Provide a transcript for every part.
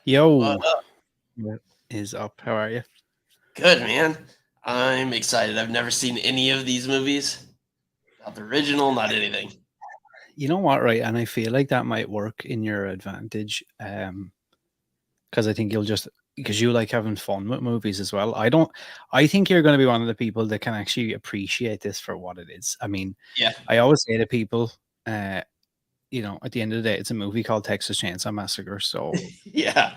What Yo, up? what is up? How are you? Good, man. I'm excited. I've never seen any of these movies. Not the original, not anything. You know what, right? And I feel like that might work in your advantage. Because I think you'll just because you like having fun with movies as well. I don't. I think you're going to be one of the people that can actually appreciate this for what it is. I mean, Yeah. I always say to people, uh, at the end of the day, it's a movie called Texas Chainsaw Massacre. So Yeah.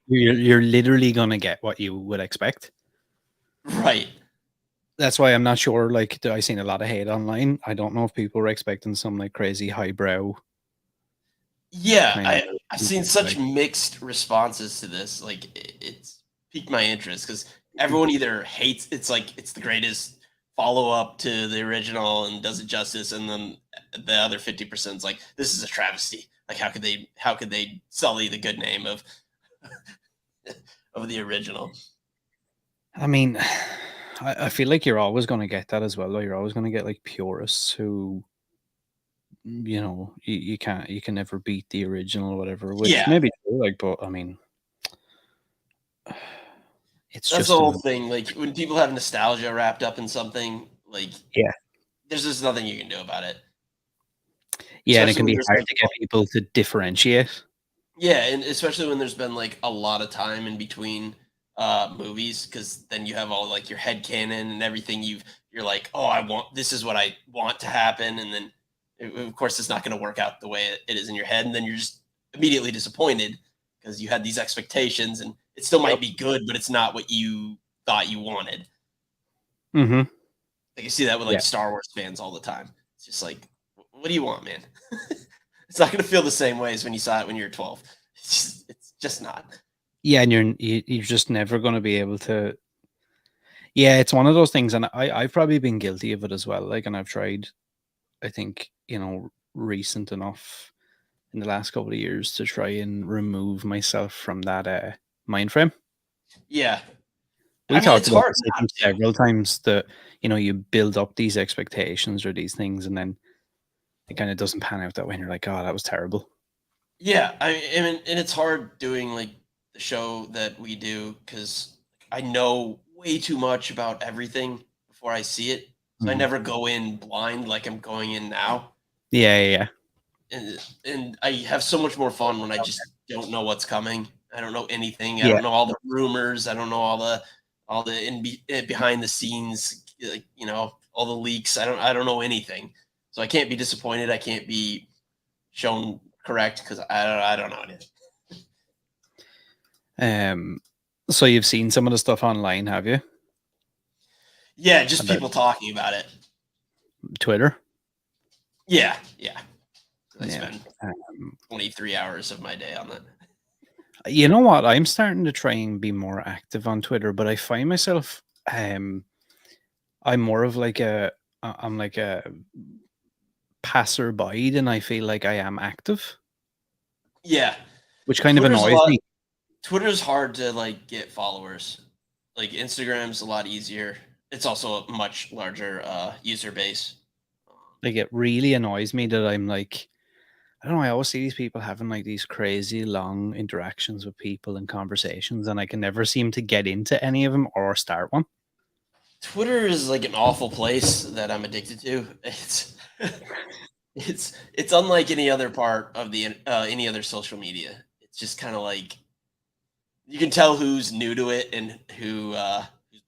you're literally going to get what you would expect. Right. That's why I'm not sure. Like, I seen a lot of hate online. I don't know if people were expecting some like crazy highbrow Yeah. kind of I've seen such like. mixed responses to this. Like it's piqued my interest because everyone either hates it's like it's the greatest follow up to the original and does it justice, and then the other 50% is like this is a travesty. Like how could they sully the good name of of the original? I mean, I feel like you're always going to get that as well. Though. You're always going to get like purists who, you can never beat the original or whatever. Which Yeah. maybe true, like, but I mean, it's That's the just whole an thing. Like when people have nostalgia wrapped up in something, like yeah, there's just nothing you can do about it. yeah, and it Especially can when be there's hard like to get people to differentiate. yeah, and especially when there's been like a lot of time in between movies, because then you have all like your head canon and everything you're like, oh, I want this is what I want to happen, and then of course it's not going to work out the way it is in your head, and then you're just immediately disappointed because you had these expectations, and it still Yep. might be good, but it's not what you thought you wanted. Mm-hmm. Like you see that with Yeah. like Star Wars fans all the time. It's just like, what do you want, man? It's not going to feel the same way as when you saw it when you were 12. It's just not. Yeah, and you're just never going to be able to. Yeah, it's one of those things, and I've probably been guilty of it as well. Like, and I've tried. I think recent enough in the last couple of years to try and remove myself from that mind frame. Yeah. We I mean, talked it's about hard this, I not think, to. several times that you build up these expectations or these things, and then it kind of doesn't pan out that way, and you're like, "Oh, that was terrible." Yeah. I mean, and it's hard doing like the show that we do because I know way too much about everything before I see it. So I Mhm. never go in blind like I'm going in now. Yeah, yeah, yeah. And I have so much more fun when I just don't know what's coming. I don't know anything. I Yeah. don't know all the rumors. I don't know all the behind the scenes, like all the leaks. I don't know anything. So I can't be disappointed. I can't be shown correct because I don't know anything. Um, so you've seen some of the stuff online, have you? Yeah, just About people talking about it. Twitter? Yeah, yeah. I Yeah. spend 23 hours of my day on that. You know what? I'm starting to try and be more active on Twitter, but I find myself I'm more of like I'm like a passerby than I feel like I am active, Yeah, which kind of Twitter's a annoys lot. me. Twitter's hard to like get followers. Like Instagram's a lot easier. It's also a much larger user base. Like it really annoys me that I'm like I don't know, I always see these people having like these crazy long interactions with people and conversations and I can never seem to get into any of them or start one. Twitter is like an awful place that I'm addicted to. It's it's unlike any other part of the any other social media. It's just kind of like you can tell who's new to it and who's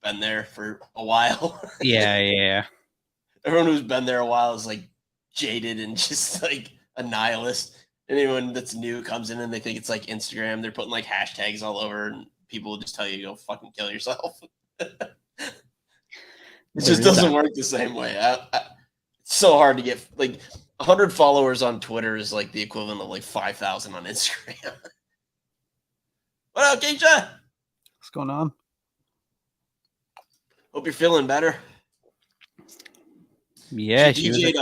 been there for a while. Yeah, yeah. Everyone who's been there a while is like jaded and just like a nihilist. Anyone that's new comes in and they think it's like Instagram. They're putting like hashtags all over, and people will just tell you go fucking kill yourself. It There just is that. doesn't work the same way. It's so hard to get like 100 followers on Twitter is like the equivalent of like 5,000 on Instagram. What up, Keisha? What's going on? Hope you're feeling better. She Yeah, she was DJ'd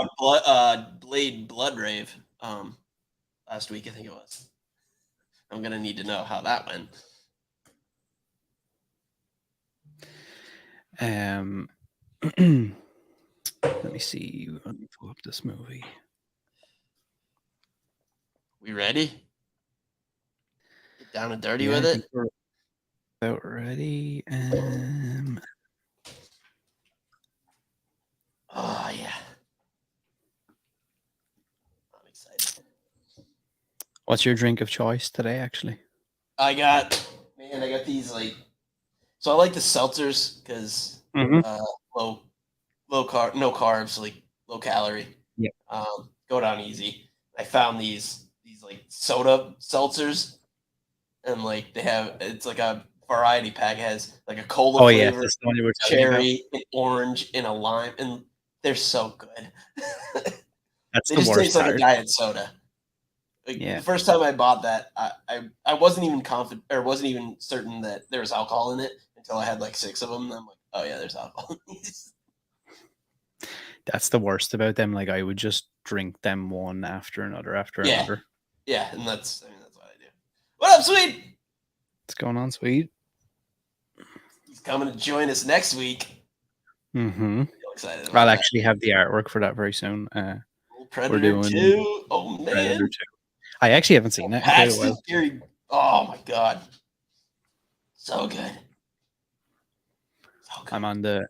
a Blade Blood Rave last week, I think it was. I'm gonna need to know how that went. Let me see. Let me pull up this movie. We ready? Down and dirty Yeah, with I think it? we're about ready. Oh yeah. I'm excited. What's your drink of choice today, actually? I got these like, so I like the seltzers because Mm-hmm. low carb, no carbs, like low calorie. Yeah. Go down easy. I found these like soda seltzers, and like it's like a variety pack. It has like a cola Oh, yeah. flavor, That's the one you were telling me about. cherry, an orange, and a lime, and they're so good. That's They the just taste worst like a part. diet soda. Like Yeah. the first time I bought that, I wasn't even confident or wasn't even certain that there was alcohol in it until I had like 6 of them. And I'm like, oh yeah, there's alcohol in these. That's the worst about them. Like, I would just drink them one after another after Yeah, another. yeah, and that's what I do. What up, Sweet? What's going on, sweet? He's coming to join us next week. Mm-hmm. Real excited I'll about that. actually have the artwork for that very soon. We're Predator doing 2. Oh Predator man. 2. I actually haven't seen it in quite a Paxton while. Fury. Oh my god. So good. So good. I'm on the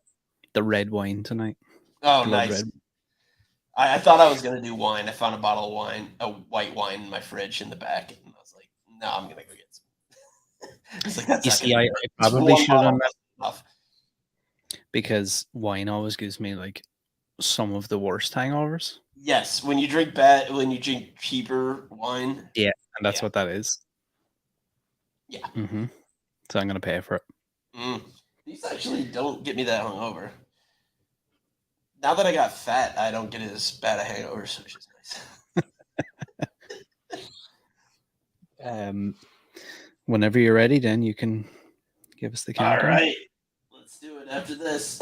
red wine tonight. Oh, Blood nice. red. I thought I was gonna do wine. I found a bottle of wine, a white wine in my fridge in the back, and I was like, "No, I'm gonna go get some." It's like that's You not see, gonna I work. Just probably one should have bottle done that wasn't enough. because wine always gives me like some of the worst hangovers. Yes, when you drink cheaper wine, Yeah, and that's yeah, what that is. yeah. Mm-hmm. So I'm gonna pay for it. These actually don't get me that hungover. Now that I got fat, I don't get as bad a hangover, which is nice. Whenever you're ready, then you can give us the All countdown. right, let's do it after this.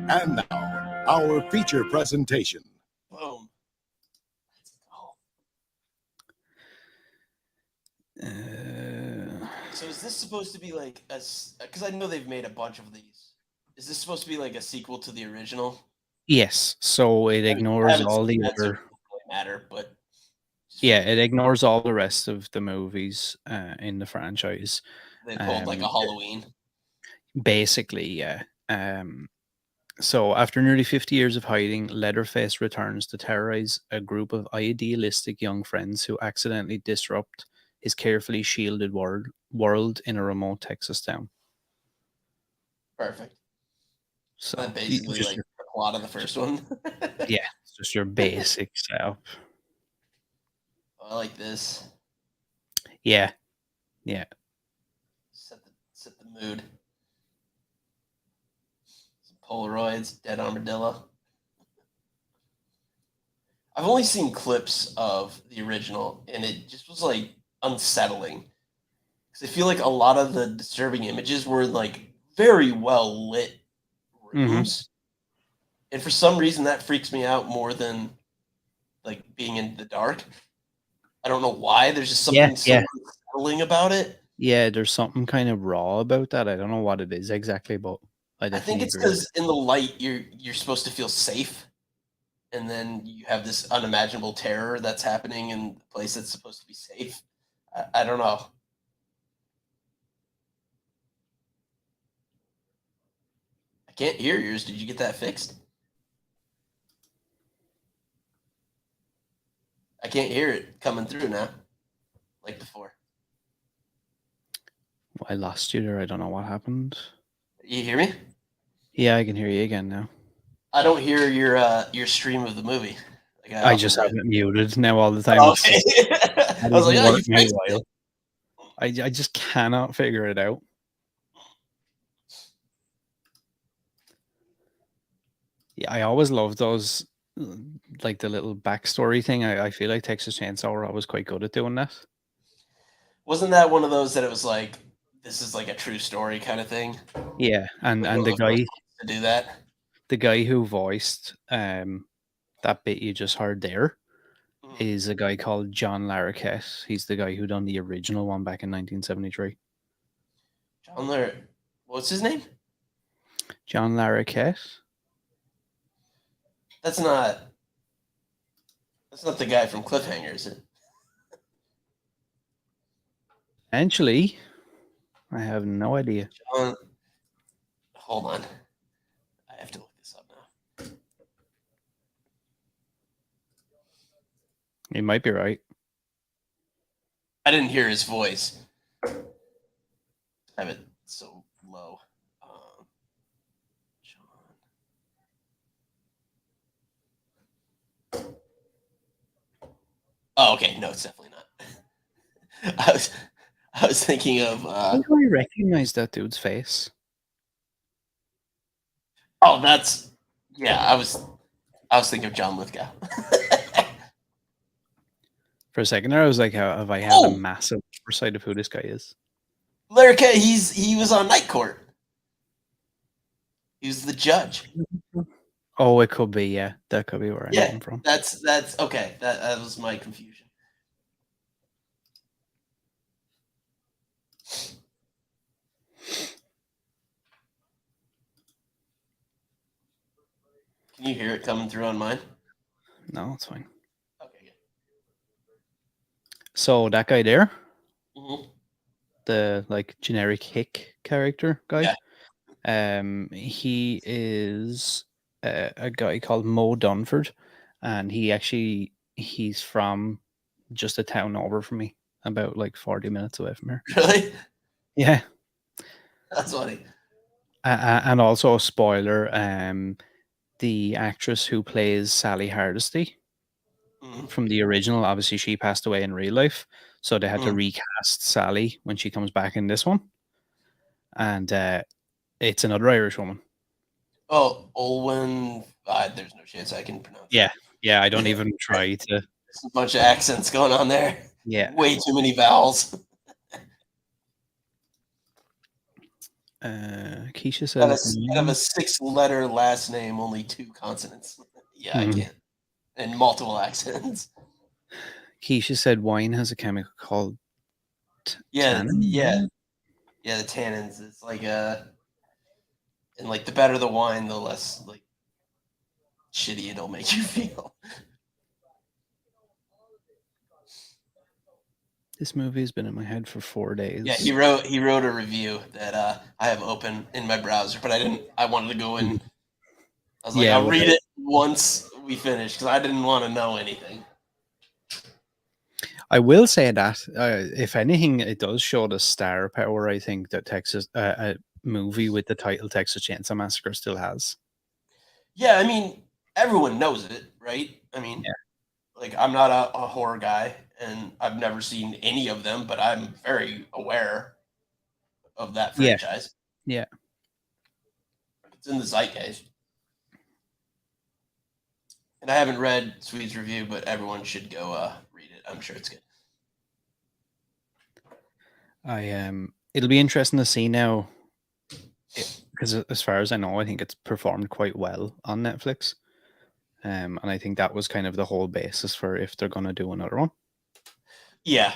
And now, our feature presentation. Boom. Let's go. So is this supposed to be like because I know they've made a bunch of these. Is this supposed to be like a sequel to the original? Yes, so it I ignores haven't all seen the that, so it other. doesn't really matter. But Yeah, it ignores all the rest of the movies in the franchise. they pulled like a Halloween. Basically, yeah. So, after nearly 50 years of hiding, Leatherface returns to terrorize a group of idealistic young friends who accidentally disrupt his carefully shielded world in a remote Texas town. Perfect. So, That basically just like the plot of the first one. yeah, it's just your basic setup. I like this. Yeah, yeah. Set the mood. Some Polaroids, dead armadillo. I've only seen clips of the original, and it just was like unsettling. Because I feel like a lot of the disturbing images were like very well lit Mm-hmm. rooms, and for some reason that freaks me out more than like being in the dark. I don't know why. There's just Yeah, something so yeah, unsettling about it. yeah. There's something kind of raw about that. I don't know what it is exactly, but I I think definitely it's agree with because in the light you're supposed to feel safe, and then you have this unimaginable terror that's happening in a place that's supposed to be safe. I don't know. I can't hear yours. Did you get that fixed? I can't hear it coming through now, like before. it. I lost you there. I don't know what happened. You hear me? Yeah, I can hear you again now. I don't hear your stream of the movie. Like I I often just have do. it muted now all the time. Oh, It's okay. just I not was like, even oh, you working out fixed it. well. I just cannot figure it out. Yeah, I always love those, like the little backstory thing. I feel like Texas Chainsaw were always quite good at doing that. Wasn't that one of those that it was like, this is like a true story kind of thing? Yeah, and Like one and of the first ones to do that. the guy who voiced that bit you just heard there Mm. is a guy called John Larroquette. He's the guy who done the original one back in 1973. John Lar. What's his name? John Larroquette. That's not the guy from Cliffhanger, is it? Potentially. I have no idea. John. Hold on. I have to look this up now. You might be right. I didn't hear his voice. I have it so low. John. Oh, okay. No, it's definitely not. I was thinking of. How do I recognize that dude's face? Oh, that's. Yeah, I was thinking of John Lithgow. For a second there, I was like, have I had a massive oversight of who this guy is? Larroquette, he was on Night Court. He was the judge. Oh, it could be, yeah. That could be where I know him from. That's okay. That was my confusion. Can you hear it coming through on mine? No, it's fine. Okay, good. So that guy there, Mm-hmm. the like generic hick character guy, Yeah. he is a guy called Mo Dunford, and he's from just a town over from me, about like 40 minutes away from here. Really? Yeah. That's funny. And also a spoiler, the actress who plays Sally Hardesty from the original, obviously she passed away in real life, so they had to recast Sally when she comes back in this one. And it's another Irish woman. Oh, Olwen. There's no chance I can pronounce Yeah. Yeah, I don't even try to. There's a bunch of accents going on there. Yeah. Way too many vowels. Keisha says Out of a 6-letter last name, only 2 consonants. Yeah, I can't. And multiple accents. Keisha said wine has a chemical called tannin. Yeah, the tannins. It's like and like the better the wine, the less like shitty it'll make you feel. This movie has been in my head for 4 days. Yeah, he wrote a review that I have open in my browser, but I wanted to go in. I was like, I'll read it once we finish because I didn't want to know anything. I will say that if anything, it does show the star power. I think that a movie with the title Texas Chainsaw Massacre still has. Yeah, I mean, everyone knows it, right? I mean, like I'm not a horror guy, and I've never seen any of them, but I'm very aware of that franchise. Yeah. It's in the zeitgeist. And I haven't read Sweet's review, but everyone should go read it. I'm sure it's good. It'll be interesting to see now, because as far as I know, I think it's performed quite well on Netflix. And I think that was kind of the whole basis for if they're going to do another one. Yeah.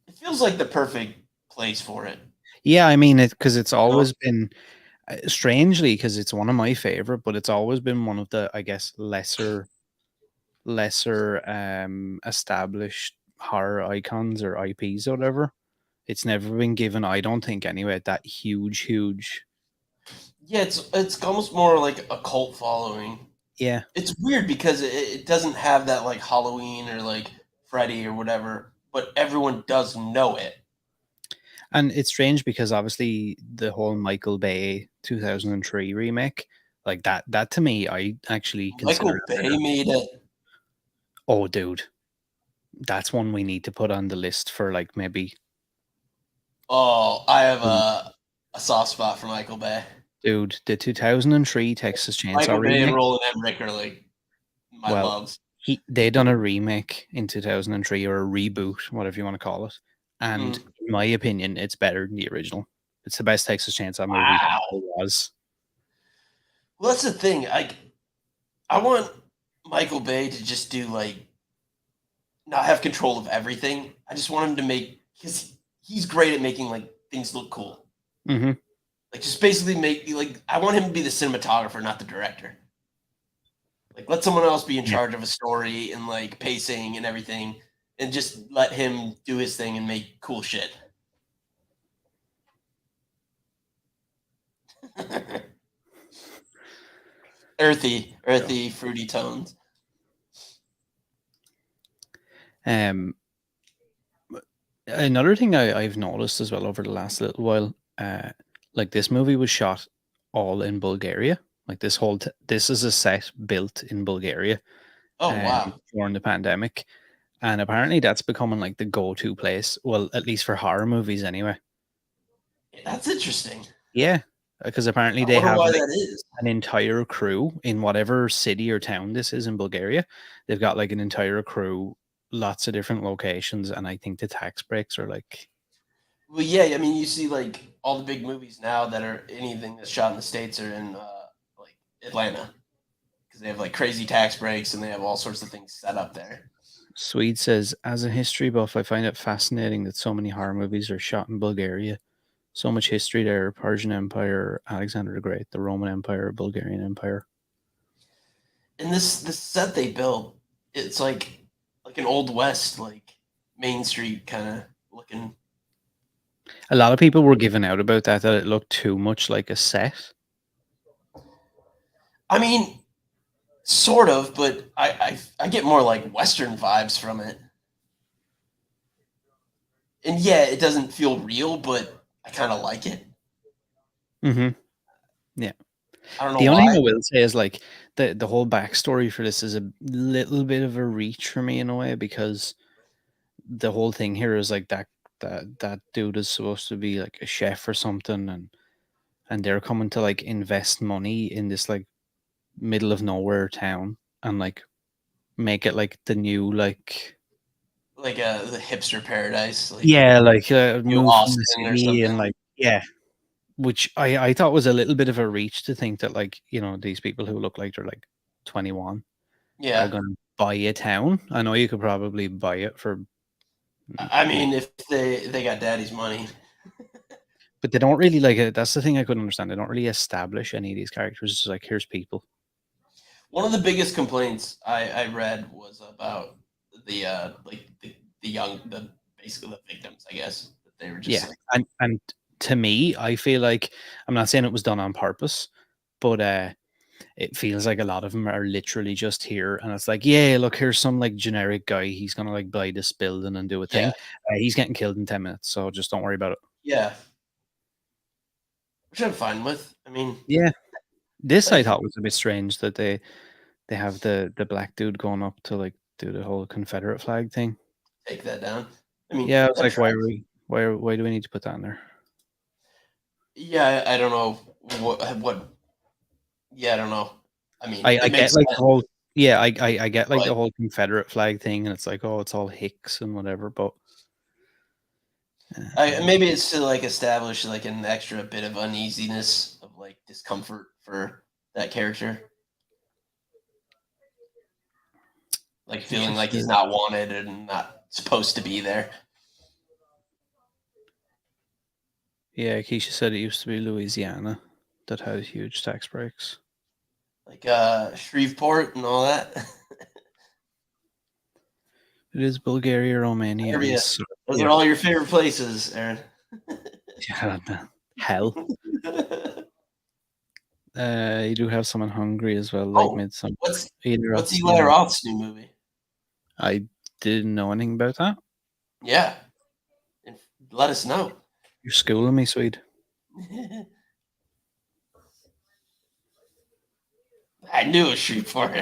It feels like the perfect place for it. Yeah, I mean, because it's always been, strangely, because it's one of my favorite, but it's always been one of the, I guess, lesser established horror icons or IPs or whatever. It's never been given, I don't think anyway, that huge. Yeah, it's almost more like a cult following. Yeah. It's weird because it doesn't have that like Halloween or like Freddy or whatever, but everyone does know it. And it's strange because obviously the whole Michael Bay 2003 remake, like that to me, I actually Michael consider Bay made it. Oh, dude. That's one we need to put on the list for like maybe. Oh, I have a soft spot for Michael Bay. Dude, the 2003 Texas Chainsaw Michael remake. Bay and Roland Emmerich are like my loves. They done a remake in 2003 or a reboot, whatever you want to call it. And in my opinion, it's better than the original. It's the best Texas Chainsaw movie there was. Well, that's the thing. I want Michael Bay to just do like not have control of everything. I just want him to make because he's great at making like things look cool. Mm-hmm. Like, just basically I want him to be the cinematographer, not the director. Like, let someone else be in Yeah. charge of a story and like pacing and everything, and just let him do his thing and make cool shit. earthy, fruity tones. Another thing I've noticed as well over the last little while, like this movie was shot all in Bulgaria. Like this is a set built in Bulgaria Oh wow, during the pandemic, and apparently that's becoming like the go-to place. Well, at least for horror movies, anyway. that's interesting. Yeah, because apparently I they wonder have why like that is. an entire crew in whatever city or town this is in Bulgaria. They've got like an entire crew, lots of different locations, and I think the tax breaks are like. Well, yeah, I mean, you see like all the big movies now that are anything that's shot in the States are in like Atlanta because they have like crazy tax breaks and they have all sorts of things set up there. Swede says, as a history buff, I find it fascinating that so many horror movies are shot in Bulgaria. So much history there: Persian Empire, Alexander the Great, the Roman Empire, Bulgarian Empire. And this set they built, it's like an old west, like Main Street kind of looking. A lot of people were giving out about that it looked too much like a set. I mean, sort of, but I get more like Western vibes from it. And yeah, it doesn't feel real, but I kind of like it. Mm-hmm. Yeah. I don't know The only thing why. I will say is like the whole backstory for this is a little bit of a reach for me in a way, because the whole thing here is like that dude is supposed to be like a chef or something, and they're coming to like invest money in this like middle of nowhere town and like make it like the new like Like the hipster paradise, like New move from the Austin or city and something. like which I thought was a little bit of a reach to think that like these people who look like they're like 21 are Yeah. going to buy a town. I know you could probably buy it for I mean, if they got daddy's money. but they don't really like it. That's the thing I couldn't understand. They don't really establish any of these characters. It's like, here's people. One of the biggest complaints I read was about the basically the victims, I guess. That they were just Yeah. like, And to me, I feel like, I'm not saying it was done on purpose, but it feels like a lot of them are literally just here, and it's like, yeah, look, here's some like generic guy. He's gonna like buy this building and do a yeah, thing. He's getting killed in 10 minutes, so just don't worry about it. yeah. Which I'm fine with. I mean, Yeah, this I like, thought was a bit strange that they have the black dude going up to like do the whole Confederate flag thing. take that down. I mean, Yeah, I was that like, why tracks. are we why do we need to put that in there? Yeah, I don't know what. Yeah, I don't know. I mean, I it get makes like the sense, whole I get like but the whole Confederate flag thing, and it's like, oh, it's all Hicks and whatever, but maybe it's to like establish like an extra bit of uneasiness of like discomfort for that character, like feeling like he's not wanted and not supposed to be there. yeah, Keisha said it used to be Louisiana that had huge tax breaks. Like Shreveport and all that. It is Bulgaria, Romania, and Serbia. Those yeah, are all your favorite places, Aaron. hell. You do have some in Hungary as well, like Oh, Midsummer. what's Either what's us, Eli Roth's new movie? I didn't know anything about that. Yeah, and let us know. You're schooling me, Swede. I knew it was Shreveport.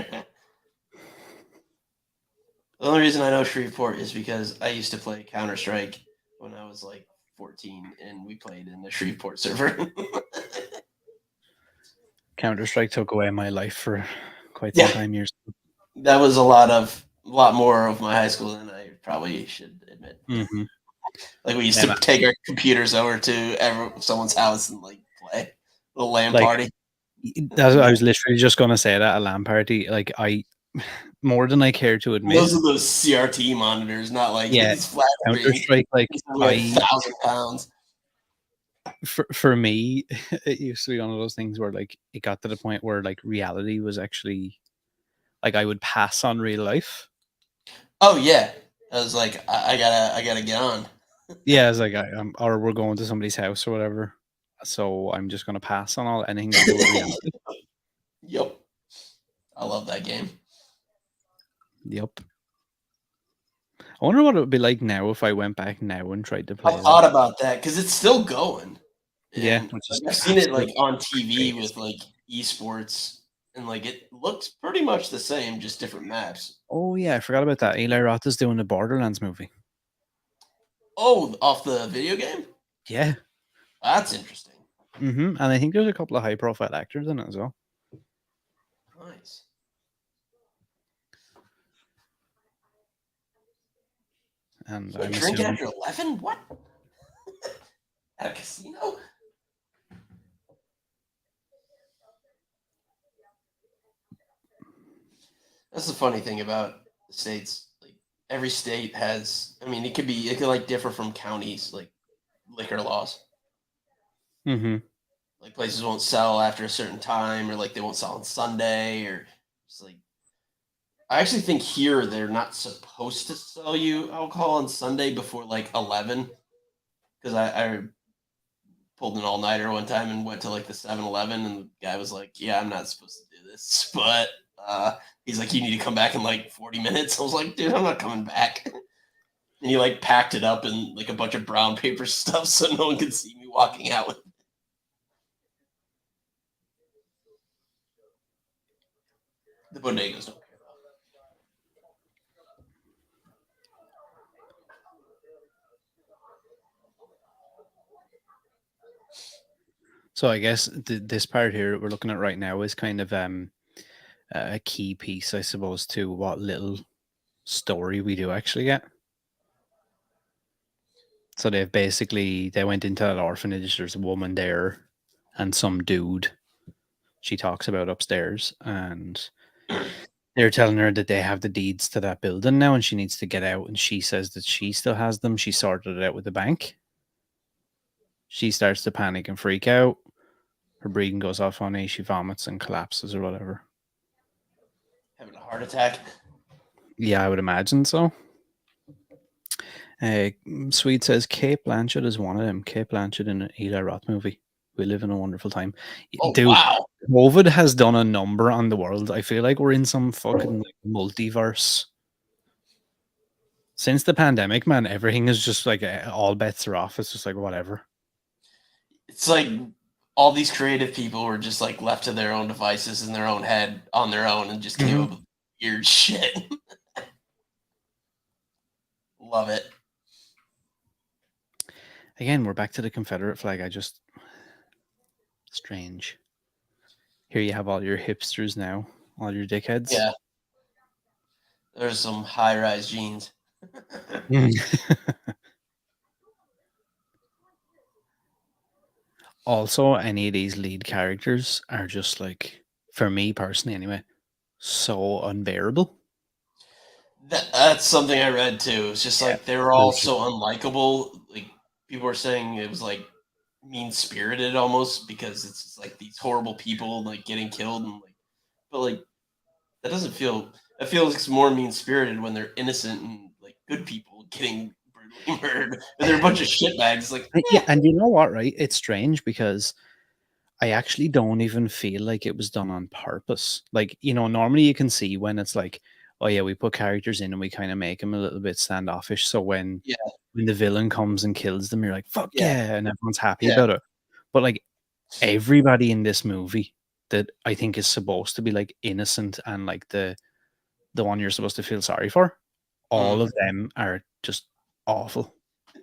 The only reason I know Shreveport is because I used to play Counter-Strike when I was like 14, and we played in the Shreveport server. Counter-Strike took away my life for quite some Yeah, time years. that was a lot more of my high school than I probably should admit. Mm-hmm. Like we used to take our computers over to someone's house and like play a LAN Like, party. I was literally just gonna say that, a LAN party. Like, I more than I care to admit. Those are those CRT monitors, not like Yeah, these flat screen. Counter-Strike. Like, These are like 1,000 pounds. for me, it used to be one of those things where like it got to the point where like reality was actually like I would pass on real life. Oh yeah, I was like, I gotta get on. Yeah, it's like or we're going to somebody's house or whatever. So I'm just gonna pass on all anything to do with reality. Yep, I love that game. Yep. I wonder what it would be like now if I went back now and tried to I play thought that. about that because it's still going, Yeah, and which like, is I've seen it like absolutely on TV with crazy. like esports, and like it looks pretty much the same, just different maps. Oh yeah, I forgot about that. Eli Roth is doing a Borderlands movie. Oh, off the video game? Yeah. That's interesting. And I think there's a couple of high profile actors in it as well. Nice. And You I'm can't drink assuming after 11? What? At a casino? That's the funny thing about the states. Like every state has. I mean, it could like differ from counties, like liquor laws. Like places won't sell after a certain time, or like they won't sell on Sunday, or just like. I actually think here they're not supposed to sell you alcohol on Sunday before like 11, because I pulled an all nighter one time and went to like the 7-Eleven, and the guy was like, "Yeah, I'm not supposed to do this," but he's like, "You need to come back in like 40 minutes." I was like, "Dude, I'm not coming back." And he like packed it up in like a bunch of brown paper stuff so no one could see me walking out with it. The bodegas don't care about So I guess this part here that we're looking at right now is kind of a key piece, I suppose, to what little story we do actually get. So they went into that orphanage. There's a woman there, and some dude she talks about upstairs, and they're telling her that they have the deeds to that building now, and she needs to get out. And she says that she still has them. She sorted it out with the bank. She starts to panic and freak out. Her breathing goes off on her. She vomits and collapses or whatever. having a heart attack. Yeah, I would imagine so. Sweet says Kate Blanchett is one of them. Kate Blanchett in an Eli Roth movie. We live in a wonderful time. Oh Dude, wow. COVID has done a number on the world. I feel like we're in some fucking like, multiverse. Since the pandemic, man, everything is just like all bets are off. It's just like whatever. It's like all these creative people were just like left to their own devices in their own head on their own and just came up with weird shit. Love it. Again, we're back to the Confederate flag. Strange. Here you have all your hipsters now, all your dickheads. Yeah. There's some high-rise jeans. Also, any of these lead characters are just like, for me personally anyway, so unbearable. That's something I read too. It's just like they were all so unlikable. Like people were saying it was like mean spirited almost because it's just like these horrible people like getting killed and like, but like that doesn't feel. It feels more mean spirited when they're innocent and like good people getting brutally murdered. But they're a bunch of shitbags. Like Yeah, and you know what, right? It's strange because I actually don't even feel like it was done on purpose. Like, normally you can see when it's like, oh yeah, we put characters in and we kind of make them a little bit standoffish. So when yeah, the villain comes and kills them, you're like, fuck yeah, yeah, and everyone's happy yeah. about it. But like everybody in this movie that I think is supposed to be like innocent and like the one you're supposed to feel sorry for, all of them are just awful.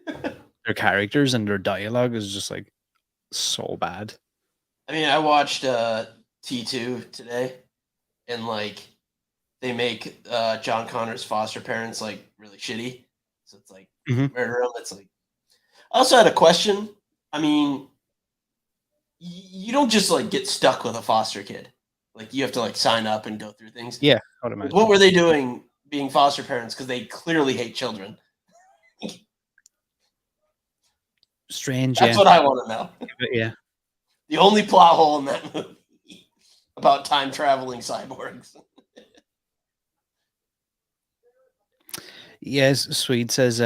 Their characters and their dialogue is just like so bad. I mean, I watched T2 today, and like they make John Connor's foster parents like really shitty. So it's like murder them. It's like I also had a question. I mean, you don't just like get stuck with a foster kid. Like you have to like sign up and go through things. Yeah, I would imagine. What were they doing being foster parents? Because they clearly hate children. Strange, That's yeah. what I want to know. But yeah. The only plot hole in that movie about time traveling cyborgs. Yes, Swede says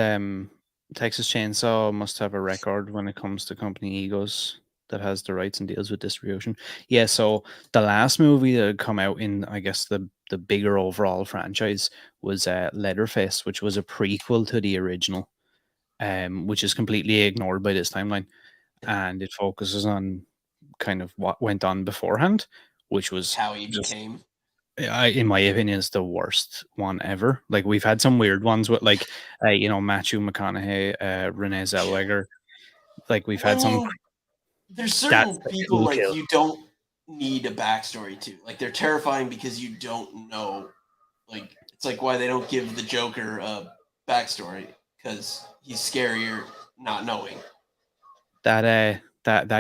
Texas Chainsaw must have a record when it comes to company egos that has the rights and deals with distribution. Yeah, so the last movie that had come out in, I guess, the bigger overall franchise was Leatherface, which was a prequel to the original, which is completely ignored by this timeline. And it focuses on kind of what went on beforehand, which was How he just became. in my opinion, is the worst one ever. Like we've had some weird ones with like, Matthew McConaughey, Renee Zellweger. Like we've I had some. mean, there's That's certain the people cool like kill. you don't need a backstory to. Like they're terrifying because you don't know. Like it's like why they don't give the Joker a backstory because he's scarier not knowing. That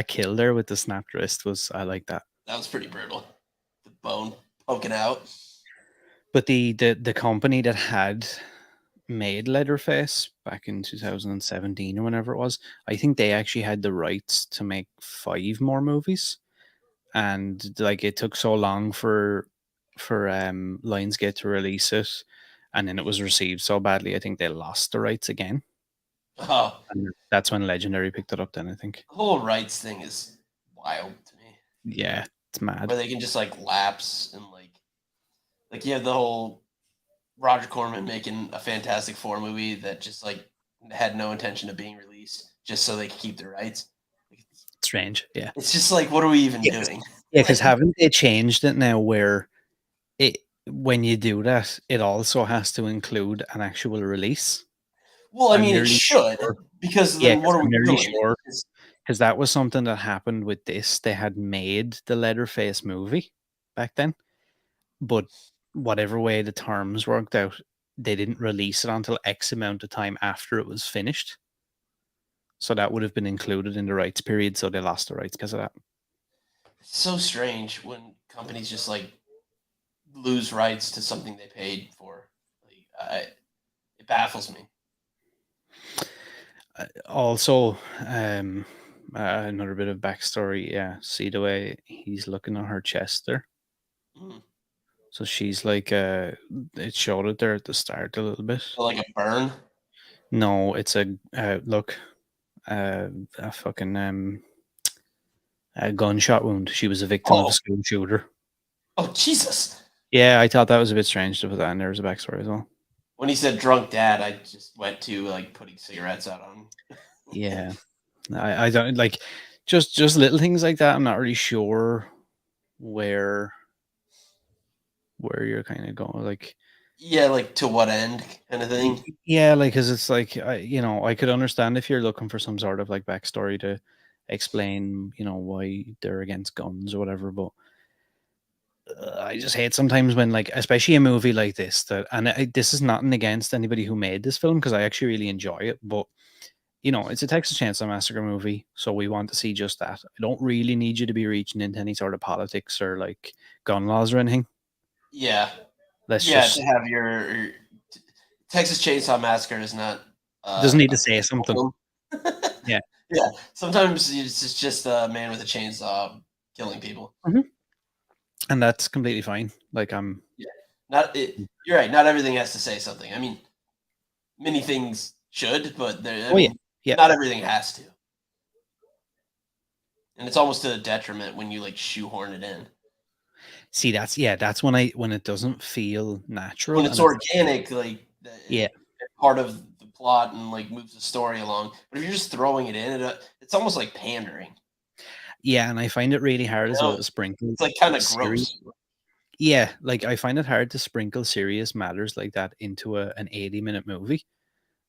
kill there with the snapped wrist was, I like that. That was pretty brutal. The bone poking out. But the company that had made Leatherface back in 2017 or whenever it was, I think they actually had the rights to make 5 more movies, and like it took so long for Lionsgate to release it, and then it was received so badly, I think they lost the rights again, Oh, and that's when Legendary picked it up. Then I think, the whole rights thing is wild to me. yeah, it's mad. Where they can just like lapse and like you have the whole Roger Corman making a Fantastic Four movie that just like had no intention of being released just so they could keep their rights. Strange, yeah, It's just like, what are we even yeah, doing? because haven't they changed it now where it when you do that, it also has to include an actual release? Well, I I'm mean, it nearly should sure. because Yeah, then because what are I'm we nearly doing? sure because that was something that happened with this. They had made the Leatherface movie back then, but whatever way the terms worked out, they didn't release it until X amount of time after it was finished. So that would have been included in the rights period. So they lost the rights because of that. It's so strange when companies just like lose rights to something they paid for. It baffles me. Also, another bit of backstory. Yeah, see the way he's looking at her chest there. Mm. So she's like, it showed it there at the start a little bit. So like a burn. No, it's a look, a fucking a gunshot wound. She was a victim of a Oh, school shooter. oh Jesus! Yeah, I thought that was a bit strange to put that in there as a backstory as well. When he said drunk dad, I just went to like putting cigarettes out on. Yeah, I don't like just little things like that. I'm not really sure where you're kind of going. Like, Yeah, like to what end, kind of thing. yeah, like because it's like I could understand if you're looking for some sort of like backstory to explain why they're against guns or whatever, but I just hate sometimes when, like, especially a movie like this, that, and this is nothing against anybody who made this film because I actually really enjoy it, but it's a Texas Chainsaw Massacre movie, so we want to see just that. I don't really need you to be reaching into any sort of politics or like gun laws or anything. Yeah, Let's yeah. just To have your Texas Chainsaw Massacre is not doesn't need a to say something. film. Yeah, Yeah. Sometimes it's just a man with a chainsaw killing people. and that's completely fine. Like Yeah. Not it. You're right. Not everything has to say something. I mean, many things should, but I oh yeah, mean, yeah. not everything has to. And it's almost to the detriment when you like shoehorn it in. See, that's when it doesn't feel natural When it's and it's organic, like yeah. it's part of the plot and like moves the story along. But if you're just throwing it in, it's almost like pandering. Yeah, and I find it really hard You as well know, to sprinkle it's like kind of serious. gross. Yeah, like I find it hard to sprinkle serious matters like that into an 80-minute movie.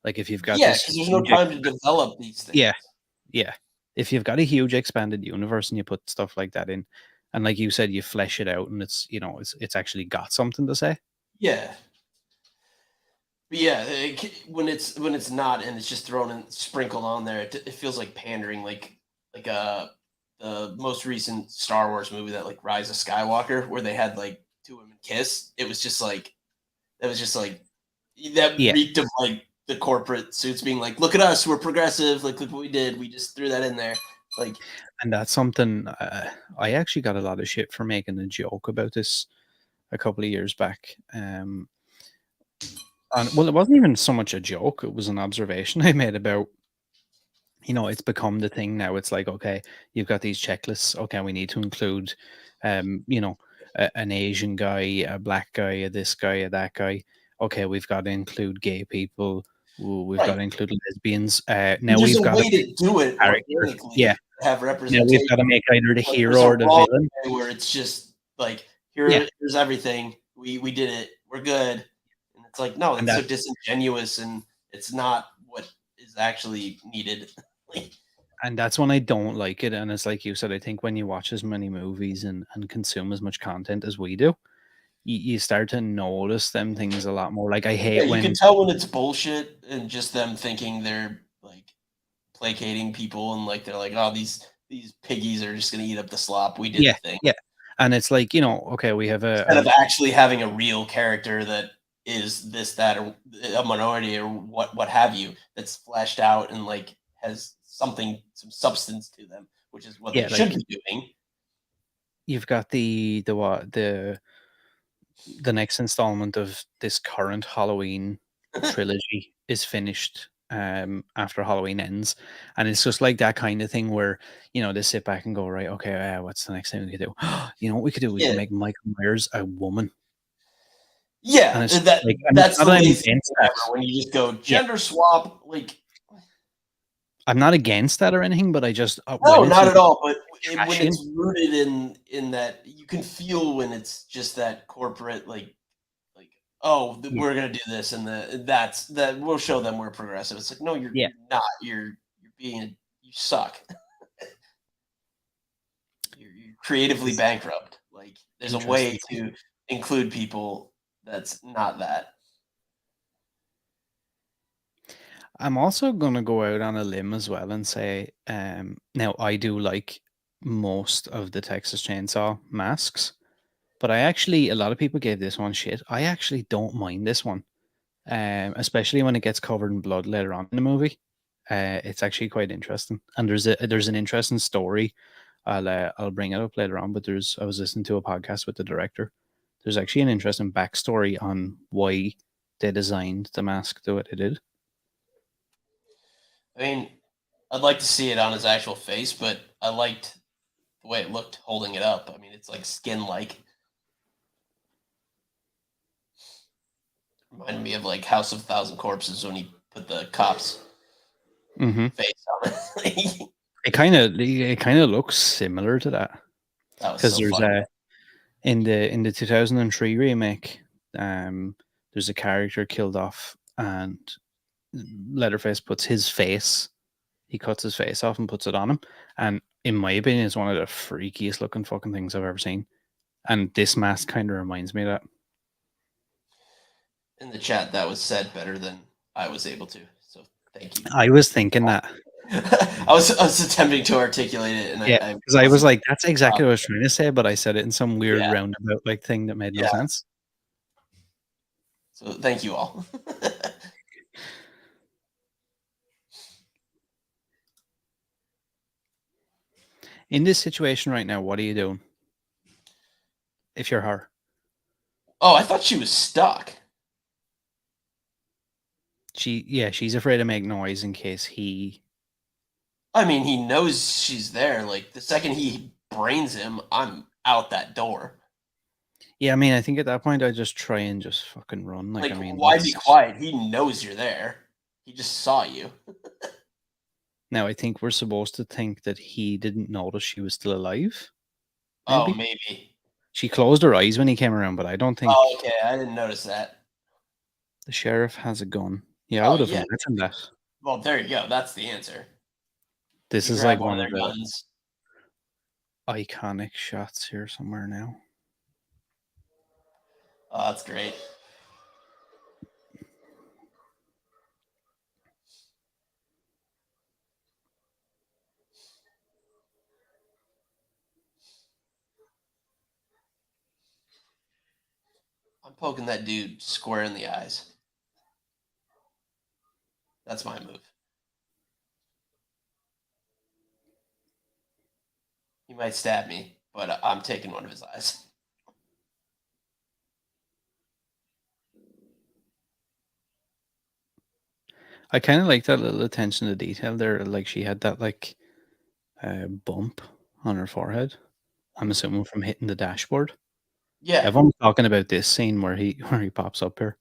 Like if you've got Yeah, this because there's no huge time to develop these things. yeah, yeah. If you've got a huge expanded universe and you put stuff like that in, and like you said, you flesh it out and it's actually got something to say. Yeah, but yeah, when it's not and it's just thrown and sprinkled on there, it feels like pandering. Like the most recent Star Wars movie that like Rise of Skywalker, where they had like 2 women kiss. It was just like that Yeah. reeked of like the corporate suits being like, "Look at us, we're progressive. Like, look what we did. We just threw that in there." Like, And that's something I actually got a lot of shit for making a joke about this a couple of years back. And well, it wasn't even so much a joke; it was an observation I made about. It's become the thing now. It's like, okay, you've got these checklists. Okay, we need to include, an Asian guy, a black guy, a this guy, a that guy. Okay, we've got to include gay people. Ooh, we've got right. to include lesbians. Now There's we've a got to way make to do it character. organically, Yeah. have Now we've got representation, to make either the but there's hero a or the wrong villain. way where it's just like, Yeah, here's everything. We did it. We're good. And it's like, no, and that's so that's disingenuous, and it's not what is actually needed. Like, and that's when I don't like it. And it's like you said, I think when you watch as many movies and consume as much content as we do, you start to notice them things a lot more. Like I yeah, hate you when can tell when it's bullshit and just them thinking they're like placating people, and like they're like, oh, these piggies are just gonna eat up the slop. We did the yeah, thing. yeah. And it's like, okay, we have Instead of actually having a real character that is this, that, or a minority, or what have you, that's fleshed out and like has some substance to them, which is what they yeah, should like be doing. you've got the what the next installment of this current Halloween trilogy is finished after Halloween ends, and it's just like that kind of thing where they sit back and go, right, okay, what's the next thing we could do? What we could do, we could Yeah, make Michael Myers a woman. And yeah, it's that like, and it's that's not the that I'm laziest against thing that. ever when you just go Yeah, gender swap. Like, I'm not against that or anything, but I just when no, it's not at used all. But when trashing. it's rooted in that, you can feel when it's just that corporate, like, oh, Yeah, we're gonna do this, and that's that we'll show them we're progressive. It's like, no, yeah, you're not. You're being, you suck. You're creatively it's bankrupt. Like, there's a way interesting. to include people that's not that. I'm also going to go out on a limb as well and say, now I do like most of the Texas Chainsaw masks, but a lot of people gave this one shit. I actually don't mind this one, especially when it gets covered in blood later on in the movie. It's actually quite interesting, and there's an interesting story. I'll bring it up later on, but I was listening to a podcast with the director. There's actually an interesting backstory on why they designed the mask the way they did. I mean, I'd like to see it on his actual face, but I liked the way it looked holding it up. I mean, it's like skin like. Reminded me of like House of Thousand Corpses when he put the cop's Hmm. face on it. It kind of looks similar to that That was because so there's funny. a in the 2003 remake, um, there's a character killed off, and Leatherface puts his face, he cuts his face off and puts it on him, and in my opinion, it's one of the freakiest looking fucking things I've ever seen. And this mask kind of reminds me of that. In the chat, that was said better than I was able to. So thank you. I was thinking that, I was attempting to articulate it, and yeah, I because I was wasn't. like, that's exactly what I was trying to say, but I said it in some weird Yeah, roundabout like thing that made no yeah. sense. So thank you all. In this situation right now, what are you doing if you're her? Oh, I thought she was stuck. She's afraid to make noise in case he. I mean, he knows she's there. Like, the second he brains him, I'm out that door. Yeah, I mean, I think at that point I just try and just fucking run. Like, Like, I mean, why be quiet? He knows you're there. He just saw you. now I think we're supposed to think that he didn't notice she was still alive. Oh, Maybe maybe. she closed her eyes when he came around, but I don't Oh, think okay. I didn't notice that. the sheriff has a gun. Yeah, I Oh, would have yeah. imagined that. Well, there you go. That's the answer. This You is grab like one of one of their the guns. iconic shots here somewhere now. Oh, that's great. I'm poking that dude square in the eyes. That's my move. He might stab me, but I'm taking one of his eyes. I kind of like that little attention to detail there. Like she had that like bump on her forehead. I'm assuming from hitting the dashboard. Yeah. Everyone's talking about this scene where he pops up here.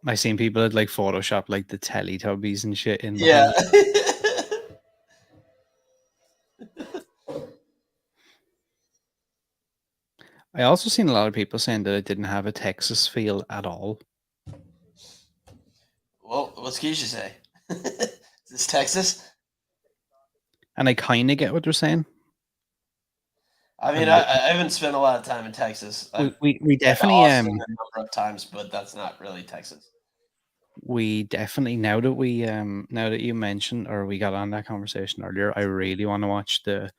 I seen people had like Photoshop like the Teletubbies and shit in Yeah. behind. I also seen a lot of people saying that it didn't have a Texas feel at all. Well, what's Keisha say? Is this Texas? And I kind of get what they're saying. I mean, And I haven't spent a lot of time in Texas. I've we been to definitely Austin a number of times, but that's not really Texas. now that you mentioned or we got on that conversation earlier, I really want to watch the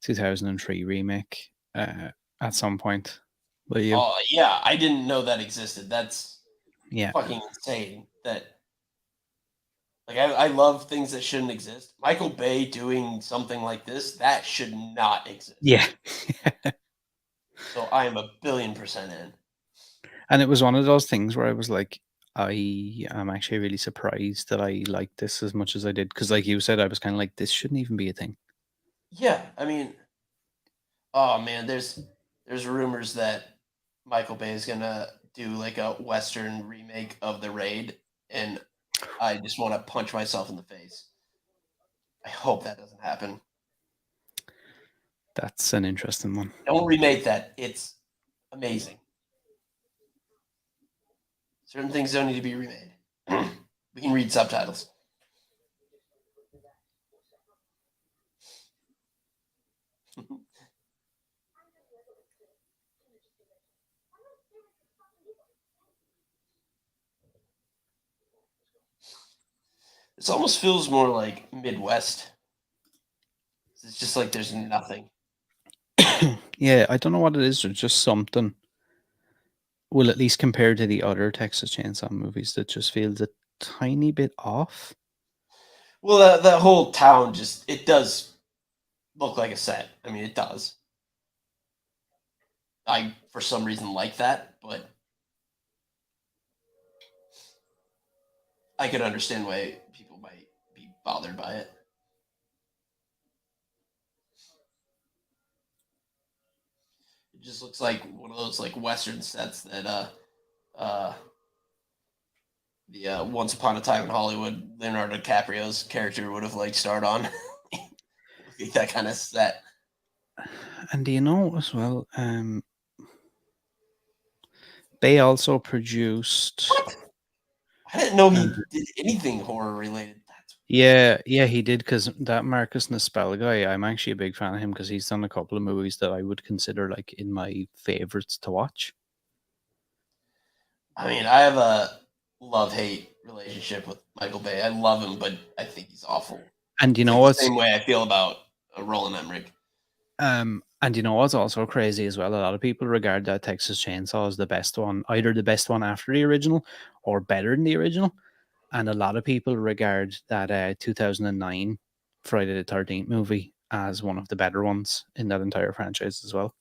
2003 remake at some point. Will you? Oh yeah, I didn't know that existed. That's Yeah. fucking insane. That like I love things that shouldn't exist. Michael Bay doing something like this that should not exist. Yeah. So I am 1,000,000,000% in. And it was one of those things where I was like, I am actually really surprised that I liked this as much as I did. Because, like you said, I was kind of like, this shouldn't even be a thing. Yeah, I mean, oh man, there's rumors that Michael Bay is gonna do like a Western remake of The Raid, and I just want to punch myself in the face. I hope that doesn't happen. That's an interesting one. Don't remake that. It's amazing. Certain things don't need to be remade. We can read subtitles. This almost feels more like Midwest. It's just like there's nothing. Yeah, I don't know what it is. There's just something. Well, at least compared to the other Texas Chainsaw movies, that just feels a tiny bit off. Well, that whole town just it does look like a set. I mean, it does. I for some reason like that, but I could understand why people might be bothered by it. It just looks like one of those like Western sets that uh the Once Upon a Time in Hollywood Leonardo DiCaprio's character would have like starred on. That kind of set. And do you know as well, they also produced. What? I didn't know he uh, did anything horror related. That's yeah, he did because that Marcus Nispel guy, I'm actually a big fan of him because he's done a couple of movies that I would consider like in my favorites to watch. I mean, I have a love-hate relationship with Michael Bay. I love him, but I think he's awful. And you It's know like the what's same way I feel about Roland Emmerich. and you know what's also crazy as well? A lot of people regard that Texas Chainsaw as the best one, either the best one after the original or better than the original. And a lot of people regard that 2009 Friday the 13th movie as one of the better ones in that entire franchise as well.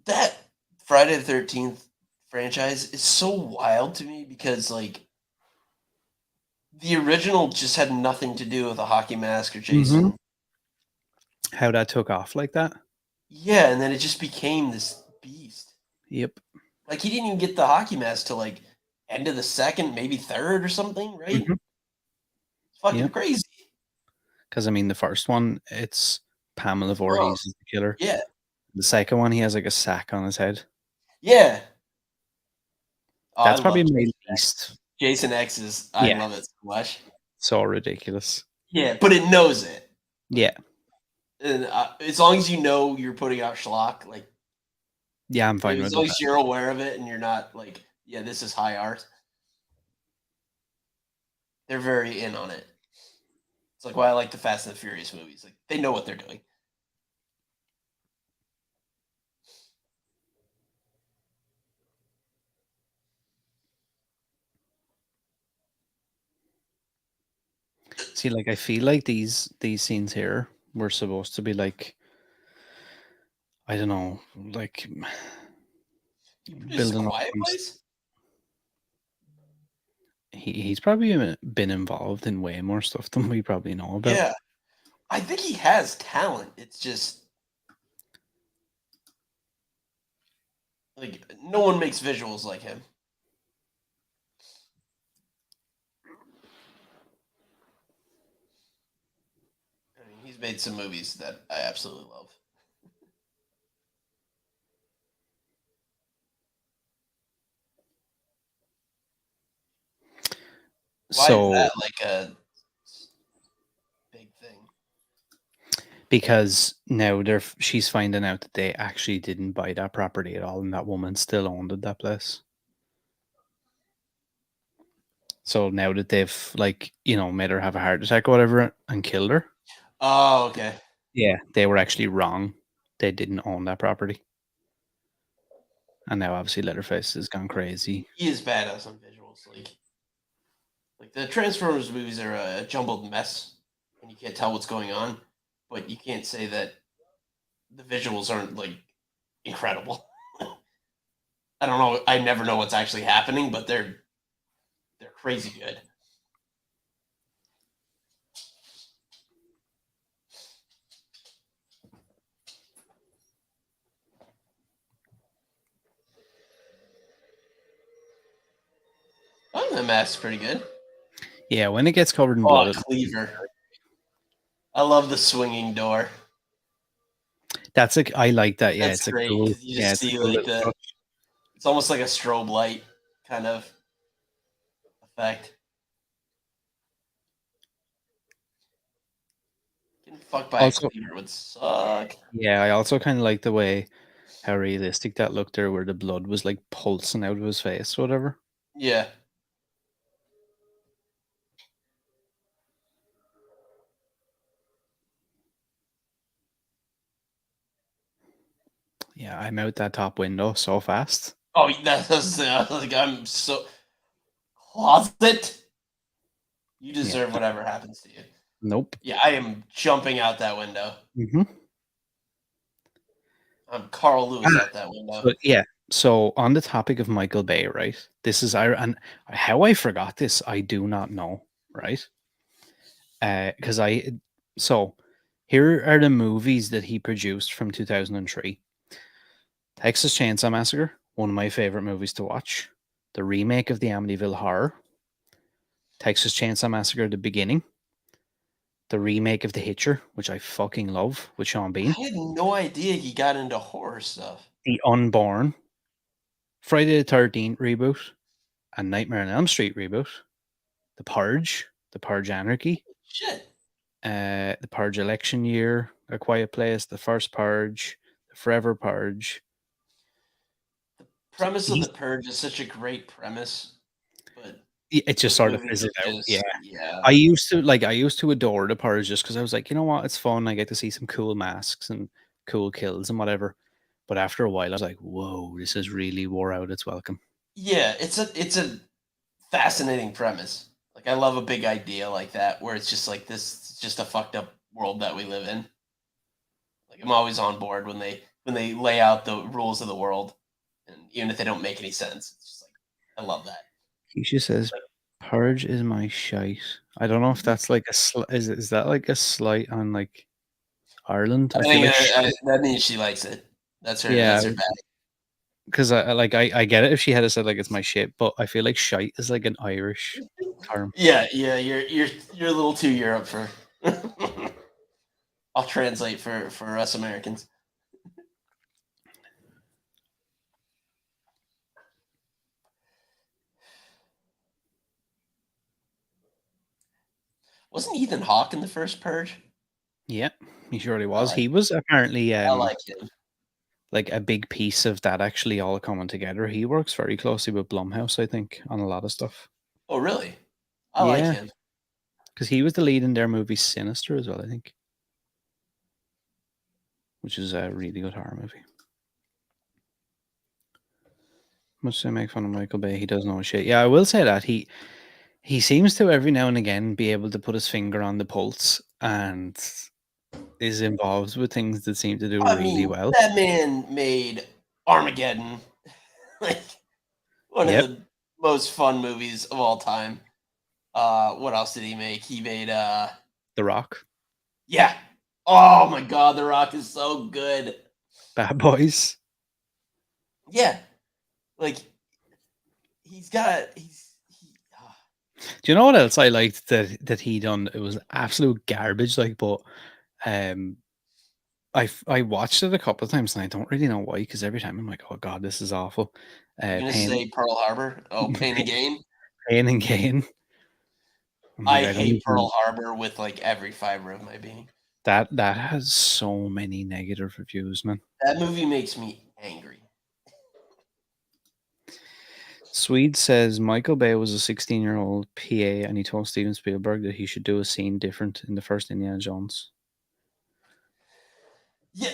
That Friday the 13th franchise is so wild to me because like the original just had nothing to do with a hockey mask or Jason. How that took off like that. Yeah, and then it just became this beast. Yep. Like he didn't even get the hockey mask till like end of the second, maybe third or something, right? Mhm. It's fucking Yep. crazy. Because I mean, the first one, it's Pamela Oh, Voorhees is the killer. yeah. The second one, he has like a sack on his head. Yeah. Oh, I That's probably love my Jason X. least. Jason X is I Yeah. love it so much. So ridiculous. Yeah, but it knows it. Yeah. And as long as you know you're putting out schlock, like Yeah, I'm fine as with long that. as you're aware of it and you're not like, yeah, this is high art. They're very in on it. It's like why I like the Fast and the Furious movies. Like they know what they're doing. See, like I feel like these scenes here were supposed to be like, I don't know, like He produced A building up Quiet some. Place. He's probably been involved in way more stuff than we probably know about. Yeah, I think he has talent. It's just like no one makes visuals like him. I mean, he's made some movies that I absolutely love. Why is So that like a big thing? because now she's finding out that they actually didn't buy that property at all, and that woman still owned that place. So now that they've like made her have a heart attack or whatever and killed her, Oh, okay. yeah, they were actually wrong. They didn't own that property, and now obviously Leatherface has gone crazy. He is badass on visuals. Like the Transformers movies are a jumbled mess, and you can't tell what's going on. But you can't say that the visuals aren't like incredible. I don't know. I never know what's actually happening, but they're crazy good. Oh, the mask's pretty good. Yeah, when it gets covered in Oh, blood, Cleaver. I love the swinging door. that's I like that. Yeah, That's it's a great cool. because you Yeah, just it's a see cool like little the. touch. It's almost like a strobe light kind of effect. Getting fucked by a Also, cleaver would suck. yeah, I also kind of like the way how realistic that looked there, where the blood was like pulsing out of his face, or whatever. Yeah. Yeah, I'm out that top window so fast. Oh, that's like I'm so closet. You Yeah. deserve whatever happens to you. Nope. Yeah, I am jumping out that window. Mm-hmm. I'm Carl Lewis out that window. So, yeah. So on the topic of Michael Bay, right? This is and how I forgot this, I do not know, right? Because so here are the movies that he produced from 2003. Texas Chainsaw Massacre, one of my favorite movies to watch. The remake of the Amityville Horror. Texas Chainsaw Massacre: The Beginning. The remake of The Hitcher, which I fucking love, with Sean Bean. I had no idea he got into horror stuff. The Unborn. Friday the 13th reboot. And Nightmare on Elm Street reboot. The Purge. The Purge Anarchy. Shit. The Purge Election Year. A Quiet Place. The First Purge. The Forever Purge. Premise of the Purge is such a great premise, but It just those sort of movies fizzled are out. just Yeah. yeah. I used to adore the Purge just because I was like, you know what, it's fun. I get to see some cool masks and cool kills and whatever. But after a while, I was like, whoa, this has really wore out its welcome. Yeah, it's a fascinating premise. Like I love a big idea like that where it's just like this is just a fucked up world that we live in. Like I'm always on board when they lay out the rules of the world, and even if they don't make any sense, it's just like I love that. Keisha says, Purge is my shite. I don't know if that's like is that like a slight on like Ireland? I feel like That means she likes it. That's her. yeah, That's her bag. because I get it if she had said like it's my shit, but I feel like shite is like an Irish term. Yeah, yeah. You're a little too Europe for. I'll translate for us Americans. Wasn't Ethan Hawke in the first Purge? Yeah, he surely was. He was apparently I like him. like a big piece of that actually all coming together. He works very closely with Blumhouse, I think, on a lot of stuff. Oh, really? I like Yeah, him. because he was the lead in their movie Sinister as well, I think, which is a really good horror movie. Much they make fun of Michael Bay, he does know shit. Yeah, I will say that he he seems to every now and again be able to put his finger on the pulse and is involved with things that seem to do I really mean, well. that man made Armageddon, like one of Yep. the most fun movies of all time. What else did he make? He made The Rock, yeah. Oh my god, The Rock is so good. Bad Boys. Yeah. Like he's got he's he, Do you know what else I liked that he done? It was absolute garbage, like, but um, I watched it a couple of times and I don't really know why. Because every time I'm like, oh god, this is awful. you're gonna Pain, say Pearl Harbor? Oh, Pain and Gain. Pain and Gain. I'm like, I I don't hate Pearl even. Harbor with like every fiber of my being. That has so many negative reviews, man. That movie makes me angry. Swede says Michael Bay was a 16-year-old PA and he told Steven Spielberg that he should do a scene different in the first Indiana Jones. Yeah,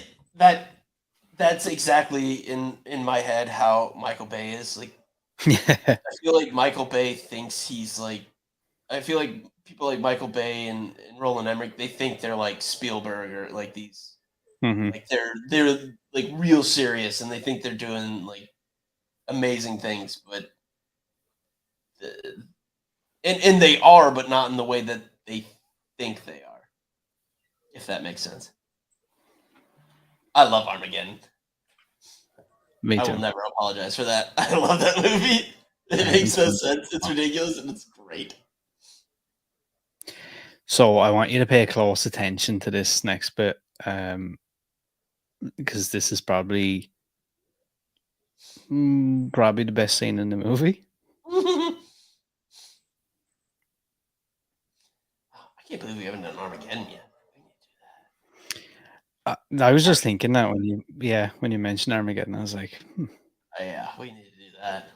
that's exactly in my head how Michael Bay is. Like Yeah. I feel like Michael Bay thinks he's like I feel like people like Michael Bay and Roland Emmerich, they think they're like Spielberg or like these Hmm. like they're like real serious and they think they're doing like amazing things, but the, and they are, but not in the way that they think they are. If that makes sense. I love Armageddon. Me I too. will never apologize for that. I love that movie. It makes no sense. It's ridiculous and it's great. So I want you to pay close attention to this next bit, because this is probably the best scene in the movie. I can't believe we haven't done Armageddon yet. We need to do I was just thinking that when you mentioned Armageddon, I was like, that. Yeah, we need to do that.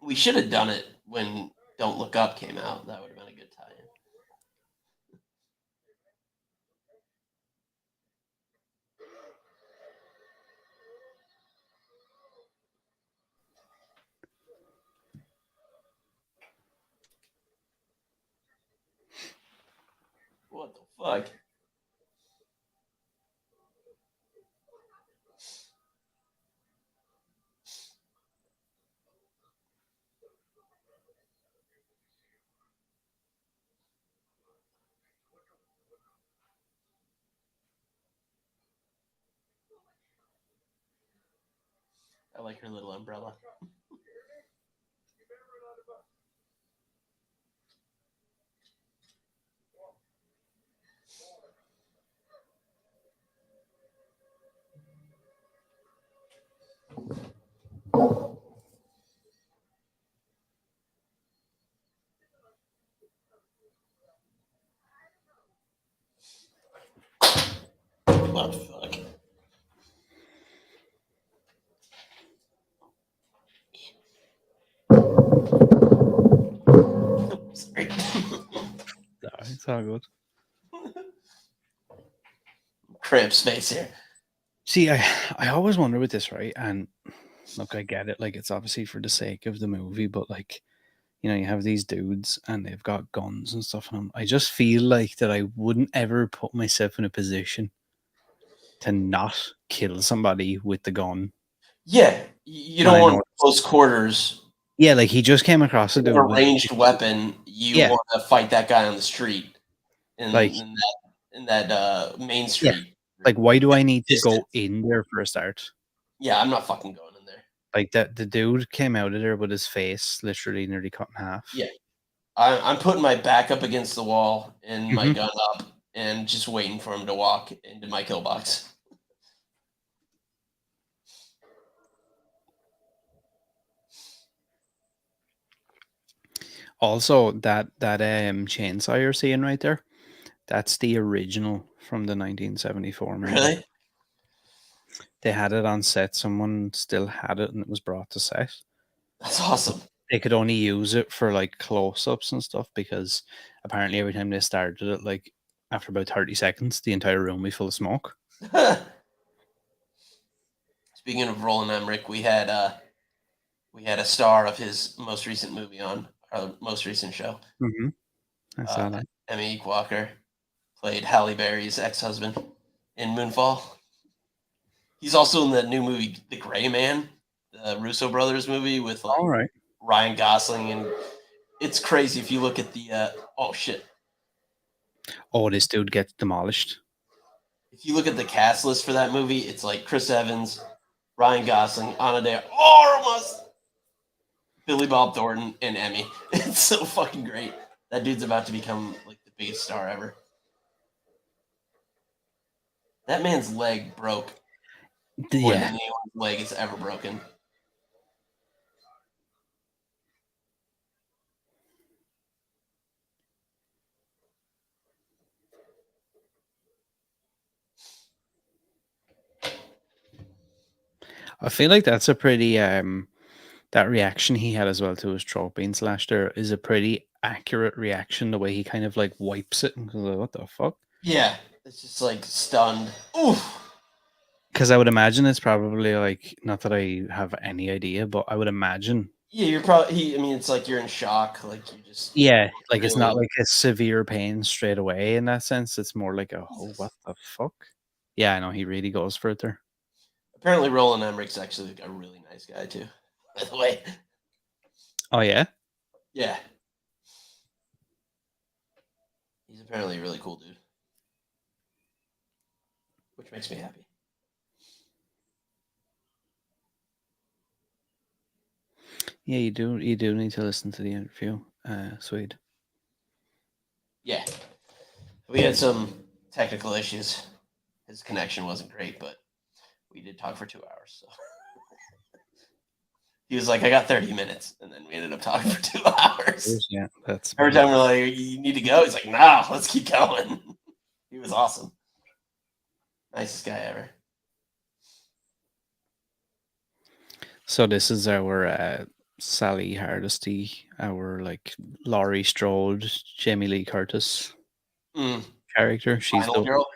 We should have done it when Don't Look Up came out. That would have been a good tie-in. What the fuck? I like her little umbrella. What the fuck? Sorry. it's all good. Cramp space here. See, I always wonder with this, right? And look, I get it. Like, it's obviously for the sake of the movie, but like, you have these dudes and they've got guns and stuff, and I just feel like that I wouldn't ever put myself in a position to not kill somebody with the gun. Yeah, you When don't I know, want close quarters. yeah, like he just came across a With a dude with, ranged weapon. You yeah, want to fight that guy on the street like, in that main yeah, street. like why do I need to go Distance. in there for a start? Yeah, I'm not fucking going in there. Like that, the dude came out of there with his face literally nearly cut in half. Yeah, I'm putting my back up against the wall and my Mhm. gun up and just waiting for him to walk into my kill box. Also, that chainsaw you're seeing right there, that's the original from the 1974 movie. Really? They had it on set. Someone still had it, and it was brought to set. That's awesome. They could only use it for like close-ups and stuff because apparently every time they started it, like after about 30 seconds, the entire room would be full of smoke. Speaking of Roland Emmerich, we had we had a star of his most recent movie on our most recent show. Mm-hmm. I saw that. Emmy Walker played Halle Berry's ex-husband in Moonfall. He's also in the new movie The Gray Man, the Russo brothers movie with like All right. Ryan Gosling, and it's crazy if you look at the oh shit. Oh, this dude gets demolished. If you look at the cast list for that movie, it's like Chris Evans, Ryan Gosling, Ana de Armas, Billy Bob Thornton, and Emmy. It's so fucking great. That dude's about to become like the biggest star ever. That man's leg broke more than anyone's leg has ever broken. I feel like that's a pretty that reaction he had as well to his throat being slashed there is a pretty accurate reaction. The way he kind of like wipes it and goes, like, "What the fuck?" Yeah, it's just like stunned. Oof. Because I would imagine it's probably like, not that I have any idea, but I would imagine. Yeah, you're probably. I mean, it's like you're in shock. Like you just. Yeah, like it's not really- like a severe pain straight away in that sense. It's more like a, oh, what the fuck? Yeah, I know he really goes for it there. Apparently, Roland Emmerich's actually like a really nice guy too. By the way. Oh yeah, Yeah. He's apparently a really cool dude. Which makes me happy. yeah. You do need to listen to the interview, Swede. Yeah. We had some technical issues. His connection wasn't great, but we did talk for 2 hours. So he was like, I got 30 minutes. And then we ended up talking for 2 hours. Yeah, that's Every time we're like, you need to go. He's like, nah, let's keep going. He was awesome. Nicest guy ever. So this is our Sally Hardesty, our like Laurie Strode, Jamie Lee Curtis character. She's Final the girl.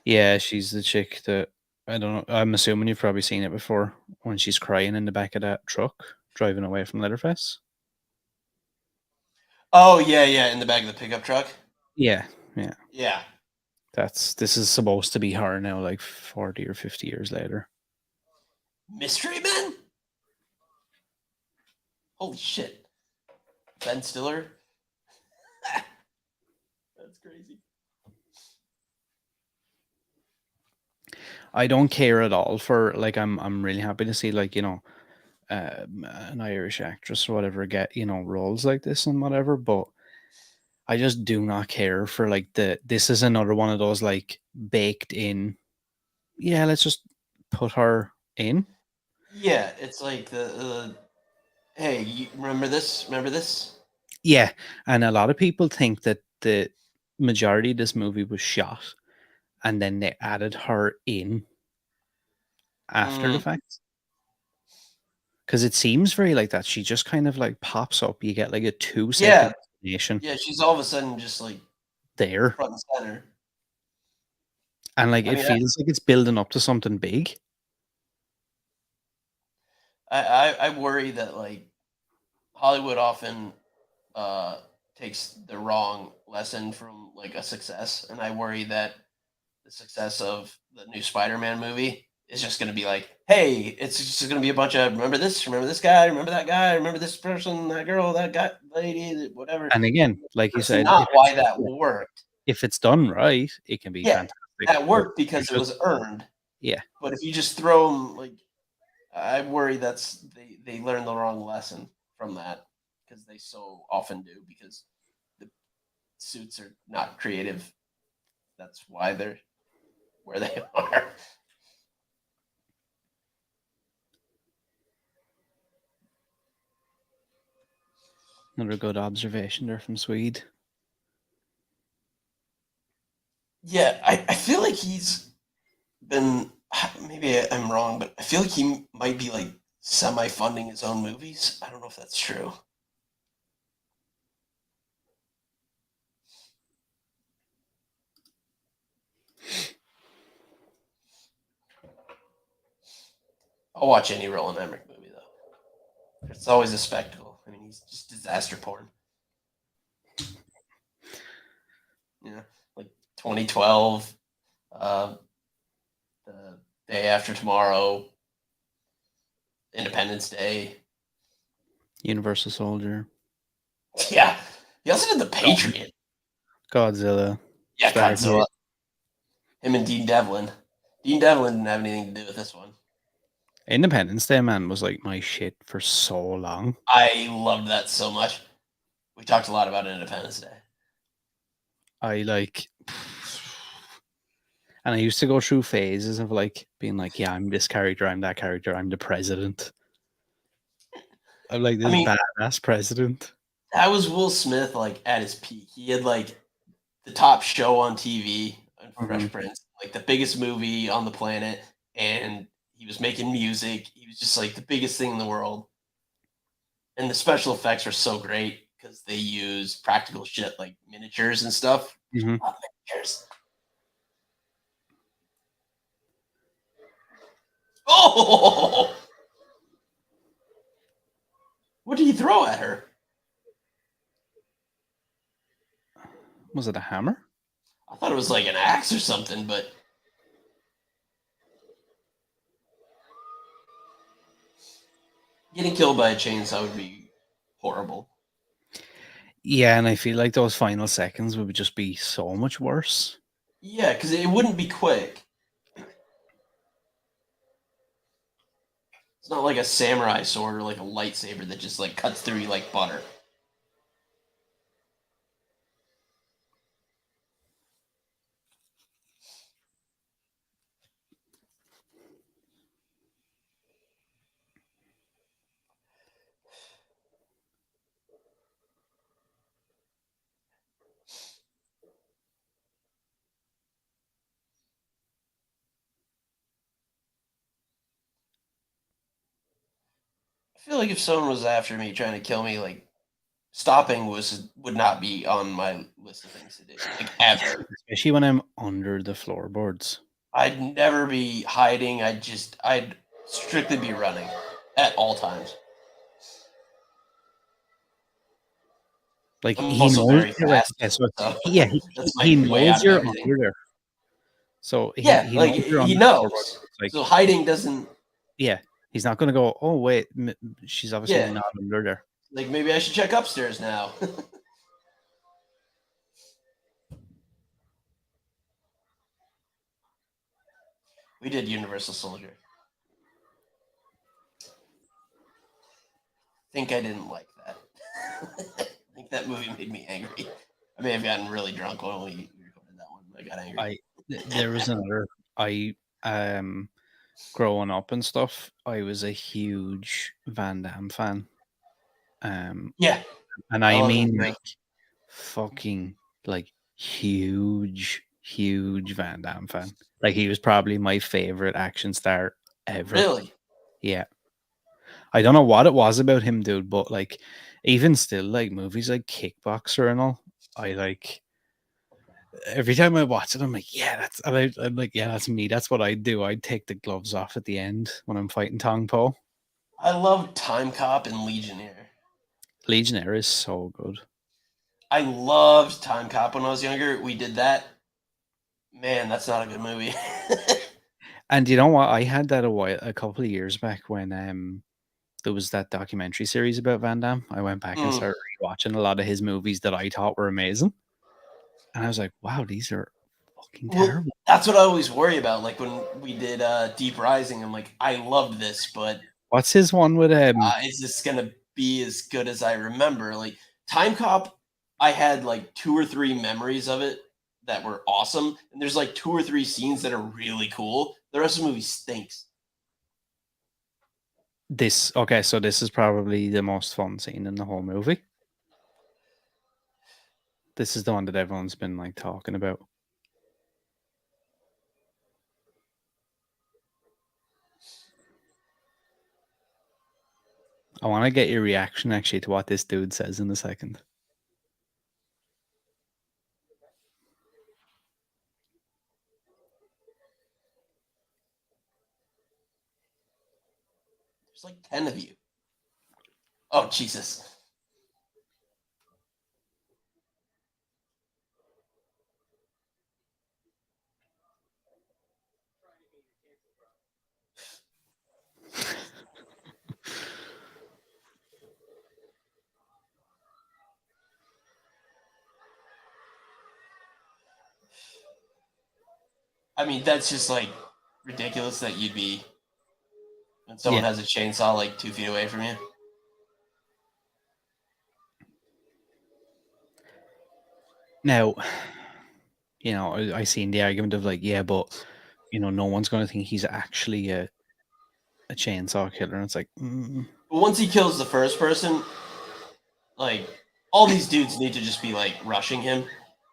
Yeah, she's the chick that I don't know. I'm assuming you've probably seen it before when she's crying in the back of that truck driving away from Leatherface. Oh, yeah, yeah. In the back of the pickup truck. Yeah, yeah. Yeah. This is supposed to be her now, like 40 or 50 years later. Mystery Men? Holy shit. Ben Stiller? That's crazy. I don't care at all for like I'm really happy to see like, you know, an Irish actress or whatever get, you know, roles like this and whatever, but I just do not care for like this is another one of those like baked in, yeah, let's just put her in. Yeah, it's like the hey, you remember this? Remember this? Yeah, and a lot of people think that the majority of this movie was shot and then they added her in after the fact. Because it seems very like that. She just kind of like pops up. You get like a 2-second explanation Yeah, she's all of a sudden just like there. front and center. And like I it mean, feels like it's building up to something big. I worry that like Hollywood often takes the wrong lesson from like a success, and I worry that the success of the new Spider-Man movie is just going to be like, hey, it's just going to be a bunch of remember this guy, remember that guy, remember this person, that girl, that guy, lady, whatever. And again, like you That's said, not why that worked. if it's done right, it can be fantastic. That worked because it was earned. Yeah. But if you just throw them, like, I worry that's they learn the wrong lesson from that because they so often do because the suits are not creative. That's why they're where they are. Another good observation there from Swede. Yeah, I feel like he's been, maybe I'm wrong, but I feel like he might be like semi-funding his own movies. I don't know if that's true. I'll watch any Roland Emmerich movie though. It's always a spectacle. I mean, he's just disaster porn. Like 2012, the day after tomorrow, Independence Day. Universal Soldier. Yeah. He also did The Patriot. Godzilla. Yeah, Stargate. Godzilla. Him and Dean Devlin. Dean Devlin didn't have anything to do with this one. Independence Day, man, was like my shit for so long. I loved that so much. We talked a lot about Independence Day. I like, and I used to go through phases of like being like, yeah, I'm this character, I'm that character, I'm the president. I'm like this badass president. That was Will Smith like at his peak. He had like the top show on TV on Fresh Prince, like the biggest movie on the planet, and he was making music. He was just like the biggest thing in the world. And the special effects are so great because they use practical shit like miniatures and stuff. Miniatures. Oh! What did he throw at her? Was it a hammer? I thought it was like an axe or something, but getting killed by a chainsaw would be horrible. Yeah, and I feel like those final seconds would just be so much worse. Yeah, because it wouldn't be quick. It's not like a samurai sword or like a lightsaber that just like cuts through you like butter. I feel like if someone was after me trying to kill me, like stopping would not be on my list of things to do, like ever. Especially when I'm under the floorboards. I'd never be hiding. I'd strictly be running at all times. Like I'm he also knows very you're right. fast. Yeah, so So yeah, that's he my way out knows of you're everything. under there. So Yeah, he like knows you're he under the knows. floorboards. Like, So hiding doesn't. yeah, he's not going to go, oh, wait, she's obviously Yeah. not under there. Like maybe I should check upstairs now. We did Universal Soldier. I think I didn't like that. I think that movie made me angry. I may have gotten really drunk when we recorded that one. I got angry. There was another. Growing up and stuff, I was a huge Van Damme fan. Yeah, And I love him mean too. like fucking like huge Van Damme fan. Like he was probably my favorite action star ever. Really? Yeah. I don't know what it was about him, dude, but like even still, like movies like Kickboxer and all, I like every time I watch it, I'm like, yeah, I'm like, yeah, that's me. That's what I'd do. I'd take the gloves off at the end when I'm fighting Tong Po. I love Time Cop and Legionnaire. Legionnaire is so good. I loved Time Cop when I was younger. We did that. Man, that's not a good movie. And you know what? I had that a couple of years back when there was that documentary series about Van Damme. I went back and started rewatching a lot of his movies that I thought were amazing. And I was like, wow, these are fucking terrible. That's what I always worry about. Like when we did Deep Rising, I'm like, I loved this, but what's his one with is this gonna be as good as I remember? Like Time Cop, I had like 2 or 3 memories of it that were awesome, and there's like 2 or 3 scenes that are really cool. The rest of the movie stinks. So this is probably the most fun scene in the whole movie. This is the one that everyone's been like talking about. I want to get your reaction actually to what this dude says in a second. There's like 10 of you. Oh Jesus. I mean, that's just like ridiculous that you'd be when someone Yeah. has a chainsaw like 2 feet away from you. Now, I seen the argument of like, yeah, but no one's going to think he's actually a chainsaw killer. And it's like, But once he kills the first person, like all these dudes need to just be like rushing him.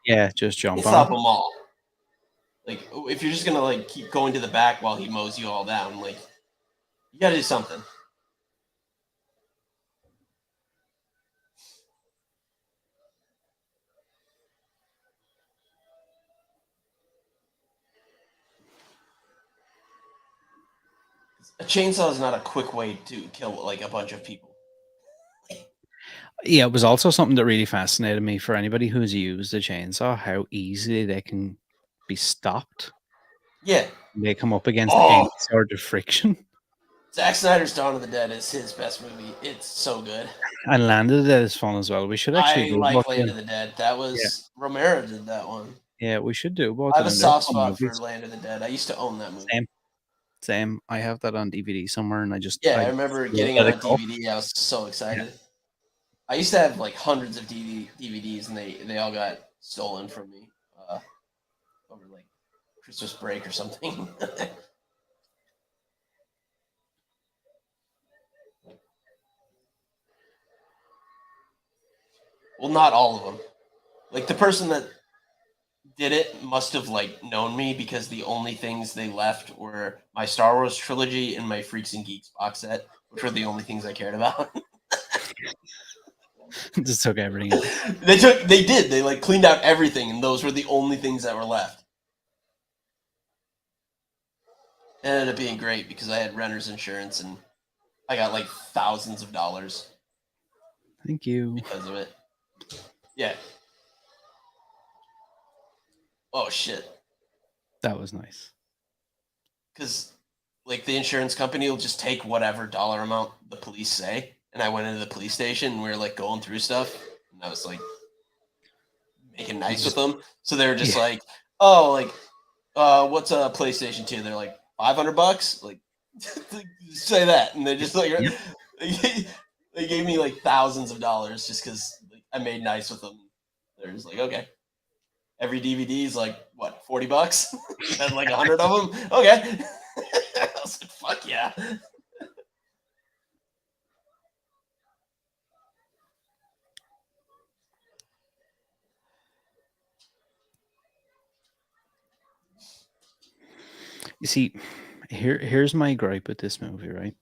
yeah, just jump Stop on. them all. Like if you're just gonna like keep going to the back while he mows you all down, like you gotta do something. A chainsaw is not a quick way to kill like a bunch of people. Yeah, it was also something that really fascinated me for anybody who's used a chainsaw, how easily they can be stopped. Yeah. They come up against any sort of friction. Zack Snyder's Dawn of the Dead is his best movie. It's so good. And Land of the Dead is fun as well. We should actually I do like both Land of of them. the Dead. That was Romero did that one. Yeah, we should do both I of have a them. They're soft fun spot for movies. Land of the Dead. I used to own that movie. Same. I have that on DVD somewhere, and I remember getting it on DVD. I was so excited. Yeah. I used to have like hundreds of DVDs, and they all got stolen from me over like Christmas break or something. Well, not all of them. Like the person that did it must have like known me because the only things they left were my Star Wars trilogy and my Freaks and Geeks box set, which were the only things I cared about. Just took everything out. They did. They like cleaned out everything, and those were the only things that were left. It ended up being great because I had renter's insurance and I got like thousands of dollars. Thank you. Because of it. Yeah. Oh shit. That was nice. Because like the insurance company will just take whatever dollar amount the police say. And I went into the police station and we were like going through stuff. And I was like making nice with them. So they were just like, oh, like, what's a PlayStation 2? They're like, $500? Like, say that. And they just like, they gave me like thousands of dollars just because like, I made nice with them. They're just like, okay. Every DVD is like, what, $40? And like 100 of them? Okay. I was like, fuck yeah. You see, here's my gripe with this movie, right?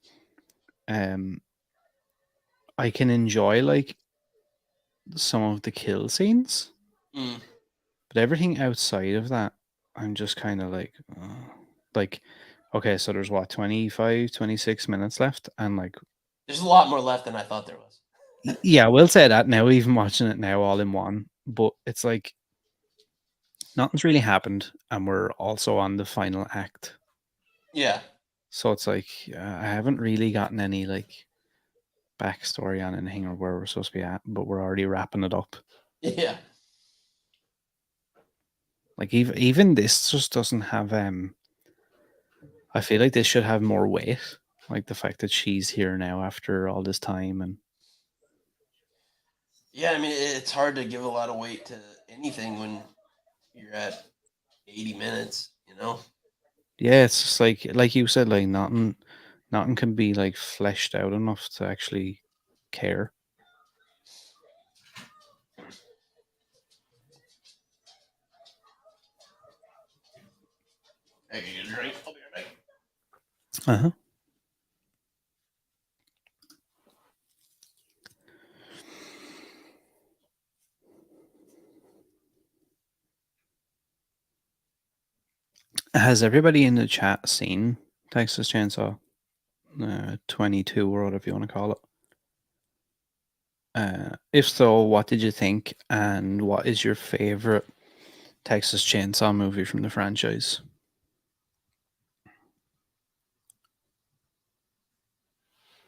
I can enjoy like some of the kill scenes, but everything outside of that, I'm just kind of like, okay, so there's what, 25, 26 minutes left, and like there's a lot more left than I thought there was. Yeah, I will say that now, even watching it now all in one, but it's like nothing's really happened, and we're also on the final act. Yeah. So it's like I haven't really gotten any like backstory on anything or where we're supposed to be at, but we're already wrapping it up. Yeah. Like even this just doesn't have I feel like this should have more weight. Like the fact that she's here now after all this time. And yeah, I mean it's hard to give a lot of weight to anything when you're at 80 minutes, you know? Yeah, it's just like you said, like nothing can be like fleshed out enough to actually care. Hey, you get a drink? I'll be right back. Uh-huh. Has everybody in the chat seen Texas Chainsaw 22 or whatever you want to call it? If so, what did you think, and what is your favorite Texas Chainsaw movie from the franchise?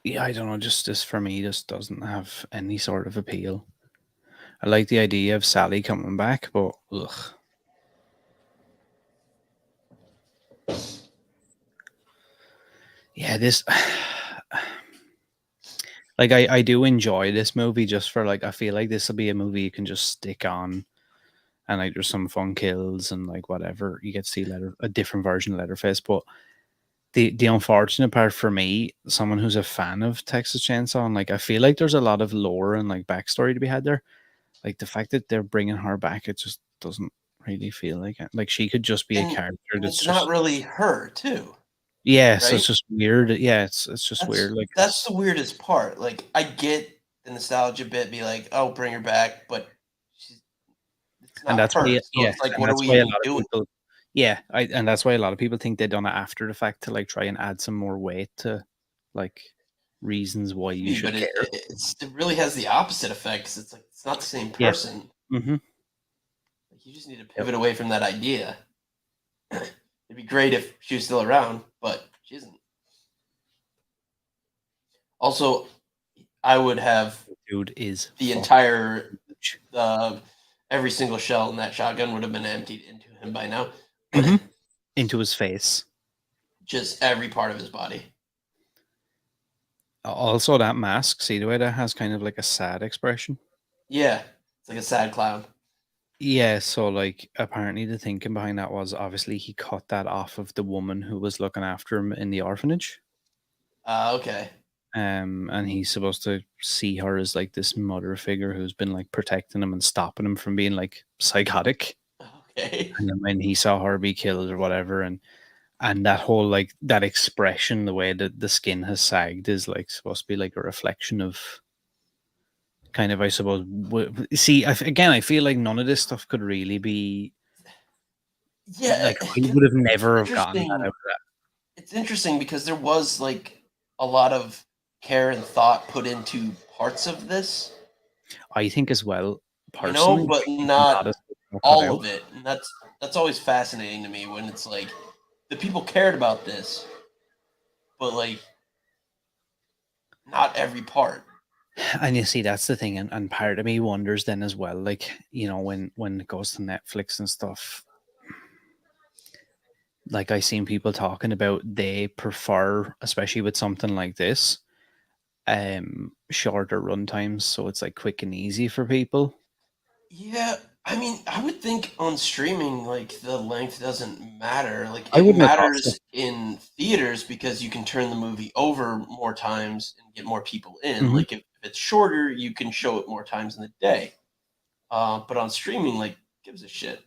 Yeah, I don't know. Just this for me, just doesn't have any sort of appeal. I like the idea of Sally coming back, but ugh. Yeah, this like I do enjoy this movie just for like I feel like this will be a movie you can just stick on and like there's some fun kills and like whatever. You get to see a different version of Leatherface. But the unfortunate part for me, someone who's a fan of Texas Chainsaw, and like I feel like there's a lot of lore and like backstory to be had there. Like the fact that they're bringing her back, it just doesn't really feel like it. Like she could just be a And character that's it's not just really her too, yeah. So right? it's just weird. Yeah, it's just weird. Like That's the weirdest part. Like, I get the nostalgia bit, be like, "Oh, bring her back," but she's it's and not that's why her. So yeah, it's like, and what are that's we why a even lot of doing? people yeah, and that's why a lot of people think they done it after the fact to like try and add some more weight to like reasons why you Maybe, should but care. it really has the opposite effect 'cause it's like it's not the same Yeah. person. Mm-hmm. Like, you just need to Yep. pivot away from that idea. It'd be great if she was still around, but she isn't. Also, I would have Dude is the fucking entire huge. every single shell in that shotgun would have been emptied into him by now. Mhm. Into his face. Just every part of his body. Also, that mask, see the way that has kind of like a sad expression. Yeah, it's like a sad clown. Yeah, so like apparently the thinking behind that was obviously he cut that off of the woman who was looking after him in the orphanage. Okay. And he's supposed to see her as like this mother figure who's been like protecting him and stopping him from being like psychotic. Okay. And then when he saw her be killed or whatever, and that whole like that expression, the way that the skin has sagged, is like supposed to be like a reflection of kind of, I suppose. See, again, I feel like none of this stuff could really be Yeah, like I would have never have gotten that out interesting. of that. It's interesting because there was like a lot of care and thought put into parts of this, I think as well, personally, but I think a lot not of stuff got cut all out. of it. And that's always fascinating to me when it's like the people cared about this, but like not every part. And you see, that's the thing, and part of me wonders then as well, like when it goes to Netflix and stuff. Like I seen people talking about they prefer, especially with something like this, shorter run times, so it's like quick and easy for people. Yeah, I mean, I would think on streaming, like the length doesn't matter. Like I it wouldn't have thought so. matters in theaters because you can turn the movie over more times and get more people in. Mhm. Like if it's shorter, you can show it more times in the day. But on streaming, like, gives a shit.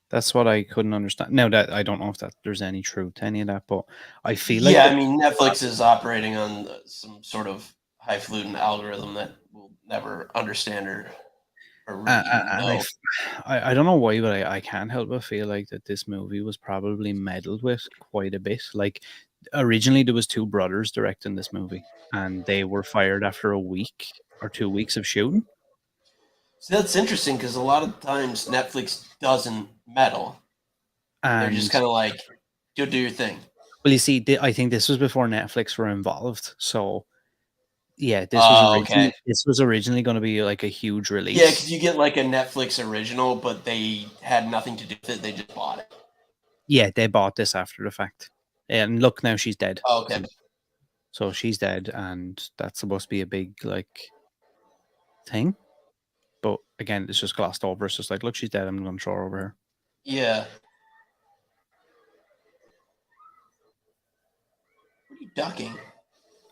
That's what I couldn't understand. Now that I don't know if that there's any truth to any of that, but I feel like Yeah, that I mean, Netflix is operating on some sort of highfalutin algorithm that we'll never understand or really even and know. I don't know why, but I can't help but feel like that this movie was probably meddled with quite a bit. Like originally there was two brothers directing this movie, and they were fired after a week or 2 weeks of shooting. So that's interesting because a lot of times Netflix doesn't meddle. They're just And kind of like, you'll do your thing. well, you see, I think this was before Netflix were involved. So yeah, Oh, okay. this was originally going to be like a huge Yeah, release. because you get like a Netflix original, but they had nothing to do with it. They just bought it. Yeah, they bought this after the fact. And look, now she's dead. Oh, okay. So she's dead, and that's supposed to be a big like thing. But again, it's just glossed over. It's just like, look, she's dead. I'm going to throw her over here. Yeah. What are you ducking?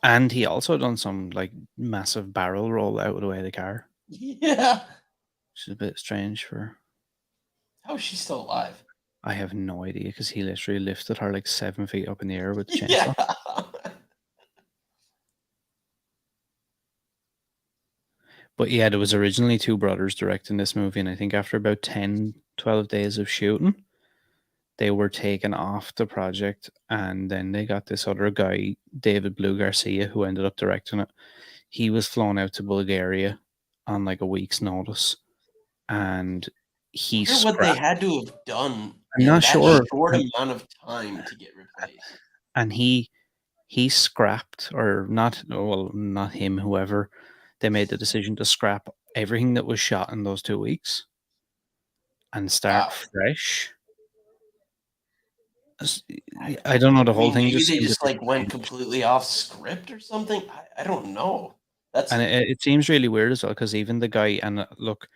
And he also done some like massive barrel roll out of the way of the car, Yeah. which is a bit strange for. How is she still alive? I have no idea because he literally lifted her like 7 feet up in the air with the Yeah. chainsaw. But yeah, there was originally two brothers directing this movie, and I think after about 10, 12 days of shooting, they were taken off the project, and then they got this other guy, David Blue Garcia, who ended up directing it. he was flown out to Bulgaria on like a week's notice, and he I wonder what they scrapped. had to have done I'm in not that sure. short amount of time to get replaced. And he scrapped, or not, well, not him, whoever, they made the decision to scrap everything that was shot in those 2 weeks and start Wow. fresh. I don't know, the I whole mean, thing maybe just they seemed a just bit like went strange. completely off script or something. I don't know. That's And it seems really weird as well, because even the guy, and look,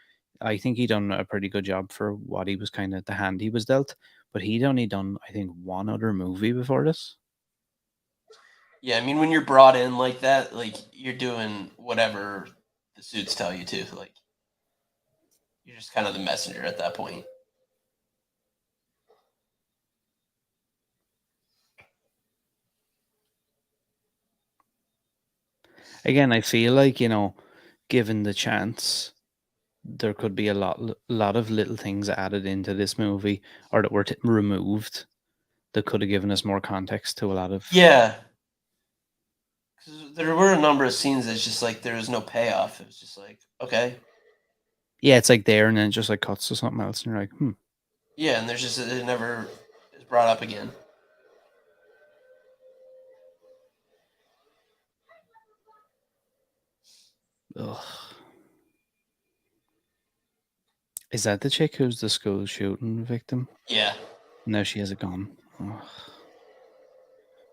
I think he done a pretty good job for what he was kind of the hand he was dealt, but he'd only done, I think, one other movie before this. yeah. I mean, when you're brought in like that, like you're doing whatever the suits tell you to. Like you're just kind of the messenger at that point. Again, I feel like, given the chance, there could be a lot of little things added into this movie, or that were removed, that could have given us more context to a lot of. Yeah. 'Cause there were a number of scenes that's just like there was no payoff. It was just like, okay. Yeah, it's like there, and then it just like cuts to something else, and you're like, Yeah, and there's just it never is brought up again. ugh. Is that the chick who's the school shooting victim? Yeah. Now she has a gun. Ugh.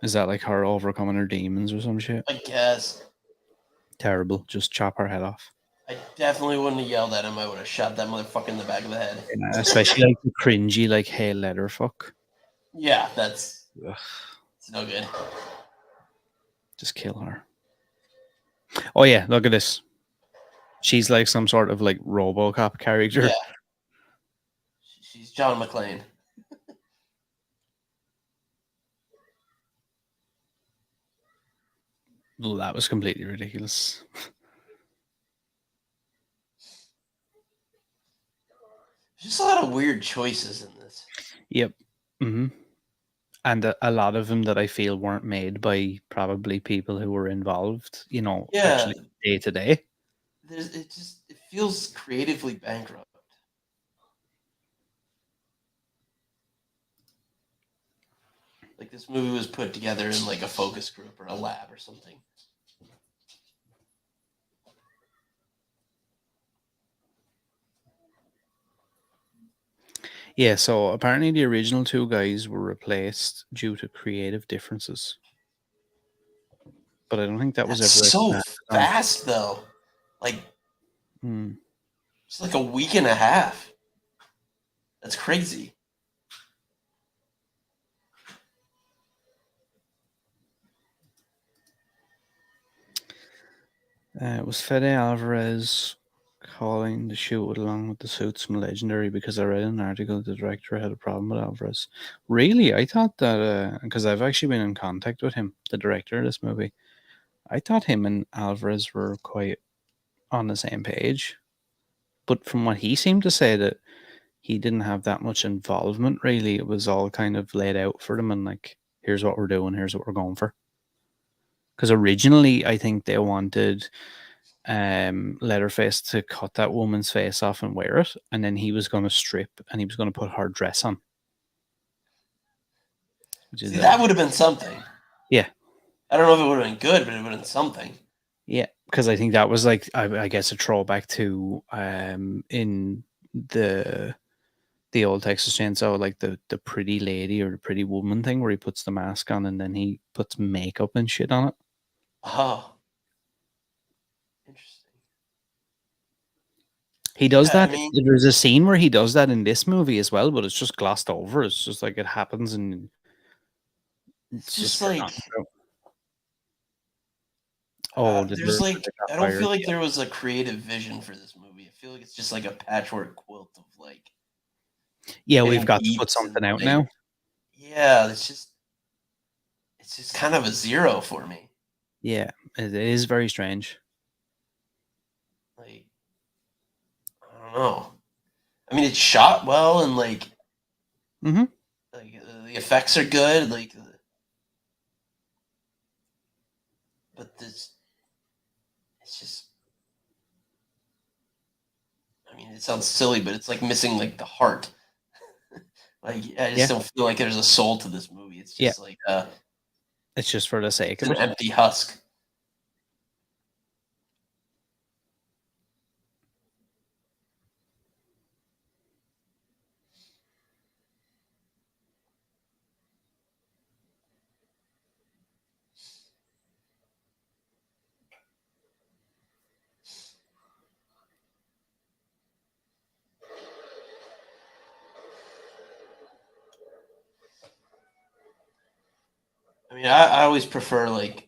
Is that like her overcoming her demons or some shit? I guess. Terrible. Just chop her head off. I definitely wouldn't have yelled at him. I would have shot that motherfucker in the back of the head. And especially like the cringy, like, hey, let her fuck. Yeah, that's Ugh. it's no good. Just kill her. Oh yeah, look at this. She's like some sort of like RoboCop character. Yeah. She's John McClane. Well, that was completely ridiculous. There's just a lot of weird choices in this. Yep. Hmm. And a lot of them that I feel weren't made by probably people who were involved, Yeah. actually day to day. It feels creatively bankrupt. Like this movie was put together in like a focus group or a lab or something. Yeah, so apparently the original two guys were replaced due to creative differences. But I don't think that was That's ever so expanded on. fast though. Like Hmm. it's like a week and a half. That's crazy. It was Fede Alvarez calling the shoot along with the suits from Legendary, because I read an article the director had a problem with Alvarez. Really? I thought that, because I've actually been in contact with him, the director of this movie. I thought him and Alvarez were quite on the same page. But from what he seemed to say, that he didn't have that much involvement, really. It was all kind of laid out for them, and like, here's what we're doing, here's what we're going for. Because originally, I think they wanted Leatherface to cut that woman's face off and wear it, and then he was going to strip and he was going to put her dress on. See, that would have been something. Yeah. I don't know if it would have been good, but it would have been something. Yeah, because I think that was like, I guess, a throwback to in the old Texas Chainsaw, like the pretty lady or the pretty woman thing, where he puts the mask on and then he puts makeup and shit on it. Oh. Interesting. He does Yeah, that. There's a scene where he does that in this movie as well, but it's just glossed over. It's just like it happens, and it's just like there's like I don't feel like there was a creative vision for this movie. I feel like it's just like a patchwork quilt of like. Yeah, we've got to put something out now. Yeah, it's just kind of a zero for me. Yeah, it is very strange. Like, I don't know. I mean, it's shot well, and like, Mm-hmm. like the effects are good, like, but this, mean, it sounds silly, but it's like missing like the heart. Like I just Yeah, don't feel like there's a soul to this movie. It's yeah. just like It's just for the sake it's of an it. empty husk. I mean, I always prefer like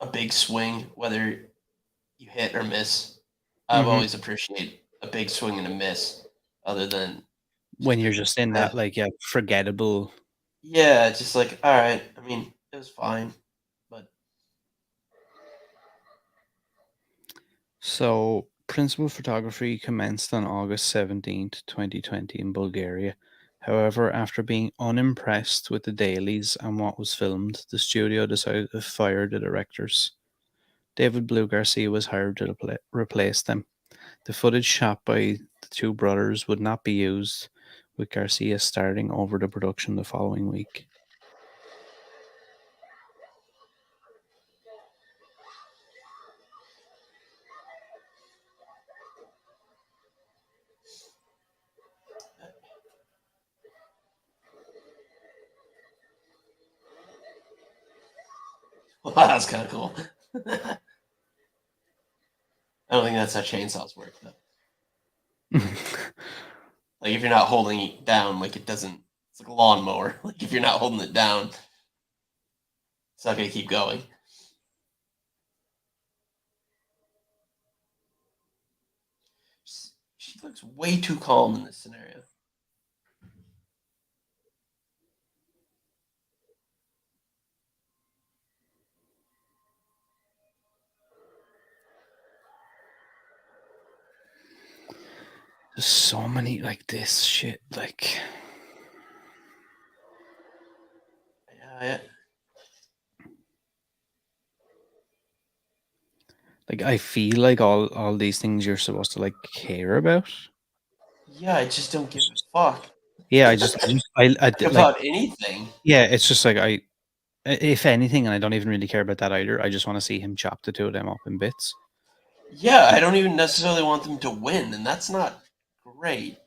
a big swing, whether you hit or miss. I've Hmm. always appreciate a big swing and a miss, other than When just you're a just in eh, that like forgettable. yeah, just like all right. I mean, it was fine, but So, principal photography commenced on August 17th, 2020 in Bulgaria. However, after being unimpressed with the dailies and what was filmed, the studio decided to fire the directors. David Blue Garcia was hired to replace them. The footage shot by the two brothers would not be used, with Garcia starting over the production the following week. well, that's kind of cool. I don't think that's how chainsaws work though. Like if you're not holding it down, like it doesn't. It's like a lawnmower. Like if you're not holding it down, it's not gonna keep going. She looks way too calm in this scenario. There's so many like this shit. Yeah, I feel like all these things you're supposed to like care about. yeah. I just don't give a fuck Yeah, like, about anything. yeah, it's just like if anything, and I don't even really care about that either. I just want to see him chop the two of them up in bits. Yeah, I don't even necessarily want them to win, and that's not great.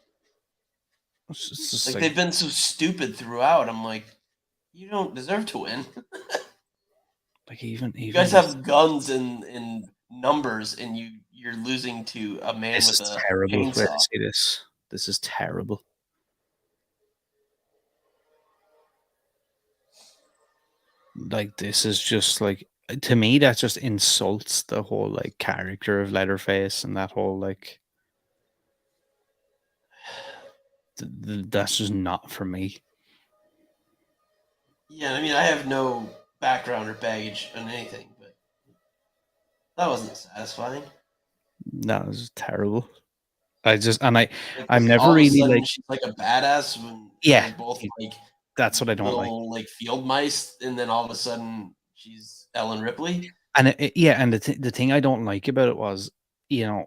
It's just Like like they've been so stupid throughout. I'm like, you don't deserve to win. even You guys this. have guns and numbers, and you're losing to a man This with is a terrible. Where chainsaw. see this? This is terrible. Like this is just like to me that just insults the whole like character of Leatherface and that whole like that's just not for me. Yeah, I mean, I have no background or baggage on anything, but that wasn't satisfying. That was terrible. I just and Like, I'm 'cause never all of a really sudden like she's like a badass when yeah. they're both like That's what I don't like. little like field mice, and then all of a sudden she's Ellen Ripley. And yeah, and the thing I don't like about it was, you know,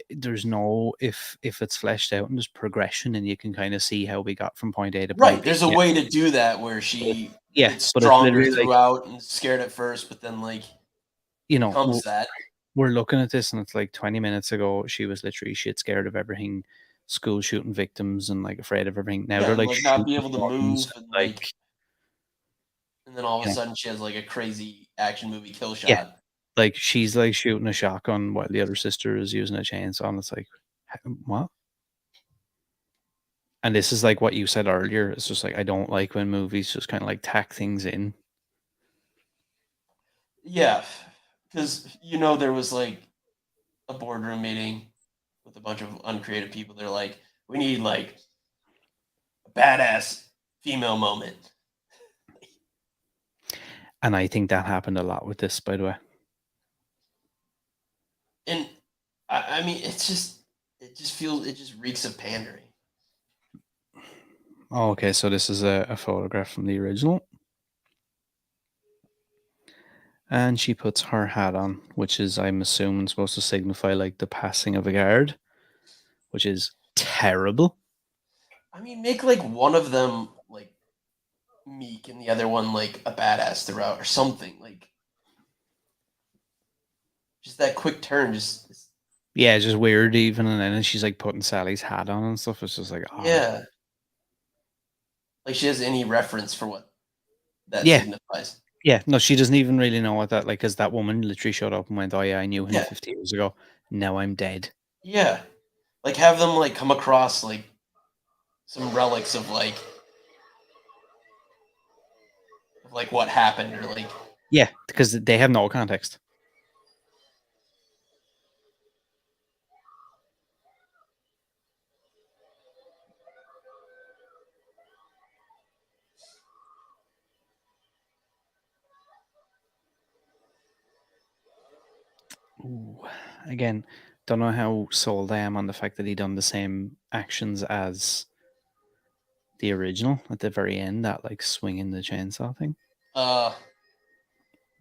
there's no if it's fleshed out and there's progression and you can kind of see how we got from point A to point Right. B. There's a Yeah, way to do that where but she yeah, gets but it's stronger literally like throughout and scared at first, but then like you know becomes that. we're looking at this and it's like 20 minutes ago she was literally shit scared of everything, school shooting victims and like afraid of everything. Now Yeah, they're and like like not be shooting able to guns move and and like like and then all of you a know sudden she has like a crazy action movie kill yeah, shot. like she's like shooting a shotgun while the other sister is using a chainsaw and it's like what? And this is like what you said earlier. It's just like I don't like when movies just kind of like tack things in. Yeah. Because there was like a boardroom meeting with a bunch of uncreative people. They're like, we need like a badass female moment. And I think that happened a lot with this, by the way. And I mean it just reeks of pandering. Oh, okay, so this is a photograph from the original. And she puts her hat on, which is, I'm assuming, supposed to signify like the passing of a guard, which is terrible. I mean, make like one of them like meek and the other one like a badass throughout or something. Like just that quick turn, just Yeah, it's just weird even. And then she's like putting Sally's hat on and stuff. It's just like, oh. yeah. Like she has any reference for what that Yeah. signifies. Yeah, no, she doesn't even really know what that like. Because that woman literally showed up and went, "Oh yeah, I knew him Yeah, 50 years ago. Now I'm dead." yeah. Like have them like come across like some relics of like what happened or like Yeah, because they have no context. Ooh, again, don't know how sold I am on the fact that he done the same actions as the original at the very end. That like swinging the chainsaw thing. I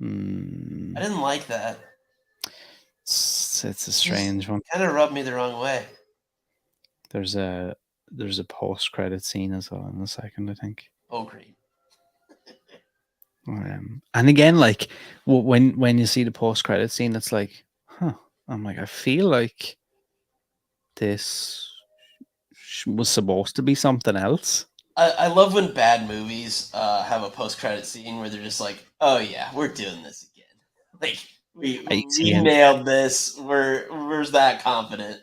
Mm, didn't like that. it's a It just strange one. kind of rubbed me the wrong way. There's a post credit scene as well in a second, I think. Oh great. And again, like when you see the post credit scene, it's like, huh. I'm like, I feel like this was supposed to be something else. I love when bad movies have a post credit scene where they're just like, oh yeah, we're doing this again. Like I we see. nailed this. We're that confident.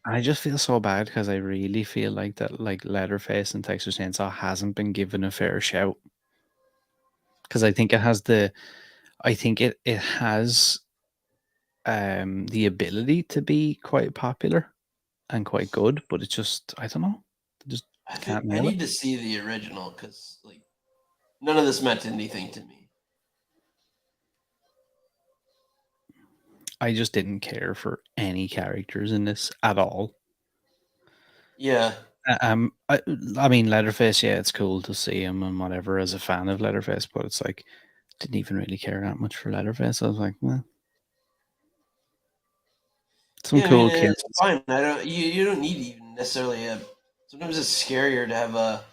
I just feel so bad because I really feel like that, like Leatherface and Texas Chainsaw hasn't been given a fair shout. Because I think it has it has the ability to be quite popular and quite good, but it's just, I don't know, just I think can't I nail it. need to see the original because like none of this meant anything to me. I just didn't care for any characters in this at all. Yeah, I mean, Leatherface, yeah, it's cool to see him and whatever as a fan of Leatherface, but it's like, didn't even really care that much for Leatherface. I was like, well, some yeah. I mean, cool it's kills. fine. I don't. You don't need even necessarily a. Sometimes it's scarier to have a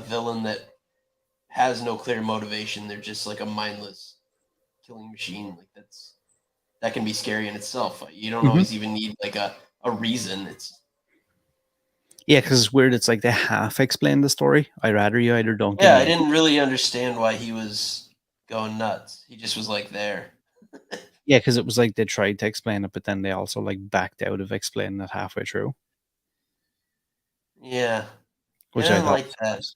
villain that has no clear motivation. They're just like a mindless killing machine. Like that can be scary in itself. You don't Hmm. always even need like a reason. It's Yeah, because it's weird. It's like they half explain the story. I rather you either don't give yeah. me I any. didn't really understand why he was going nuts. He just was like there. Yeah, because it was like they tried to explain it, but then they also like backed out of explaining it halfway through, Yeah, I which I didn't thought like that. was.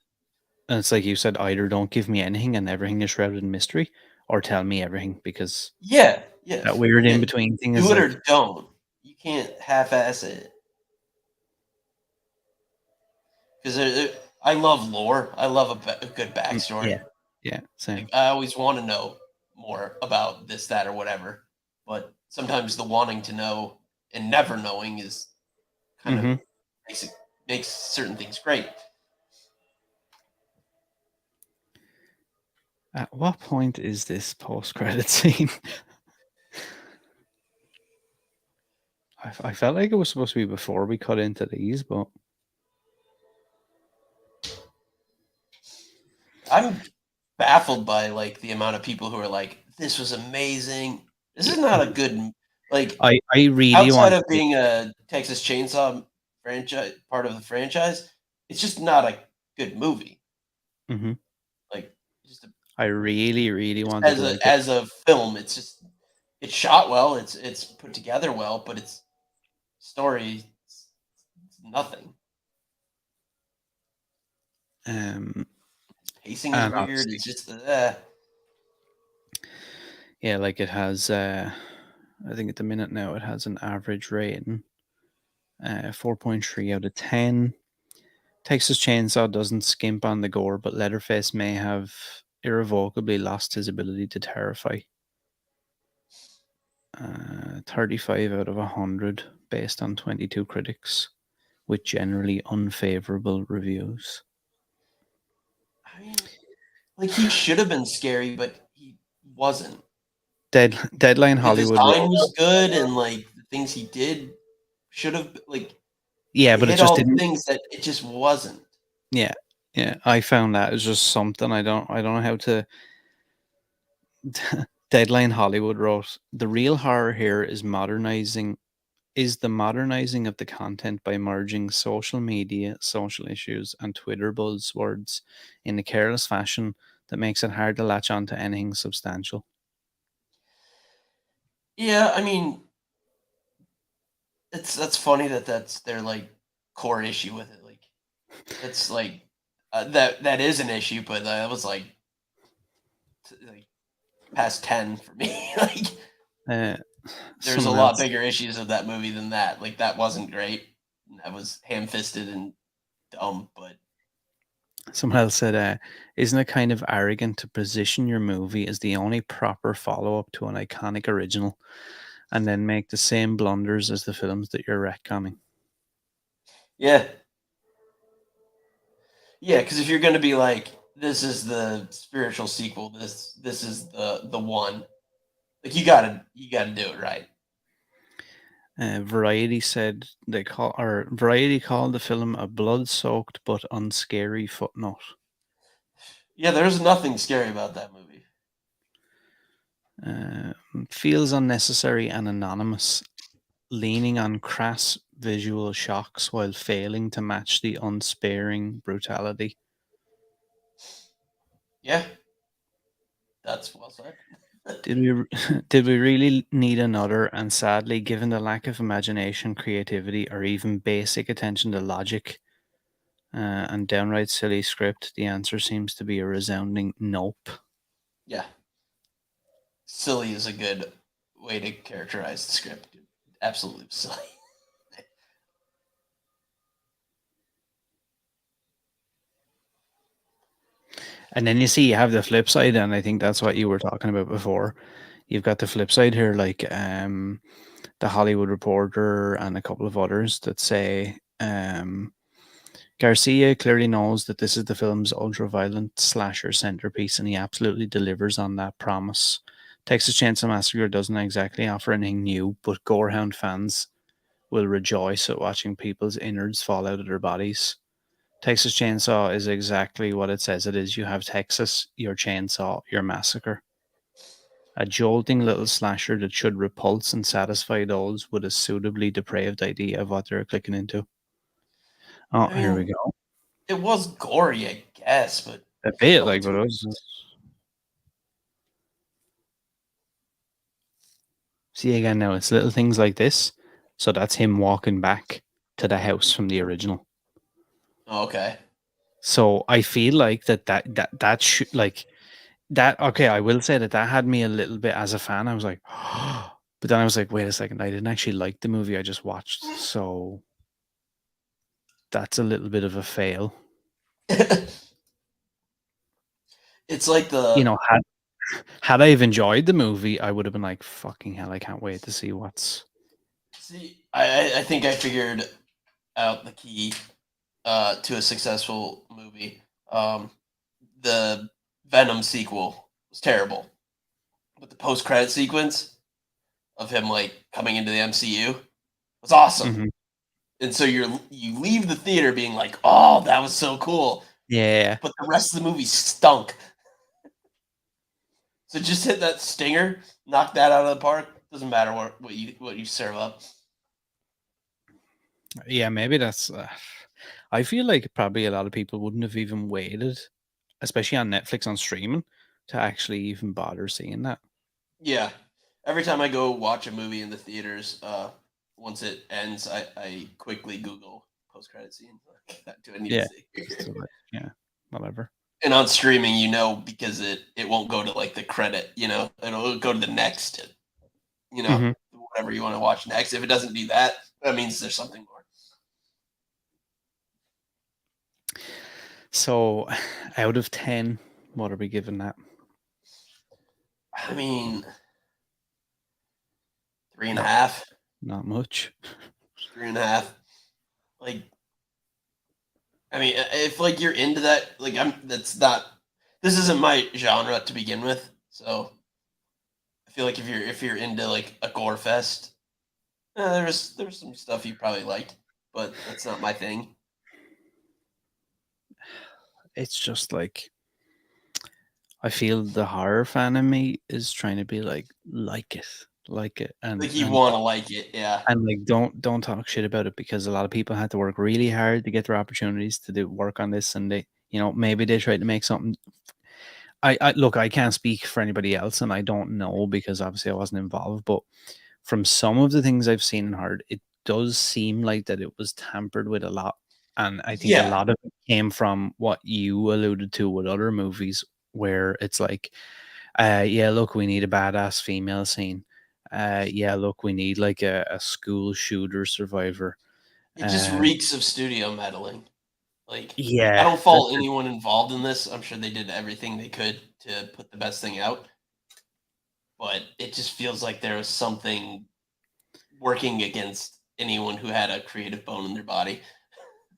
And it's like you said, either don't give me anything and everything is shrouded in mystery, or tell me everything, because Yeah, yeah. that weird in Yeah. between thing is Do it like, or don't. You can't half-ass it. Because I love lore. I love a good backstory. yeah, yeah, same. Like I always want to know more about this, that, or whatever. But sometimes the wanting to know and never knowing is kind of Hmm. makes it makes certain things great. At what point is this post credit scene? I felt like it was supposed to be before we cut into these, but I'm baffled by like the amount of people who are like, "This was amazing." This is not a good like I really outside want of to. being a Texas Chainsaw franchise part of the franchise. It's just not a good movie. Hmm. Like just a I really, really just wanted to like it. as a film, it's shot well, it's put together well, but its story it's nothing. Um, Its pacing is and weird. obviously, It's just yeah, like it has. I think at the minute now it has an average rating, 4.3 out of 10. Texas Chainsaw doesn't skimp on the gore, but Leatherface may have irrevocably lost his ability to terrify. 35 out of 100 based on 22 critics, with generally unfavorable reviews. I mean, Like he should have been scary, but he wasn't. Deadline The Hollywood design wrote, was good, and like the things he did should have like yeah, it but it hit just all the didn't. things that it just wasn't. Yeah, yeah. I found that is just something I don't know how to. Deadline Hollywood wrote, the real horror here is the modernizing of the content by merging social media, social issues, and Twitter buzzwords in a careless fashion that makes it hard to latch on to anything substantial. Yeah, I mean, that's funny that that's their like core issue with it. Like that's like that is an issue, but that was like past 10 for me. Like Uh, there's a someone lot else, bigger issues of that movie than that. Like that wasn't great. That was ham-fisted and dumb, but someone else said, "Isn't it kind of arrogant to position your movie as the only proper follow-up to an iconic original, and then make the same blunders as the films that you're retconning?" yeah. Yeah, because if you're gonna be like, this is the spiritual sequel, this is the one, like you gotta do it right. Variety called the film a blood-soaked but unscary footnote. Yeah, there's nothing scary about that movie. Uh, Feels unnecessary and anonymous, leaning on crass visual shocks while failing to match the unsparing brutality. Yeah, that's well said. Did we really need another? And sadly, given the lack of imagination, creativity, or even basic attention to logic and downright silly script, the answer seems to be a resounding nope. Yeah, silly is a good way to characterize the script. Absolutely silly. And then you see you have the flip side, and I think that's what you were talking about before. You've got the flip side here, like the Hollywood Reporter and a couple of others that say Garcia clearly knows that this is the film's ultra-violent slasher centerpiece, and he absolutely delivers on that promise. Texas Chainsaw Massacre doesn't exactly offer anything new, but Gorehound fans will rejoice at watching people's innards fall out of their bodies. Texas Chainsaw is exactly what it says it is. You have Texas, your chainsaw, your massacre. A jolting little slasher that should repulse and satisfy those with a suitably depraved idea of what they're clicking into. Oh, I here we mean, go. it was gory, I guess, but A bit nothing like what too. it was. See again now, it's little things like this. So that's him walking back to the house from the original. Oh, okay. So I feel like that should like that. Okay, I will say that that had me a little bit as a fan. I was like, but then I was like, wait a second, I didn't actually like the movie I just watched. So that's a little bit of a fail. It's like You the know, had I have enjoyed the movie, I would have been like, fucking hell, I can't wait to see what's. see. I think I figured out the key to a successful movie. The Venom sequel was terrible, but the post credit sequence of him like coming into the MCU was awesome. Mhm. And so you leave the theater being like, "Oh, that was so cool," Yeah, but the rest of the movie stunk. So just hit that stinger, knock that out of the park. Doesn't matter what you serve up. yeah, maybe that's. I feel like probably a lot of people wouldn't have even waited, especially on Netflix on streaming, to actually even bother seeing that. Yeah. Every time I go watch a movie in the theaters, once it ends, I quickly Google post credit scene. Do I need to Yeah, see? just to like, yeah, whatever. And on streaming, because it won't go to like the credit, it'll go to the next, you know, Hmm. whatever you want to watch next. If it doesn't do that, that means there's something more. So, out of 10, what are we giving that? I mean, three and a Not, half, not much. 3.5. Like, I mean, if like you're into that, like that's not this isn't my genre to begin with, so I feel like if you're into like a gore fest, there's some stuff you probably liked, but that's not my thing. It's just like I feel the horror fan in me is trying to be like it, Like you want to like it, yeah, and like don't talk shit about it because a lot of people had to work really hard to get their opportunities to do work on this, and they, maybe they tried to make something. I look, I can't speak for anybody else, and I don't know because obviously I wasn't involved. But from some of the things I've seen and heard, it does seem like that it was tampered with a lot, and I think a yeah. lot of it came from what you alluded to with other movies, where it's like, yeah, look, we need a badass female scene. Yeah, look, we need like a school shooter survivor. It just Um, reeks of studio meddling. Like I yeah, don't fault anyone involved in this. I'm sure they did everything they could to put the best thing out, but it just feels like there was something working against anyone who had a creative bone in their body.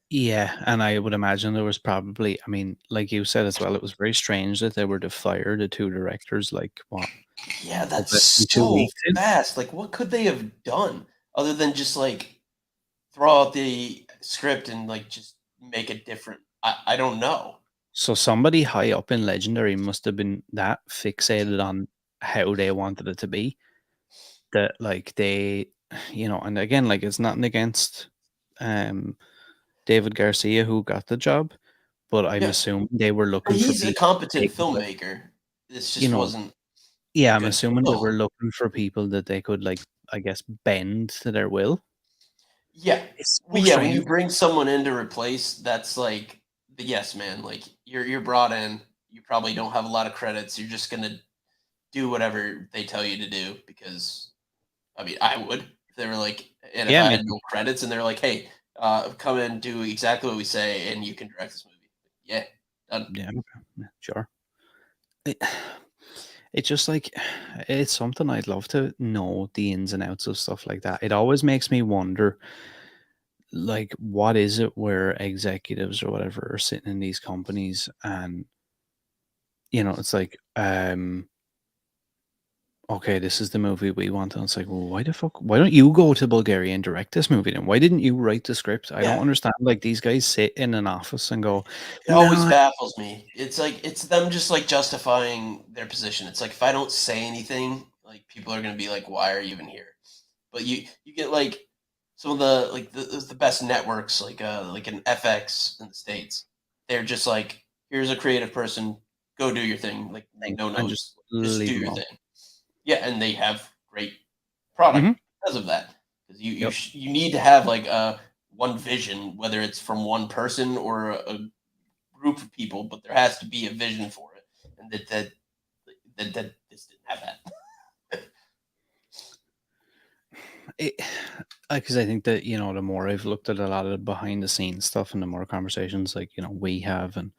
yeah, and I would imagine there was probably, I mean, like you said as well, it was very strange that they were to fire the two directors, like what, Yeah, was that's it in two so weeks in? fast. Like, what could they have done other than just like throw out the script and like just make it different? I don't know. So somebody high up in Legendary must have been that fixated on how they wanted it to be that like they, and again, like it's nothing against um David Garcia who got the job, but I'm Yeah, assuming they were looking for he's a people that they competent could, like, filmmaker. This you just know, wasn't yeah, a I'm good assuming they were film. looking for people that they could, like, I guess, bend to their will. Yeah. It's Well, so yeah, when you strange. bring someone in to replace, that's like the yes man. Like you're brought in, you probably don't have a lot of credits. You're just gonna do whatever they tell you to do because I mean I would if they were like and if Yeah, I me had too. no credits and they're like, hey, come in, do exactly what we say, and you can direct this movie. Yeah, done. Yeah, okay, yeah, sure. It it's just like it's something I'd love to know the ins and outs of stuff like that. It always makes me wonder, like, what is it where executives or whatever are sitting in these companies and, it's like, okay, this is the movie we want. And it's like, well, why don't you go to Bulgaria and direct this movie then? Why didn't you write the script? I don't Yeah, understand. Like, these guys sit in an office and go, it always no, baffles me. It's like it's them just like justifying their position. It's like if I don't say anything, like people are gonna be like, why are you even here? But you get like some of the like the best networks like an FX in the States. They're just like, here's a creative person, go do your thing. Like thing, no and just notes. Just leave do them your alone. thing. Yeah, and they have great product Hmm. because of that. Because Yep. you need to have like one vision, whether it's from one person or a group of people, but there has to be a vision for it. And that this didn't have that. It, because I think that, the more I've looked at a lot of the behind the scenes stuff and the more conversations like, we have, and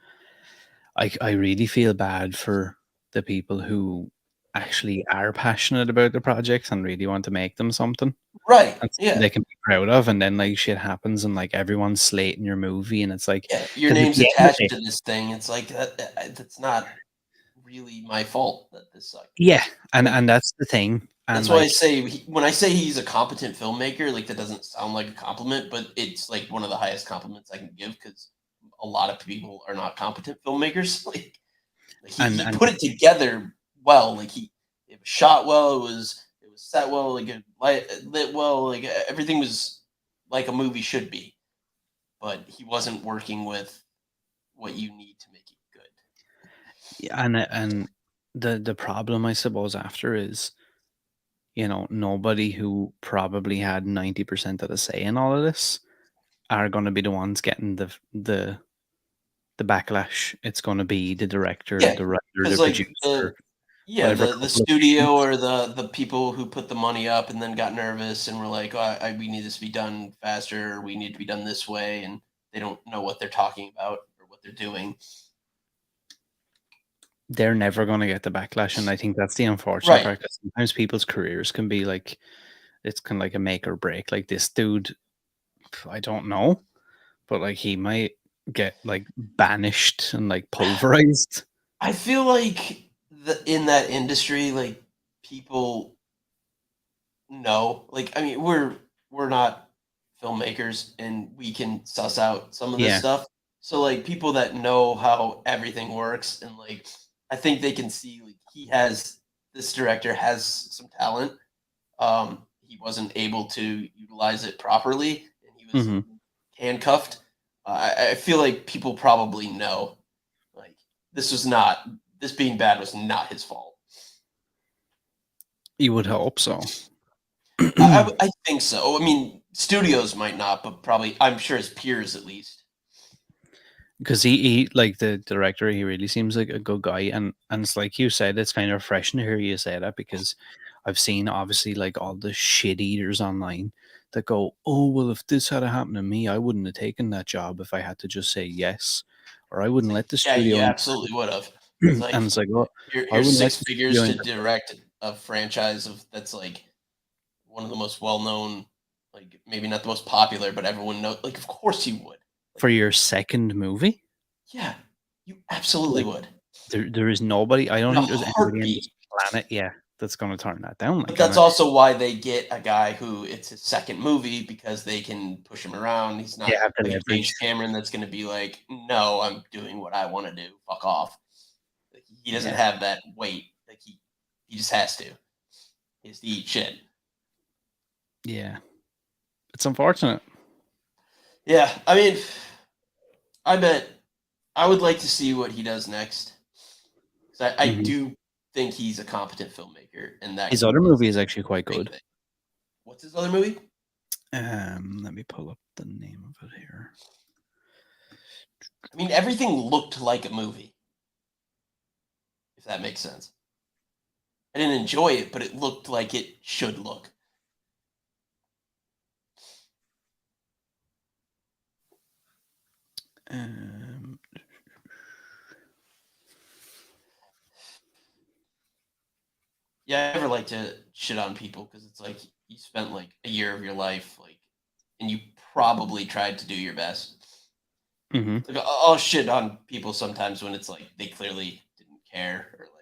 I really feel bad for the people who actually are passionate about the projects and really want to make them something. Right. And something Yeah. they can be proud of, and then, like, shit happens and, like, everyone's slating your movie, and it's like, Yeah, your because at name's the end of attached it, to this thing. It's like that's not really my fault that this sucked. yeah, and Like that's the thing, and, that's why I like, say when I say he's a competent filmmaker, like that doesn't sound like a compliment, but it's like one of the highest compliments I can give because a lot of people are not competent filmmakers. Like he and put it together well. Like it was shot well. It was set well. Like it lit well. Like everything was like a movie should be. But he wasn't working with what you need to make it good. yeah, and the problem, I suppose, after is, nobody who probably had 90% of the say in all of this are gonna be the ones getting the backlash. It's gonna be the director, Yeah, the writer, because the like the producer, yeah whatever the couple of studio names. or the people who put the money up and then got nervous and were like, oh, we need this to be done faster. Or we need to be done this way, and they don't know what they're talking about or what they're doing. They're never gonna get the backlash, and I think that's the unfortunate Right. part, 'cause sometimes people's careers can be like, it's kinda like a make or break. Like, this dude, I don't know, but, like, he might get, like, banished and, like, pulverized. I feel like in that industry, like people know. Like, I mean, we're not filmmakers, and we can suss out some of this Yeah. stuff. So, like, people that know how everything works, and like, I think they can see like this director has some talent. He wasn't able to utilize it properly, and he was Hmm. handcuffed. I feel like people probably know, like, this being bad was not his fault. You would hope so. I think so. I mean, studios might not, but probably I'm sure his peers at least. Because he like the director, he really seems like a good guy, and it's like you said, it's kind of refreshing to hear you say that, because I've seen obviously like all the shit eaters online that go, oh well, if this had happened to me, I wouldn't have taken that job if I had to just say yes, or I It's wouldn't like, let the yeah, you studio absolutely would have. It's and like it's like, well, I here's wouldn't let six the figures studio to direct a franchise of that's like one of the most well known, like maybe not the most popular, but everyone knows. Like, of course you would. Like, for your second movie. yeah, you absolutely Like would there is nobody. I don't in a think there's anybody on this heartbeat. planet, yeah, that's going to turn that down. But Like, that's also why they get a guy who it's his second movie because they can push him around. He's they not have the like a leverage. James Cameron that's going to be like, no, I'm doing what I want to do. Fuck off. Like, he doesn't Yeah, have that weight. Like he just has to. He has to eat shit. yeah, it's unfortunate. Yeah, I mean, I bet I would like to see what he does next. 'Cause I Mhm. do think he's a competent filmmaker, and that His other is movie is actually quite a big good. thing. What's his other movie? Let me pull up the name of it here. I mean, everything looked like a movie, if that makes sense. I didn't enjoy it, but it looked like it should look. Um, Yeah, I never like to shit on people because it's like you spent like a year of your life, like, and you probably tried to do your best. mhm. Like, I'll shit on people sometimes when it's like they clearly didn't care, or like,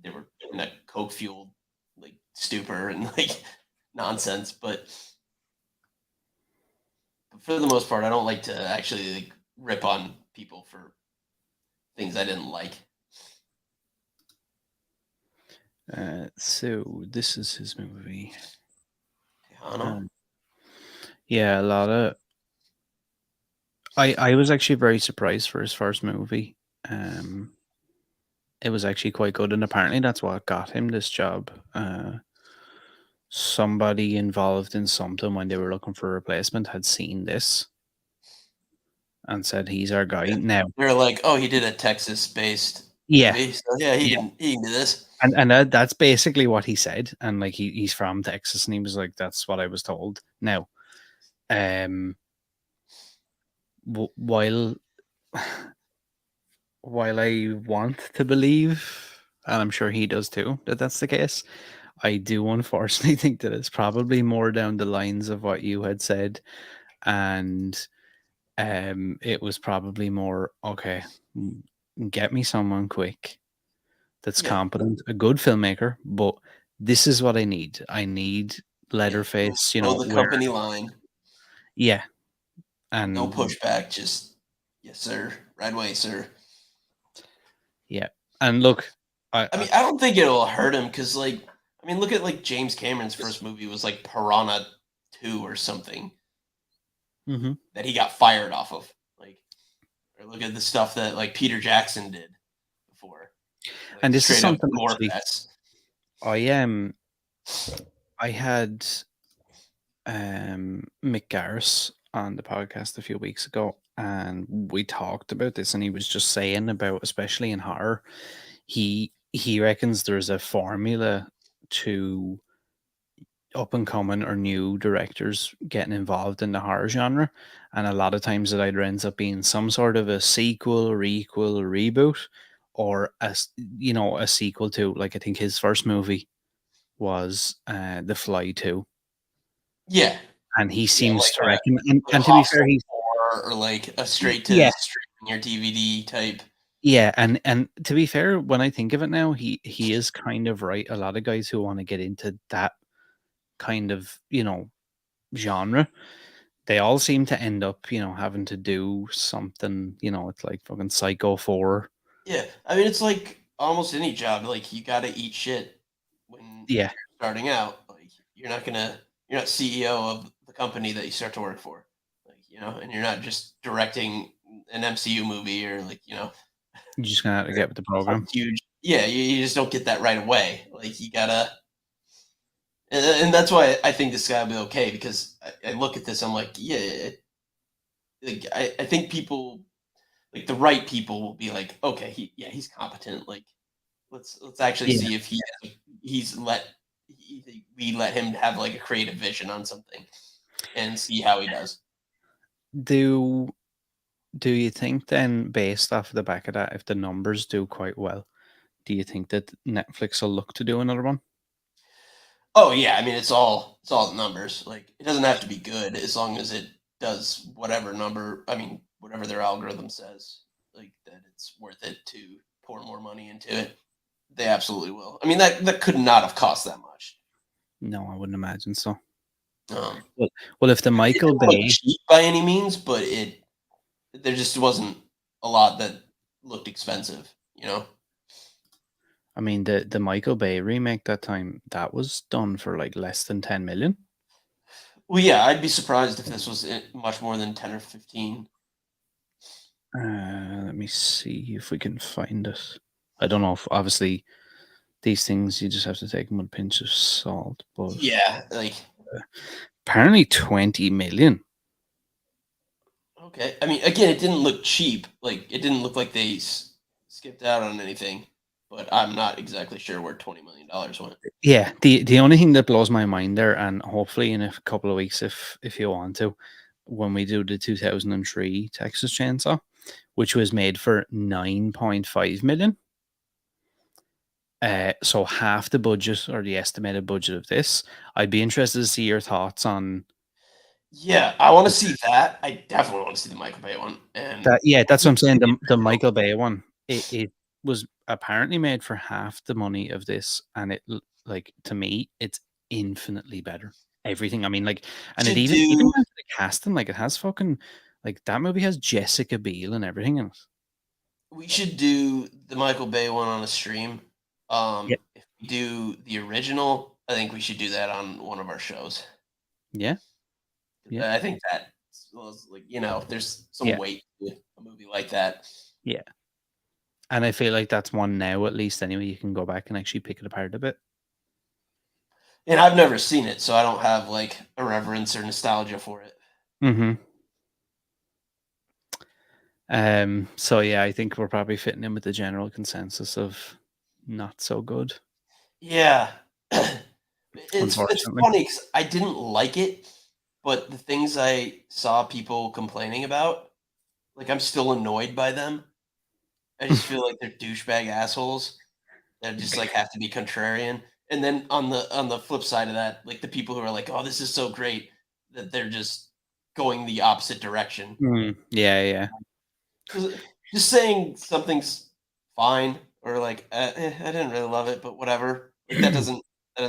they were in a coke fueled like stupor and like nonsense. But for the most part, I don't like to actually like rip on people for things I didn't like. So this is his movie. Tejano. Um, yeah, a lot of. I was actually very surprised for his first movie. Um, it was actually quite good, and apparently that's what got him this job. Somebody involved in something when they were looking for a replacement had seen this and said he's our guy. Yeah. Now, They're like, oh, he did a Texas based yeah, movie, so yeah, he yeah, can do this. and that's basically what he said. And like he's from Texas, and he was like, "That's what I was told." Now, um, while while I want to believe, and I'm sure he does too, that that's the case, I do unfortunately think that it's probably more down the lines of what you had said, and it was probably more okay. Get me someone quick that's Yeah, competent, a good filmmaker, but this is what I need. I need yeah. Leatherface, Know the where company line. yeah, No and pushback. Just yes, sir. Right way, sir. yeah, and look, I mean, I don't think it'll hurt him because, like, I mean, look at like James Cameron's first movie was like Piranha 2 or something mhm. that he got fired off of. Like, or look at the stuff that like Peter Jackson did before, like And this is straight up something gore actually fest. I am. I had Mick Garris on the podcast a few weeks ago, and we talked about this, and he was just saying about, especially in horror, he reckons there's a formula to up and coming or new directors getting involved in the horror genre, and a lot of times it either ends up being some sort of a sequel, requel, reboot, or a sequel to, like, I think his first movie was The Fly 2. Yeah, And he yeah, seems like to reckon, and, like a and to be fair, Hostel he's 4 or like a straight to yeah, streaming your DVD type. Yeah, and to be fair, when I think of it now, he is kind of right. A lot of guys who want to get into that kind of, genre, they all seem to end up, having to do something, it's like fucking Psycho 4. Yeah, I mean, it's like almost any job. Like you got to eat shit when Yeah, you're starting out. Like you're not CEO of the company that you start to work for. Like and you're not just directing an MCU movie or like you're just gonna have to get with the some program. huge. Yeah, you just don't get that right away. Like you gotta, and that's why I think this guy will be okay because I look at this, I'm like, yeah, like I think people like the right people will be like, okay, he's competent. Like let's actually Yeah. see if he's let we let him have like a creative vision on something and see how he does. Do do you think then, based off the back of that, if the numbers do quite well, do you think that Netflix will look to do another one? Oh yeah, I mean it's all the numbers. Like it doesn't have to be good as long as it does whatever number. I mean whatever their algorithm says. Like that it's worth it to pour more money into it. They absolutely will. I mean that could not have cost that much. No, I wouldn't imagine so. Um, Well, well, if the it Michael didn't look Bay, cheap by any means, but it there just wasn't a lot that looked expensive. I mean, the Michael Bay remake that time, that was done for like less than 10 million. Well, yeah, I'd be surprised if this was much more than 10 or 15. Let me see if we can find it. I don't know if obviously these things you just have to take them with a pinch of salt, but Yeah, like apparently 20 million. okay. I mean, again, it didn't look cheap. Like it didn't look like they skipped out on anything. But I'm not exactly sure where $20 million went. Yeah, the only thing that blows my mind there, and hopefully in a couple of weeks, if you want to, when we do the 2003 Texas Chainsaw, which was made for 9.5 million. So half the budget or the estimated budget of this. I'd be interested to see your thoughts on Yeah, I want to see that. I definitely want to see the Michael Bay one. And that. Yeah, I that's what need I'm to see saying. the The original. Michael Bay one, it was apparently made for half the money of this, and like, to me, it's infinitely better. Everything. I mean, like, and it Should even do down to the casting. Like, it has fucking, like, that movie has Jessica Biel and everything in it. we should do the Michael Bay one on a stream. Yeah, If we do the original, I think we should do that on one of our shows. yeah, yeah, I think that was like there's some yeah, weight to a movie like that. yeah. And I feel like that's one now, at least. Anyway, you can go back and actually pick it apart a bit. And I've never seen it, so I don't have like a reverence or nostalgia for it. Mm-hmm. So yeah, I think we're probably fitting in with the general consensus of not so good, Yeah. It's unfortunately. funny because I didn't like it, but the things I saw people complaining about, like I'm still annoyed by them. I just feel like they're douchebag assholes that just like have to be contrarian. And then on the flip side of that, like the people who are like, "Oh, this is so great," that they're just going the opposite direction. Yeah, yeah, 'Cause just saying something's fine or like, I didn't really love it, but whatever. Like that doesn't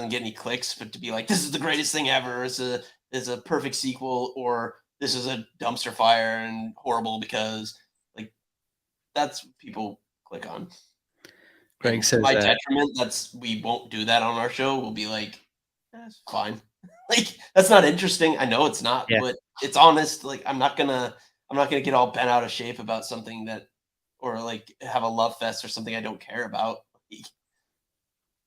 get any clicks. But to be like, this is the greatest thing ever. It's a perfect sequel, or this is a dumpster fire and horrible because like that's what people click on. Greg And to says, my detriment, we won't do that on our show. We'll be like, that's fine. Like that's not interesting. I know it's not, yeah, but it's honest. Like I'm not gonna get all bent out of shape about something that or like have a love fest or something I don't care about. Like,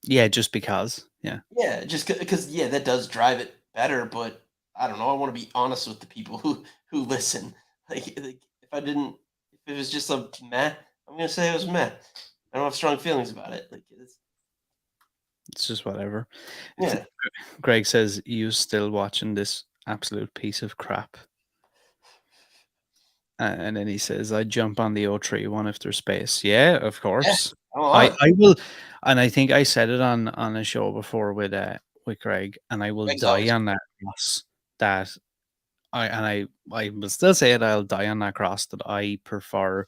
yeah, just because, yeah, yeah, just because yeah, that does drive it better. But I don't know. I want to be honest with the people who listen. Like if I didn't, if it was just a meh, I'm gonna say it was meh. I don't have strong feelings about it. Like it's just whatever. yeah. Greg says, you still watching this absolute piece of crap? And then he says, I jump on the O3 one if there's space. Yeah, of Yeah, course. come I on. I will, and I think I said it on a show before with Greg, and I will Greg's die always on that cross that I will still say it, I'll die on that cross that I prefer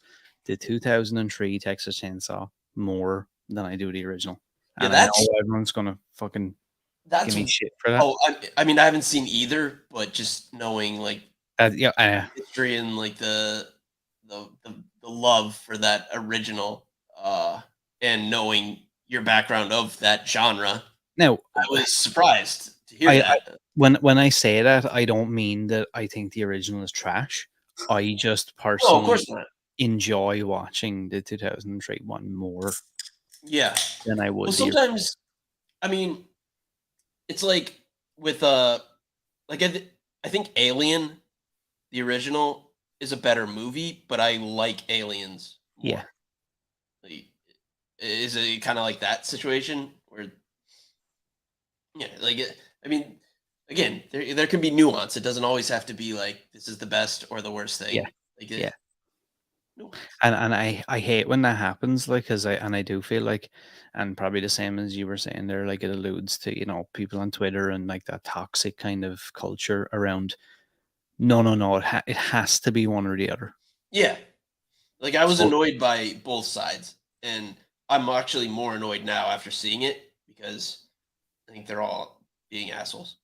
the 2003 Texas Chainsaw more than I do the original. Yeah, And I know everyone's gonna fucking that's give me shit for that. oh, I mean, I haven't seen either, but just knowing like Yeah, history and like the love for that original, and knowing your background of that genre, now I was surprised to hear I that. when I say that, I don't mean that I think the original is trash. I just Oh, of personally course not. enjoy watching the 2003 one more Yeah. than I Well, would the. sometimes, I mean, it's like with like I think Alien, the original, is a better movie, but I like Aliens Yeah. more. Like, is it kind of like that situation where yeah, like I mean, again, there can be nuance. It doesn't always have to be like this is the best or the worst thing. Yeah. Like Yeah. nuance. And I hate when that happens, like, cause I do feel like, and probably the same as you were saying there, like it alludes to, people on Twitter and like that toxic kind of culture around. No, it has to be one or the other. Yeah, like I was So annoyed by both sides, and I'm actually more annoyed now after seeing it because I think they're all being assholes.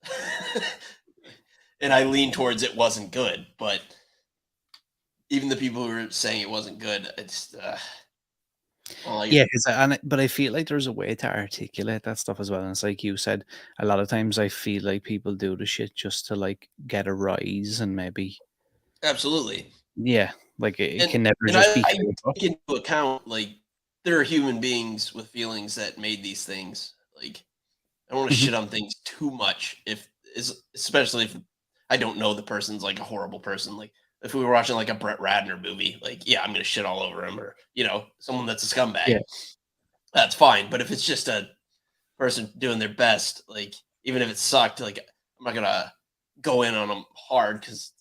And I lean towards it wasn't good, but even the people who were saying it wasn't good, it's yeah, but I feel like there's a way to articulate that stuff as well. And it's like you said, a lot of times I feel like people do the shit just to like get a rise and maybe, absolutely. yeah, like it And can never and just be I straight up. take into account like there are human beings with feelings that made these things. Like I don't want to Mhm. shit on things too much especially if I don't know the person's like a horrible person. Like if we were watching like a Brett Ratner movie, like yeah, I'm gonna shit all over him or someone that's a scumbag. Yeah. That's fine. But if it's just a person doing their best, like even if it sucked, like I'm not gonna go in on them hard because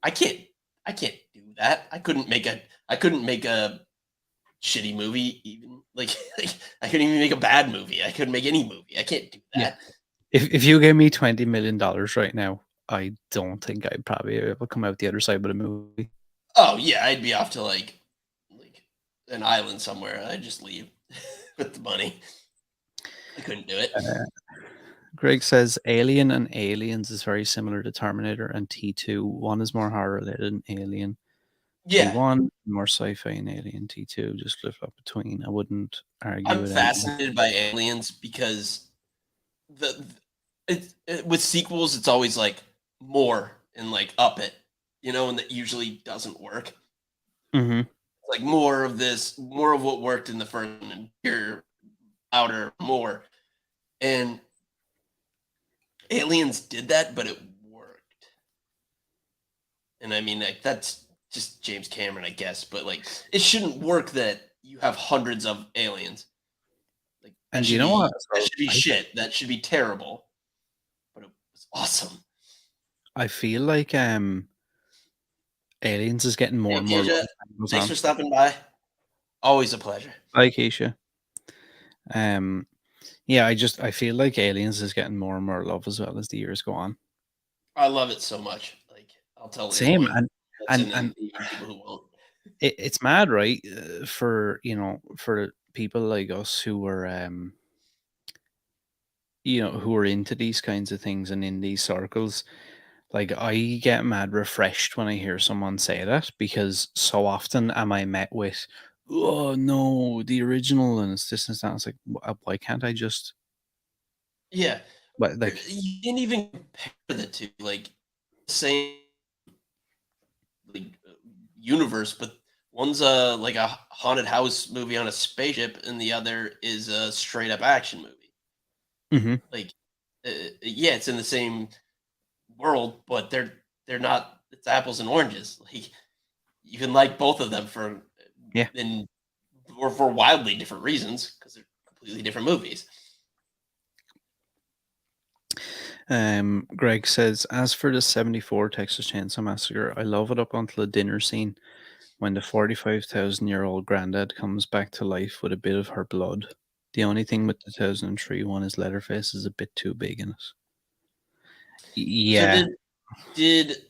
I can't I can't do that. I couldn't make a shitty movie even like I couldn't even make a bad movie. I couldn't make any movie. I can't do Yeah. that. If you gave me $20 million right now, I don't think I'd probably be able to come out the other side with a movie. Oh yeah, I'd be off to like an island somewhere. I'd just leave with the money. I couldn't do it. Greg says Alien and Aliens is very similar to Terminator and T2. One is more horror related than Alien. Yeah, T1 more sci-fi and Alien. T2 just flip flop between. I wouldn't argue I'm with anything. fascinated by aliens because with sequels it's always like more and like up it, and that usually doesn't work. Mm-hmm. It's like more of this, more of what worked in the first one, and bigger, louder, more. And Aliens did that, but it worked. And I mean, like that's just James Cameron, I guess. But like, it shouldn't work that you have hundreds of aliens. Like that And should you know be what? that should be shit. That should be terrible. But it was awesome. I feel like Aliens is getting more Hey, and more love Keisha, as time goes thanks on. for stopping by. Always a pleasure. Hi, Keisha. Yeah, I feel like Aliens is getting more and more love as well as the years go on. I love it so much. Like I'll tell Same, anyone that's in, and even people who won't. it's mad, right? For for people like us who are who are into these kinds of things and in these circles, like I get mad refreshed when I hear someone say that because so often am I met with, oh no, the original and it's this and that. It's like, why can't I just, Yeah, but like, you didn't even compare the two. Like same like universe, but one's like a haunted house movie on a spaceship, and the other is a straight up action movie. mhm. Like, yeah, it's in the same world, but they're not. It's apples and oranges. Like you can like both of them Yeah. for wildly different reasons because they're completely different movies. Greg says, as for the 74 Texas Chainsaw Massacre, I love it up until the dinner scene when the 45,000-year-old granddad comes back to life with a bit of her blood. The only thing with the 2003 one is Leatherface is a bit too big in it. So Yeah. did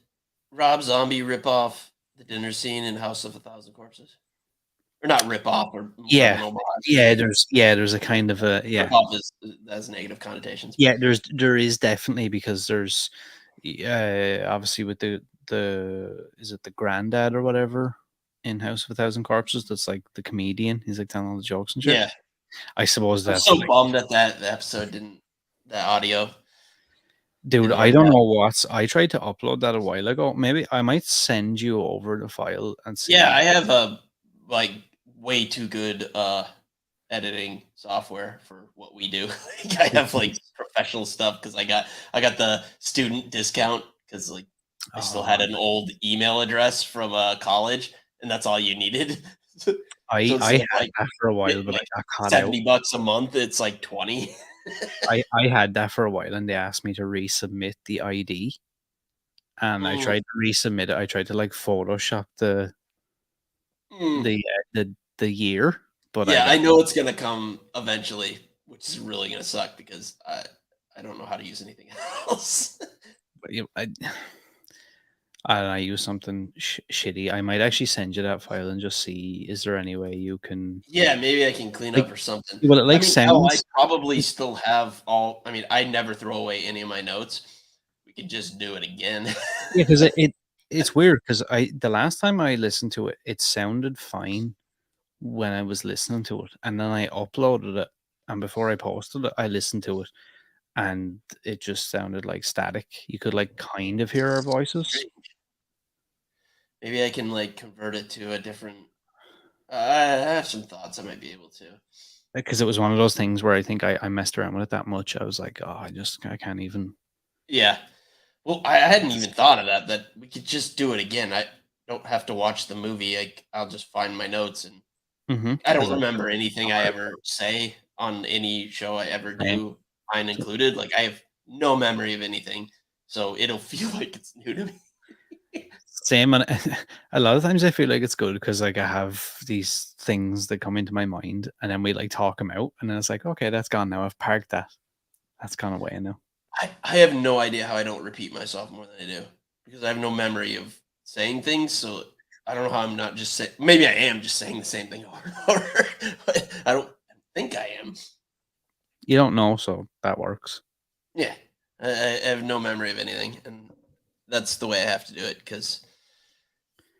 Rob Zombie rip off the dinner scene in House of a Thousand Corpses? or not rip off, or more Yeah. of an homage. Yeah, there's a kind of a Rip off has negative connotations. Yeah, there is definitely, because there's obviously with the is it the granddad or whatever in House of a Thousand Corpses, that's like the comedian. He's like telling all the jokes and shit. Yeah, I suppose I'm that's so like, bummed that the episode didn't, that audio. dude, didn't I work don't out. know what's. I tried to upload that a while ago. Maybe I might send you over the file and see. Yeah, I have a like way too good editing software for what we do. Like, I have like professional stuff because I got the student discount because like I still had an old email address from college, and that's all you needed. So I instead had of like that for a while, but I like got caught out. $70 a month, it's like 20. I had that for a while, and they asked me to resubmit the ID, and I Mm, tried to resubmit it. I tried to like Photoshop mm. the year, but I Yeah, got. I know it's gonna come eventually, which is really gonna suck because I don't know how to use anything else. I use something shitty. I might actually send you that file and just see, is there any way you can, Yeah, maybe I can clean like, up or something. well, it I like mean, hell, I sounds, probably still have all. I mean, I never throw away any of my notes. We could just do it again. yeah, because it's weird, because the last time I listened to it, it sounded fine when I was listening to it, and then I uploaded it, and before I posted it, I listened to it, and it just sounded like static. You could like kind of hear our voices. Maybe I can like convert it to a different. I have some thoughts. I might be able to. Because it was one of those things where I think I messed around with it that much. I was like, oh, I can't even. Yeah. Well, I hadn't even thought of that. That we could just do it again. I don't have to watch the movie. I'll just find my notes, and I don't remember anything I ever say on any show I ever do, mine included. Like, I have no memory of anything, so it'll feel like it's new to me. Same, and a lot of times I feel like it's good because like I have these things that come into my mind, and then we like talk them out, and then it's like, okay, that's gone now. I've parked that. That's gone away now. I have no idea how I don't repeat myself more than I do because I have no memory of saying things. So I don't know how I'm not just saying. Maybe I am just saying the same thing over and over, but I don't think I am. You don't know, so that works. Yeah, I have no memory of anything, and that's the way I have to do it because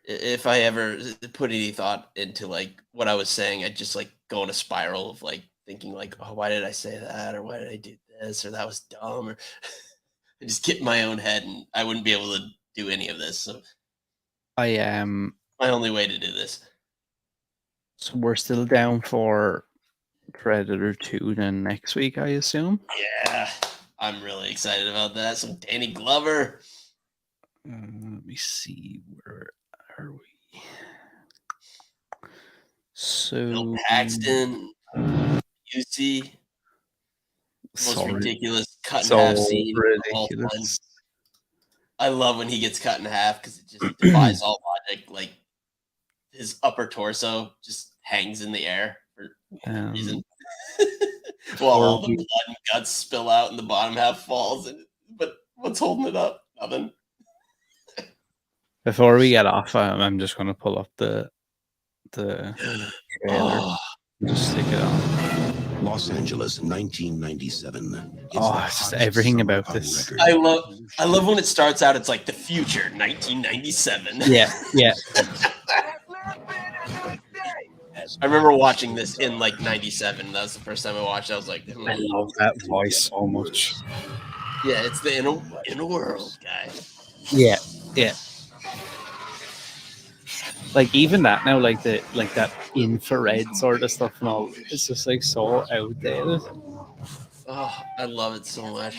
if I ever put any thought into like what I was saying, I'd just like go in a spiral of like thinking like, oh, why did I say that, or why did I do this, or that was dumb, or I just get in my own head, and I wouldn't be able to do any of this. So I am. My only way to do this. So we're still down for Predator 2 then next week, I assume. Yeah, I'm really excited about that. Some Danny Glover. Let me see, where are we? So Bill Paxton. UC. Most ridiculous cut in half scene of all time. ridiculous. I love when he gets cut in half because it just defies all logic. Like his upper torso just hangs in the air for no reason. While all the blood and guts spill out and the bottom half falls. But what's holding it up? Nothing. Before we get off, I'm just going to pull up the trailer. Just stick it on. Los Angeles, 1997. Just everything about this. I love when it starts out. It's like the future, 1997. Yeah. I remember watching this in like 97. That was the first time I watched it. I was like, I love that voice so much. Yeah, it's the inner world guy. Yeah. Like even that now, like that infrared sort of stuff and all, it's just like so outdated. Oh, I love it so much.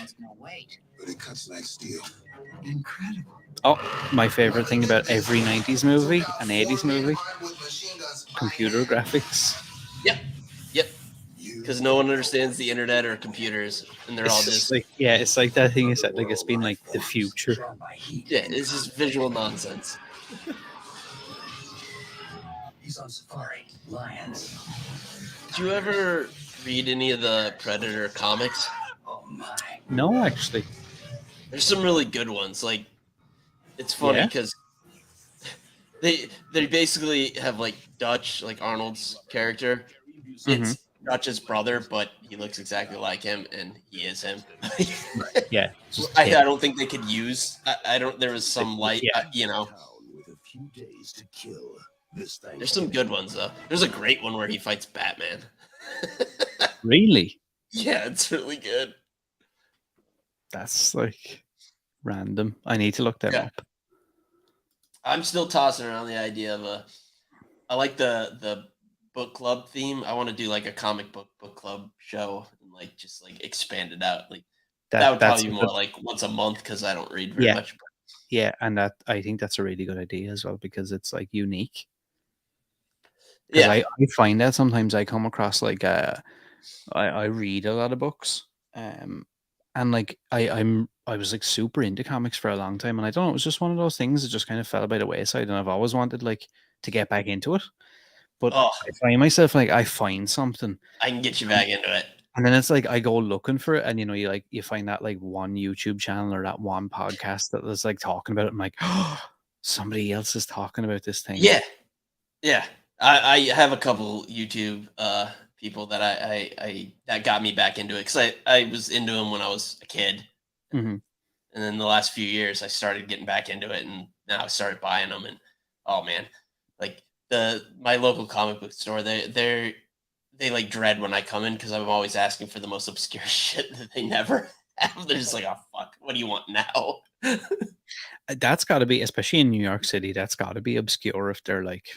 But it cuts like steel. Incredible. Oh, my favorite thing about every 90s movie and 80s movie, computer graphics. Yep. Because no one understands the internet or computers, and they're all just like, yeah, it's like that thing is that like it's been like the future. Yeah, it's just visual nonsense. He's on safari. Lions. Did you ever read any of the Predator comics? Oh my. No, actually. There's some really good ones. Like, it's funny because They basically have like Dutch, like Arnold's character. Mm-hmm. It's Dutch's brother, but he looks exactly like him, and he is him. Yeah, just I hit. don't think they could use. I don't. There was some light. Yeah. With a few days to kill this thing. There's some good ones though. There's a great one where he fights Batman. Really? Yeah, it's really good. That's like random. I need to look them Yeah. up. I'm still tossing around the idea of a. I like the book club theme. I want to do like a comic book club show and like just like expand it out. Like that would That's probably be more like once a month because I don't read very yeah, much. But yeah, and that I think that's a really good idea as well because it's like unique. Because yeah, I find that sometimes I come across like I read a lot of books, and like I was like super into comics for a long time, and I don't know, it was just one of those things that just kind of fell by the wayside, and I've always wanted like to get back into it, but oh, I find myself like I find something, I can get you back into it. and then it's like I go looking for it, and you find that like one YouTube channel or that one podcast that was like talking about it. I'm like, oh, somebody else is talking about this thing. Yeah, yeah. I have a couple YouTube people that I that got me back into it because I was into them when I was a kid, Hmm. and then the last few years I started getting back into it, and now I started buying them. And oh man, like my local comic book store, they like dread when I come in because I'm always asking for the most obscure shit that they never have. They're just like, oh fuck, what do you want now? That's got to be, especially in New York City, that's got to be obscure if they're like,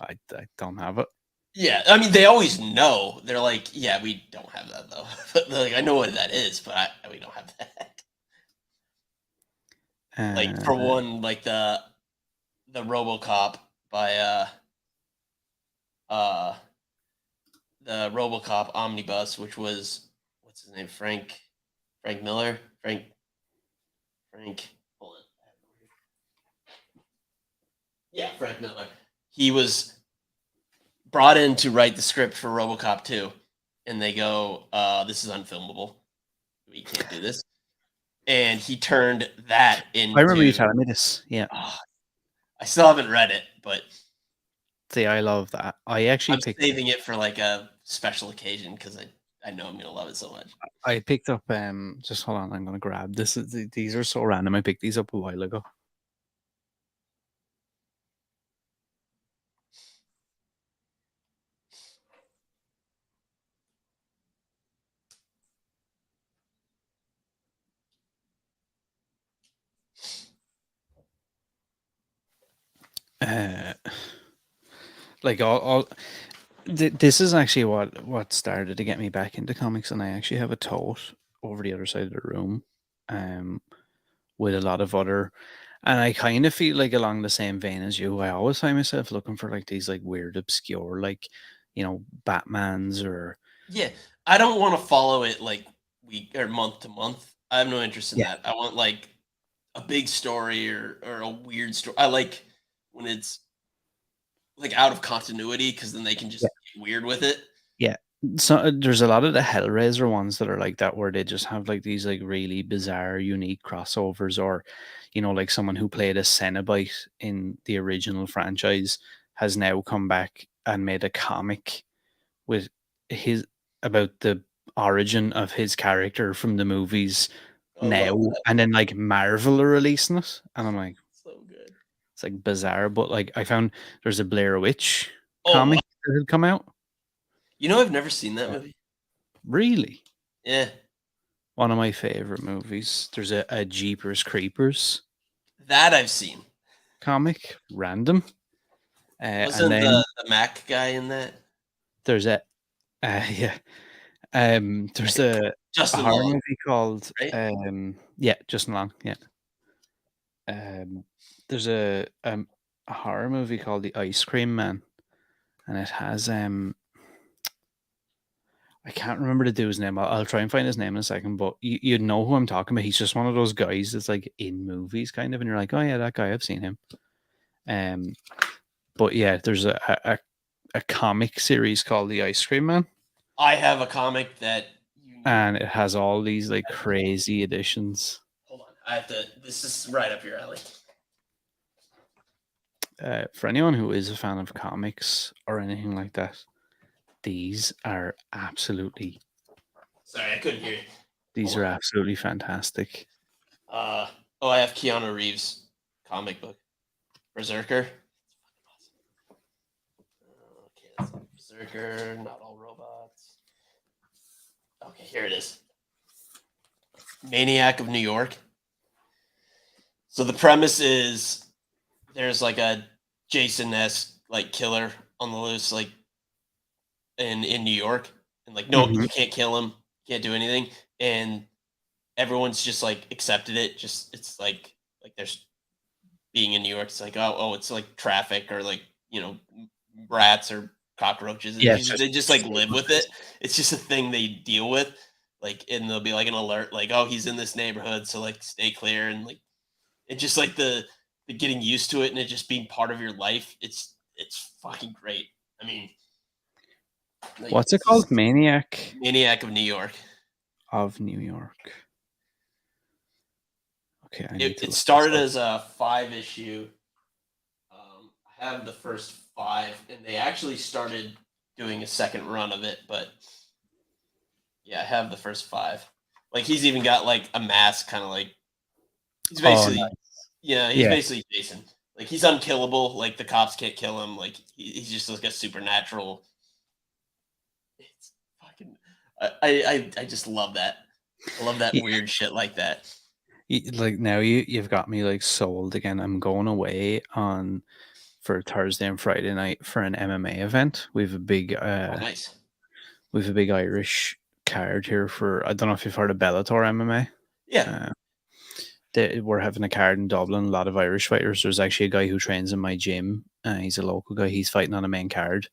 I don't have it. Yeah, I mean, they always know. They're like, yeah, we don't have that though. But like, I know what that is, but we don't have that. Like for Uh, one, like the RoboCop by uh the RoboCop omnibus, which was what's his name, Frank Miller, Frank. Hold on. Yeah, Frank Miller. He was brought in to write the script for RoboCop 2, and they go, "This is unfilmable. We can't do this." And he turned that I remember you into. telling me this. Yeah. Oh, I still haven't read it, but See, I love that. I actually I'm picked saving it for like a special occasion because I know I'm gonna love it so much. I picked up just hold on, I'm gonna grab this. These are so random. I picked these up a while ago. Uh like all this is actually what started to get me back into comics, and I actually have a tote over the other side of the room. Um with a lot of other, and I kind of feel like along the same vein as you, I always find myself looking for like these like weird obscure like Batmans or Yeah, I don't want to follow it like week or month to month. I have no interest in yeah, that. I want like a big story or a weird story. I like when it's like out of continuity because then they can just get weird with it. yeah. So there's a lot of the Hellraiser ones that are like that, where they just have like these like really bizarre, unique crossovers, or like someone who played a Cenobite in the original franchise has now come back and made a comic with his about the origin of his character from the movies I love now, that. and then like Marvel are releasing it, and I'm like, So good. it's like bizarre, but like I found there's a Blair Witch Oh, wow. comic that had come out. I've never seen that movie. Really? Yeah, One of my favorite movies. There's a Jeepers Creepers that I've seen. comic, random. And Wasn't then the Mac guy in that? there's yeah. There's a Justin horror Long, movie called right? yeah, Justin Long, yeah. There's a horror movie called The Ice Cream Man, and it has I can't remember the dude's name. I'll try and find his name in a second, but you know who I'm talking about. He's just one of those guys that's like in movies, kind of, and you're like, oh yeah, that guy, I've seen him. Um, but yeah, there's a comic series called The Ice Cream Man, I have a comic that you need. and it has all these like crazy editions. Hold on, I have to. This is right up your alley. for anyone who is a fan of comics or anything like that, these are absolutely Sorry, I couldn't hear you. these Hold are on. absolutely fantastic. I have Keanu Reeves comic book, Berserker. Okay, that's Berserker. Not all robots. Okay, here it is. Maniac of New York. So the premise is there's like a Jason-esque like killer on the loose, like in New York, and like no, Mhm. you can't kill him, can't do anything, and everyone's just like accepted it. Just it's like there's being in New York, it's like it's like traffic or like rats or cockroaches, and Yeah, it's just they just like live with it. It's just a thing they deal with. Like, and there'll be like an alert, like, oh, he's in this neighborhood, so like stay clear, and like it just like the getting used to it and it just being part of your life. It's fucking great. I mean, like what's it this is called? Maniac Maniac of New York. of New York. Okay, I need It, to it look this started up. as a 5 issue. I have the first 5, and they actually started doing a second run of it. But yeah, I have the first 5. Like he's even got like a mask, kind of like he's Oh, basically he's yeah. basically Jason. Like he's unkillable. Like the cops can't kill him. Like he's just like a supernatural. It's fucking. I just love that. I love that Yeah. weird shit like that. Like now you've got me like sold again. I'm going away on for Thursday and Friday night for an MMA event. Oh, nice. We've a big Irish card here for, I don't know if you've heard of Bellator MMA. Yeah. Uh, we're having a card in Dublin, a lot of Irish fighters. There's actually a guy who trains in my gym. He's a local guy. He's fighting on a main card.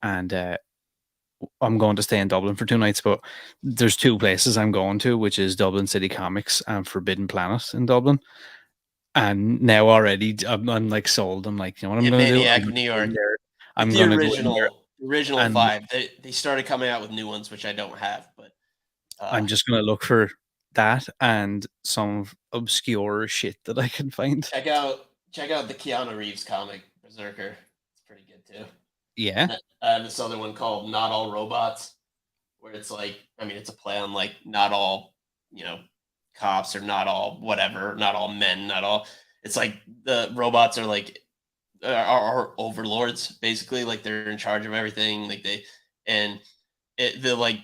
And I'm going to stay in Dublin for 2 nights, but there's 2 places I'm going to, which is Dublin City Comics and Forbidden Planet in Dublin. And now already I'm like sold. I'm like, you know what I'm going to do? I'm Maniac of going New to go in York. there. Get I'm the going to go in there original and 5. They started coming out with new ones, which I don't have, but I'm just going to look for that and some obscure shit that I can find. check out the Keanu Reeves comic Berserker. It's pretty good too. Yeah. I have this other one called Not All Robots, where it's like, I mean, it's a play on like not all cops or not all whatever, not all men, not all. It's like the robots are like are overlords basically, like they're in charge of everything, like and they're like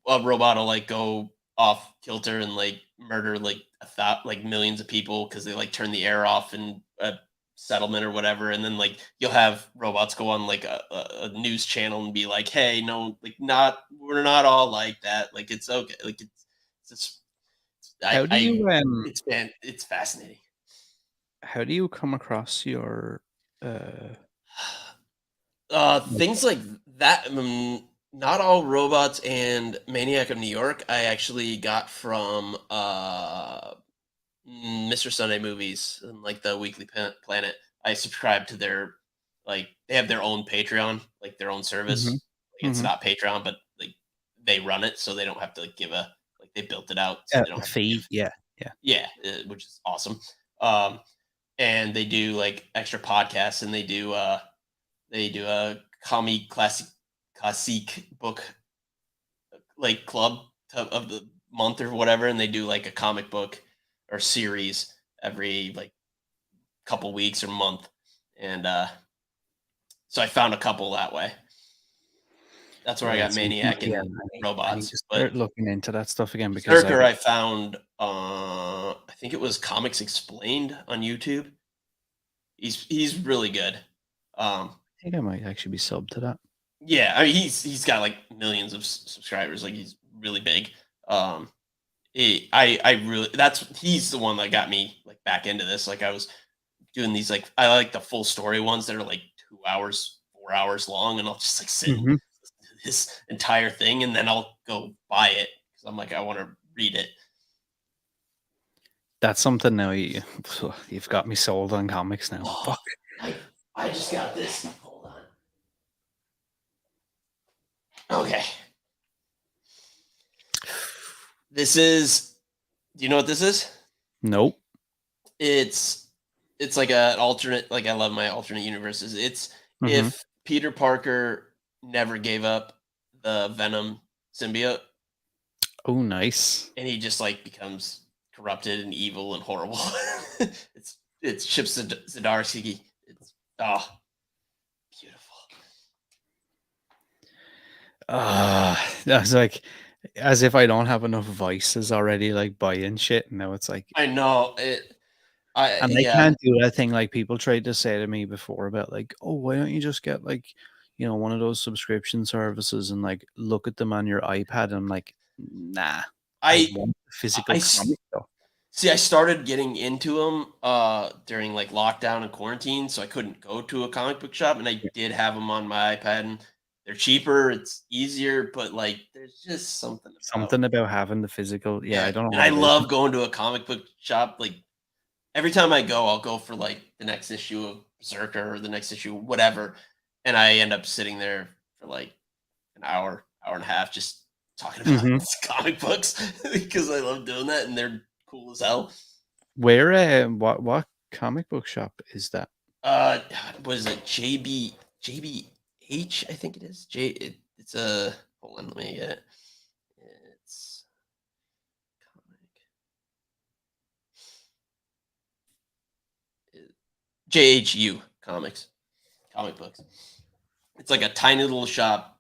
a robot will like go off kilter and like murder like like millions of people because they like turn the air off in a settlement or whatever, and then like you'll have robots go on like a news channel and be like, hey, no, like we're not all like that, like it's okay, like it's just How do you it's fascinating. how do you come across your uh like, Things like that. Not all robots and Maniac of New York. I actually got from Mr. Sunday Movies and like the Weekly Planet. I subscribe to their they have their own Patreon, like their own mhm, service. Like it's mhm. not Patreon, but like they run it, so they don't have to like give like they built it out, so they don't A have to give. fee? Yeah. Yeah. Yeah, which is awesome. Um, and they do like extra podcasts, and they do a comic classic book like club of the month or whatever, and they do like a comic book or series every like couple weeks or month, and so I found a couple that way. That's where I Right. got See, Maniac yeah, and I need Robots. to But start looking into that stuff again because Berserker, I found I think it was Comics Explained on YouTube. He's really good. I might actually be subbed to that. Yeah, I mean he's got like millions of subscribers. Like he's really big. Um, I really he's the one that got me like back into this. Like I was doing these like I like the full story ones that are like 2 hours, 4 hours long, and I'll just like sit and Mhm. listen to this entire thing, and then I'll go buy it because I'm like I want to read it. That's something now you've got me sold on comics now. Oh, Fuck. I just got this. Hold on. Okay. This is. Do you know what this is? Nope. It's it's like an alternate. Like I love my alternate universes. It's Hmm. if Peter Parker never gave up the Venom symbiote, Oh, nice. and he just like becomes corrupted and evil and horrible. it's Chip Zdarsky. It's oh beautiful. I was like, as if I don't have enough vices already, like buying shit. And now it's like, I know it. I and they yeah. can't do that thing like people tried to say to me before about like, oh, why don't you just get like, one of those subscription services and like look at them on your iPad? And I'm like, nah, I I want the physical I comic though. See, I started getting into them during like lockdown and quarantine, so I couldn't go to a comic book shop, and I Yeah. did have them on my iPad. And they're cheaper, it's easier, but like there's just something about Something about having the physical. Yeah, yeah. I don't know And I what it is. love going to a comic book shop. Like every time I go, I'll go for like the next issue of Berserker or the next issue, whatever, and I end up sitting there for like an hour and a half, just talking about Hmm. comic books because I love doing that, and they're cool as hell. Where, what comic book shop is that? Uh, what is it? JBH, I think it is. It's a hold on, let me get it. It's comic JHU Comics, comic books. It's like a tiny little shop.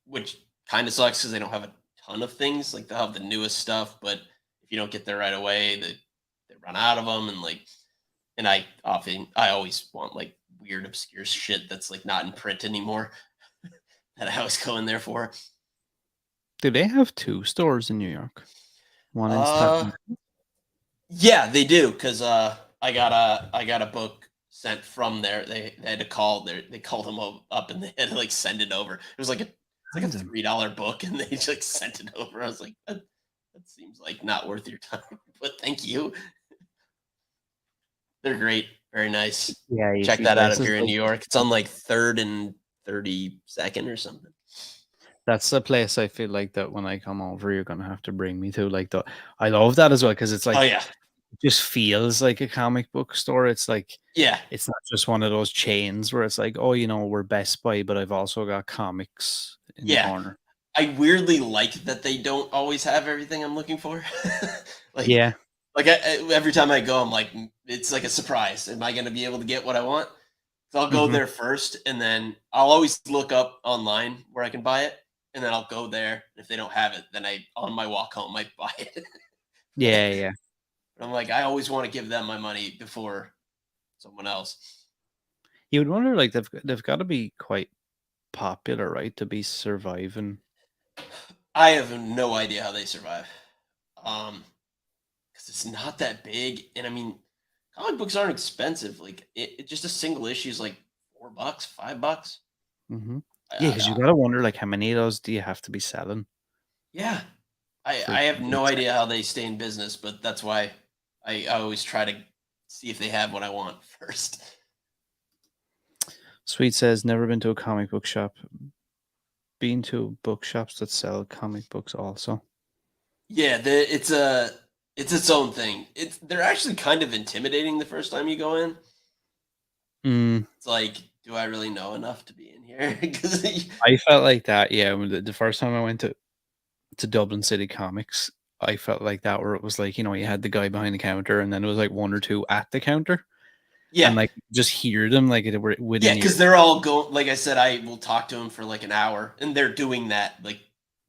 Which kind of sucks because they don't have a ton of things. Like they'll have the newest stuff, but if you don't get there right away, they run out of them. And like, and I always want like weird, obscure shit that's like not in print anymore that I always go in there for. Do they have two stores in New York? One in Uh, Staten. yeah, they do. Cause I got a book sent from there. They had to call there. They called them up and they had to like send it over. It was like a Random. $3 book, and they just like sent it over. I was like, that seems like not worth your time, but thank you. They're great, very nice. Yeah, you Check see that out if places you're in like New York. It's on like Third and 32nd or something. that's the place I feel like that when I come over, you're gonna have to bring me to. Like the, I love that as well because it's Oh like yeah, it just feels like a comic book store. It's like yeah. it's not just one of those chains where it's like, oh, we're Best Buy, but I've also got comics in the Yeah, corner. I weirdly like that they don't always have everything I'm looking for. like, Yeah. every time I go, I'm like, it's like a surprise. Am I going to be able to get what I want? So I'll go Hmm. there first, and then I'll always look up online where I can buy it, and then I'll go there. If they don't have it, then I on my walk home might buy it. Yeah, yeah. But I'm like, I always want to give them my money before someone else. You would wonder like they've got to be quite popular, right, to be surviving. I have no idea how they survive. Because it's not that big, and I mean, comic books aren't expensive. Like just a single issue is like $4, $5. Hmm. Yeah, I, because you I, got to wonder like how many of those do you have to be selling yeah, I for I it to have make no sense? idea how they stay in business, but that's why I always try to see if they have what I want first. Sweet says never been to a comic book shop. Been to bookshops that sell comic books also. Yeah, it's its own thing. They're actually kind of intimidating the first time you go in. Mm, It's like, do I really know enough to be in here? Because I felt like that, yeah. When the first time I went to Dublin City Comics, I felt like that where it was like, you had the guy behind the counter and then it was like one or two at the counter and yeah, like just hear them like it were yeah, within because ear. they're all going. Like I said, I will talk to them for like an hour, and they're doing that like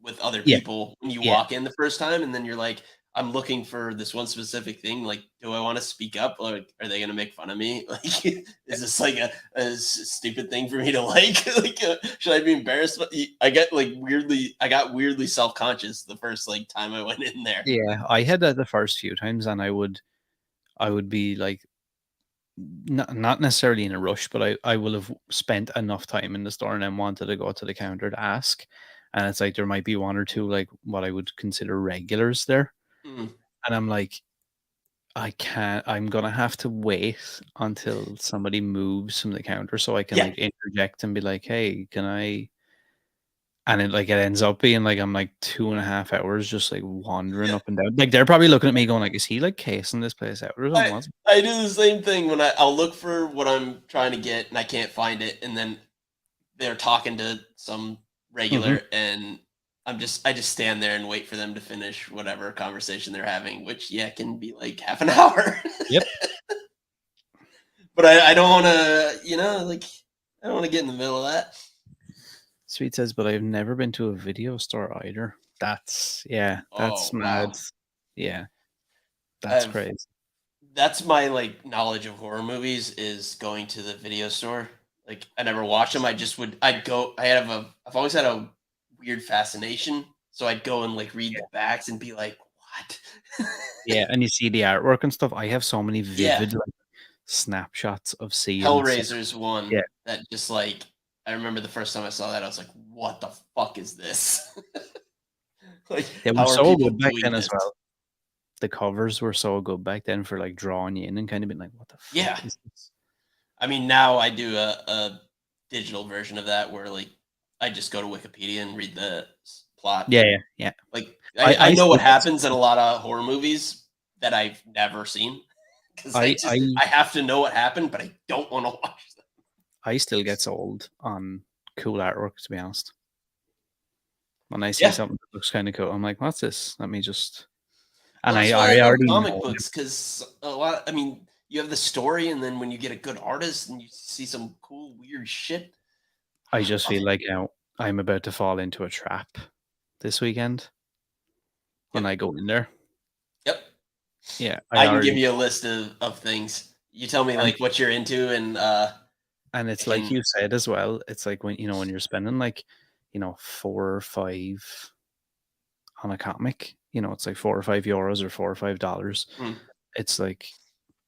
with other Yeah, people when you yeah, walk in the first time, and then you're like, I'm looking for this one specific thing. Like, do I want to speak up? Like, are they gonna make fun of me? Like, is this like a stupid thing for me to like? Like, should I be embarrassed? I got weirdly self conscious the first like time I went in there. yeah. I had that the first few times and I would be like not necessarily in a rush, but I will have spent enough time in the store and then wanted to go to the counter to ask. And it's like there might be one or two like what I would consider regulars there. Mm. And I'm like, I can't, I'm gonna have to wait until somebody moves from the counter so I can Yeah, like interject and be like, hey, can I And it ends up being like I'm like 2.5 hours just like wandering up and down. Like they're probably looking at me going like, is he like casing this place out or something? I do the same thing when I'll look for what I'm trying to get and I can't find it, and then they're talking to some regular, and I just stand there and wait for them to finish whatever conversation they're having, which can be like half an hour. Yep. But I don't want to, I don't want to get in the middle of that. Sweet says, but I've never been to a video store either. That's mad. Wow. Yeah, that's I've- crazy. That's my like knowledge of horror movies is going to the video store. Like I never watched them. I'd go. I've always had a weird fascination, so I'd go and like read the backs and be like, what? Yeah, and you see the artwork and stuff. I have so many Yeah. vivid like, snapshots of seeing Hellraiser's one Yeah. that just like I remember the first time I saw that I was like, what the fuck is this? Like They how were are so people good back doing then this? as well. The covers were so good back then for like drawing you in and kind of being like, what the fuck Yeah. is this? I mean, now I do a digital version of that where like I just go to Wikipedia and read the plot. Yeah. Like I I know what still get happens in a lot of horror movies that I've never seen because I have to know what happened, but I don't want to watch them. I still get sold on cool artwork, to be honest. When I see something that looks kind of cool, I'm like, what's this? Let me just. And Well, that's why I love already comic know. books because a lot. I mean, you have the story, and then when you get a good artist and you see some cool, weird shit. I just feel like I'm about to fall into a trap this weekend when I go in there. Yep. Yeah, I can give you a list of things. You tell me like what you're into, and it's like you said as well. It's like when when you're spending like 4 or 5 on a comic, it's like 4 or 5 euros or $4 or $5. It's like,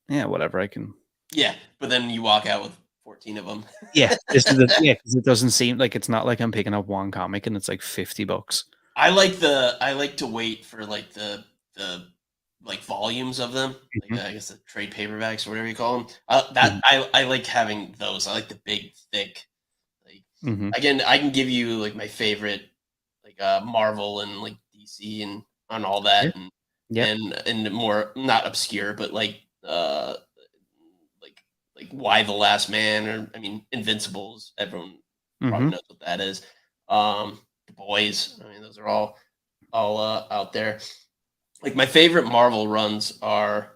yeah, whatever I can. Yeah, but then you walk out with 14 of them. Yeah, because it doesn't seem like it's not like I'm picking up one comic and it's like $50. I like to wait for like the like volumes of them. Like, I guess the trade paperbacks or whatever you call them. I like having those. I like the big, thick. Like again, I can give you like my favorite, like Marvel and like DC and on all that, and more not obscure, but like Why the Last Man, or I mean Invincibles. Everyone probably knows what that is. The Boys. I mean, those are all out there. Like my favorite Marvel runs are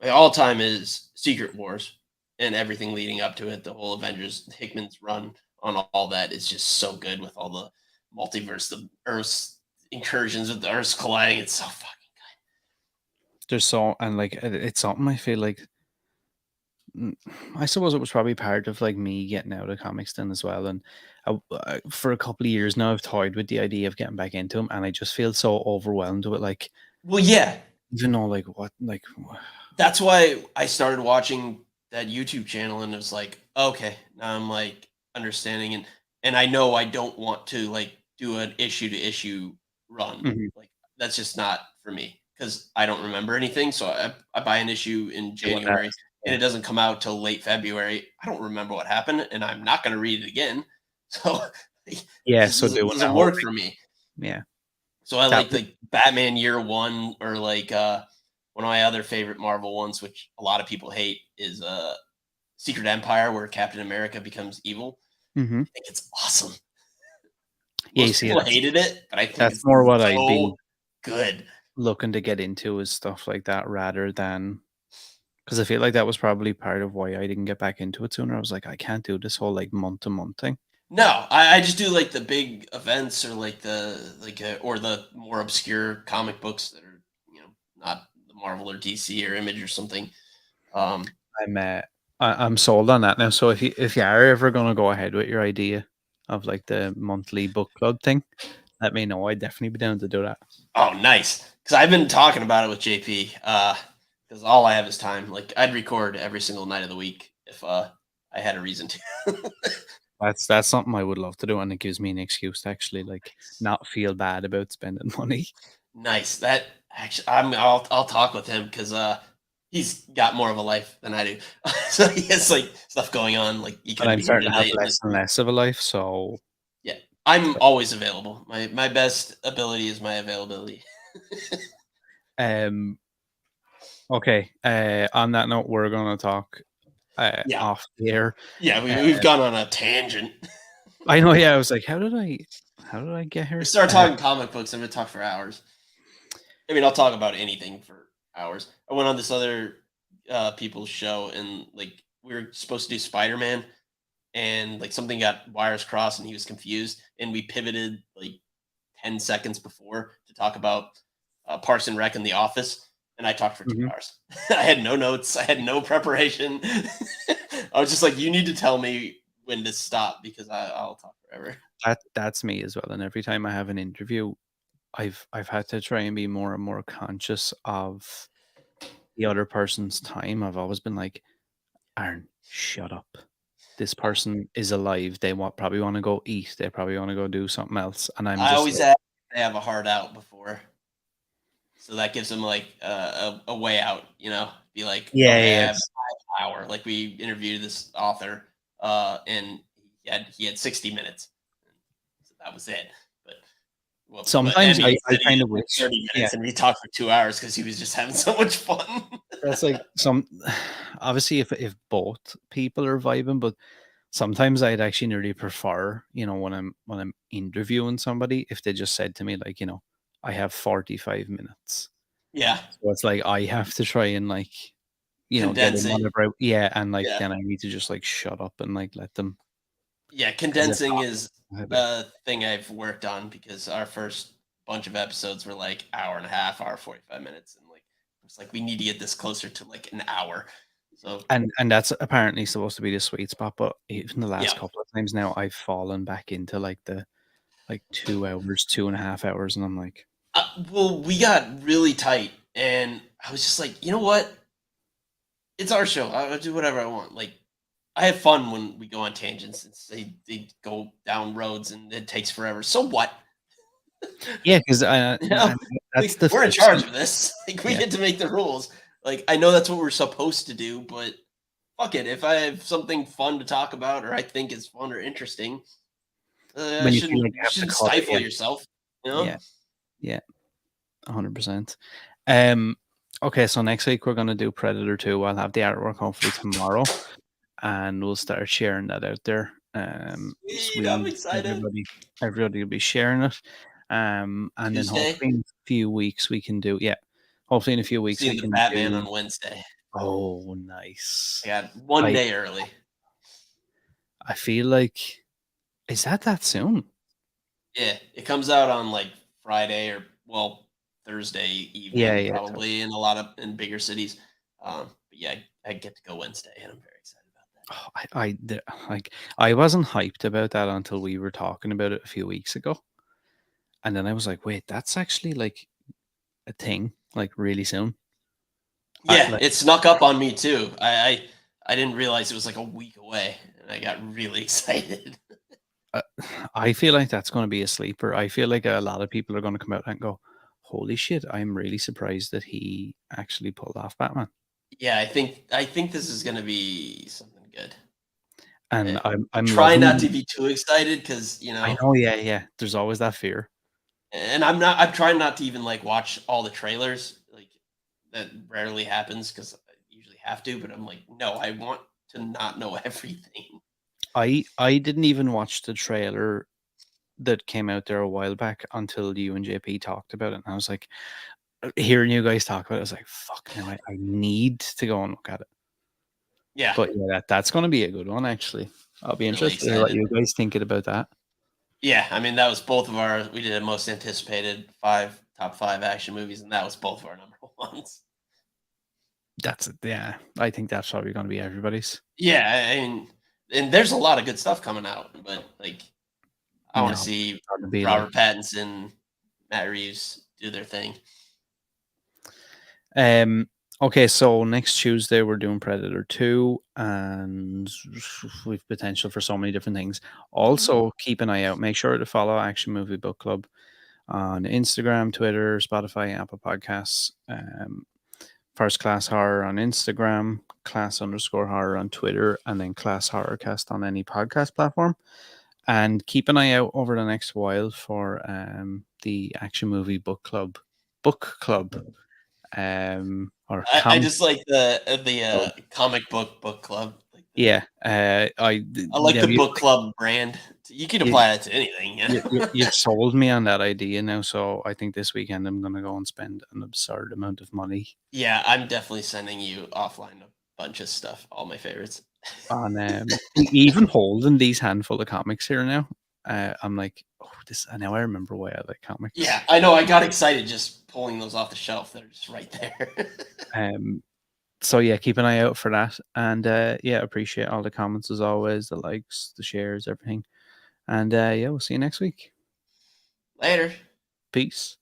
my all time is Secret Wars and everything leading up to it. The whole Avengers Hickman's run on all that is just so good with all the multiverse, the Earth's incursions with the Earth's colliding. It's so fucking good. There's so, and like it's something I feel like. I suppose it was probably part of like me getting out of comics then as well, and for a couple of years now I've toyed with the idea of getting back into them, and I just feel so overwhelmed with like. Well, yeah, even though like what like. That's why I started watching that YouTube channel, and it was like, okay, now I'm like understanding, and I know I don't want to like do an issue to issue run. Like that's just not for me because I don't remember anything. So I buy an issue in January. And it doesn't come out till late February. I don't remember what happened, and I'm not going to read it again. So so it doesn't work for me. Yeah. So I like Batman Year One, or like one of my other favorite Marvel ones, which a lot of people hate, is Secret Empire, where Captain America becomes evil. I think it's awesome. Most people hated it, but I think that's it's more what so I've been good. Looking to get into is stuff like that rather than. Because I feel like that was probably part of why I didn't get back into it sooner. I was like, I can't do this whole like month-to-month thing. No, I just do like the big events or like or the more obscure comic books that are not the Marvel or DC or Image or something. I'm sold on that now. So if you are ever gonna go ahead with your idea of like the monthly book club thing, let me know. I'd definitely be down to do that. Oh, nice! Because I've been talking about it with JP. Because all I have is time. Like I'd record every single night of the week if I had a reason to. That's something I would love to do, and it gives me an excuse to actually like not feel bad about spending money. Nice. That actually, I'll talk with him because he's got more of a life than I do. So he has like stuff going on. Like I'm starting to have less and less of a life. So yeah, I'm always available. My best ability is my availability. Um. Okay. On that note, we're gonna talk Yeah. off the air. Yeah, we've gone on a tangent. I know. Yeah, I was like, how did I get here? We start talking comic books. I'm gonna talk for hours. I mean, I'll talk about anything for hours. I went on this other people's show, and like we were supposed to do Spider-Man, and like something got wires crossed, and he was confused, and we pivoted like 10 seconds before to talk about Parks and Rec in The Office, and I talked for 2 hours. I had no notes. I had no preparation. I was just like, you need to tell me when to stop because I'll talk forever. That's me as well. And every time I have an interview, I've had to try and be more and more conscious of the other person's time. I've always been like, Aaron, shut up. This person is alive. They probably want to go eat. They probably want to go do something else. And I'm I just always like, ask if they have a hard out before. So that gives them like a way out, be like, yeah, okay, I have yes. 5 hour. Like we interviewed this author, and he had 60 minutes. So that was it. But Sometimes Emmy I said he kind had of like wish, 30 yeah, minutes and we talked for 2 hours because he was just having so much fun. that's like obviously if both people are vibing, but sometimes I'd actually nearly prefer, when I'm interviewing somebody, if they just said to me like, I have 45 minutes. Yeah. So it's like I have to try and like, get Condense in it. whatever yeah, and like Yeah. then I need to just like shut up and like let them Yeah. 'cause if Condensing not, is I'd be like, a thing I've worked on because our first bunch of episodes were like hour and a half, hour 45 minutes. And like, it's like, we need to get this closer to like an hour. So, and that's apparently supposed to be the sweet spot, but even the last yeah. couple of times now I've fallen back into like the like 2 hours, 2.5 hours, and I'm like, Well, we got really tight, and I was just like, you know what? It's our show. I'll do whatever I want. Like, I have fun when we go on tangents and they go down roads and it takes forever. So what? yeah, because You know, that's the we're in flip charge side. of this. Like, we Yeah, get to make the rules. Like, I know that's what we're supposed to do, but fuck it. If I have something fun to talk about or I think is fun or interesting, I when you feel shouldn't. like you You have to shouldn't cut it, stifle yeah, yourself. You know? yeah, yeah, 100%. Okay, so next week we're gonna do Predator 2. I'll have the artwork hopefully tomorrow, and we'll start sharing that out there. Sweet, I'm Sweet, excited. everybody will be sharing it. And then Tuesday, hopefully in a few weeks we can do, yeah, hopefully in a few weeks we seeing the can Batman do. on Wednesday. Oh, nice. I got one I day early. I feel like is that soon? Yeah, it comes out on like Friday or Thursday Yeah, evening yeah. probably in bigger cities. But yeah, I get to go Wednesday, and I'm very excited about that. Oh, like I wasn't hyped about that until we were talking about it a few weeks ago, and then I was like, wait, that's actually like a thing, like really soon. I Yeah, like it snuck up on me too. I didn't realize it was like a week away, and I got really excited. uh, I feel like that's going to be a sleeper. I feel like a lot of people are going to come out and go, "Holy shit! I'm really surprised that he actually pulled off Batman." Yeah, I think this is gonna be something good. And I'm I'm trying not loving. to be too excited because I know, yeah, yeah. There's always that fear. and I'm not. I'm trying not to even like watch all the trailers. Like that rarely happens because I usually have to. But I'm like, no, I want to not know everything. I didn't even watch the trailer that came out there a while back until you and JP talked about it, and I was like, hearing you guys talk about it, I was like, "Fuck! Now I need to go and look at it." Yeah, But yeah, that's going to be a good one. Actually, I'll be really interested to hear what excited. you guys thinking about that. Yeah, I mean that was both of our. We did a most anticipated top five action movies, and that was both of our number ones. That's yeah. I think that's probably going to be everybody's. Yeah, I mean, and there's a lot of good stuff coming out, but like I want to No, see it's going to be like Robert Pattinson, Matt Reeves do their thing. Okay, so next Tuesday we're doing Predator 2 and we've potential for so many different things. Also, keep an eye out. Make sure to follow Action Movie Book Club on Instagram, Twitter, Spotify, Apple Podcasts. First Class Horror on Instagram, class_horror on Twitter, and then ClassHorrorCast on any podcast platform. And keep an eye out over the next while for the Action Movie Book Club, or I just like the Club. comic book club. Like Yeah, I like the book club brand. You can you, apply that to anything. Yeah. you've sold me on that idea now. So I think this weekend I'm gonna go and spend an absurd amount of money Yeah, I'm definitely sending you offline a bunch of stuff, all my favorites. on even holding these handful of comics here now. I'm like, oh, this. I know. I remember why I like comics. Yeah, I know. I got excited just pulling those off the shelf. They're just right there. So yeah, keep an eye out for that. And yeah, appreciate all the comments as always, the likes, the shares, everything. And yeah, we'll see you next week. Later. Peace.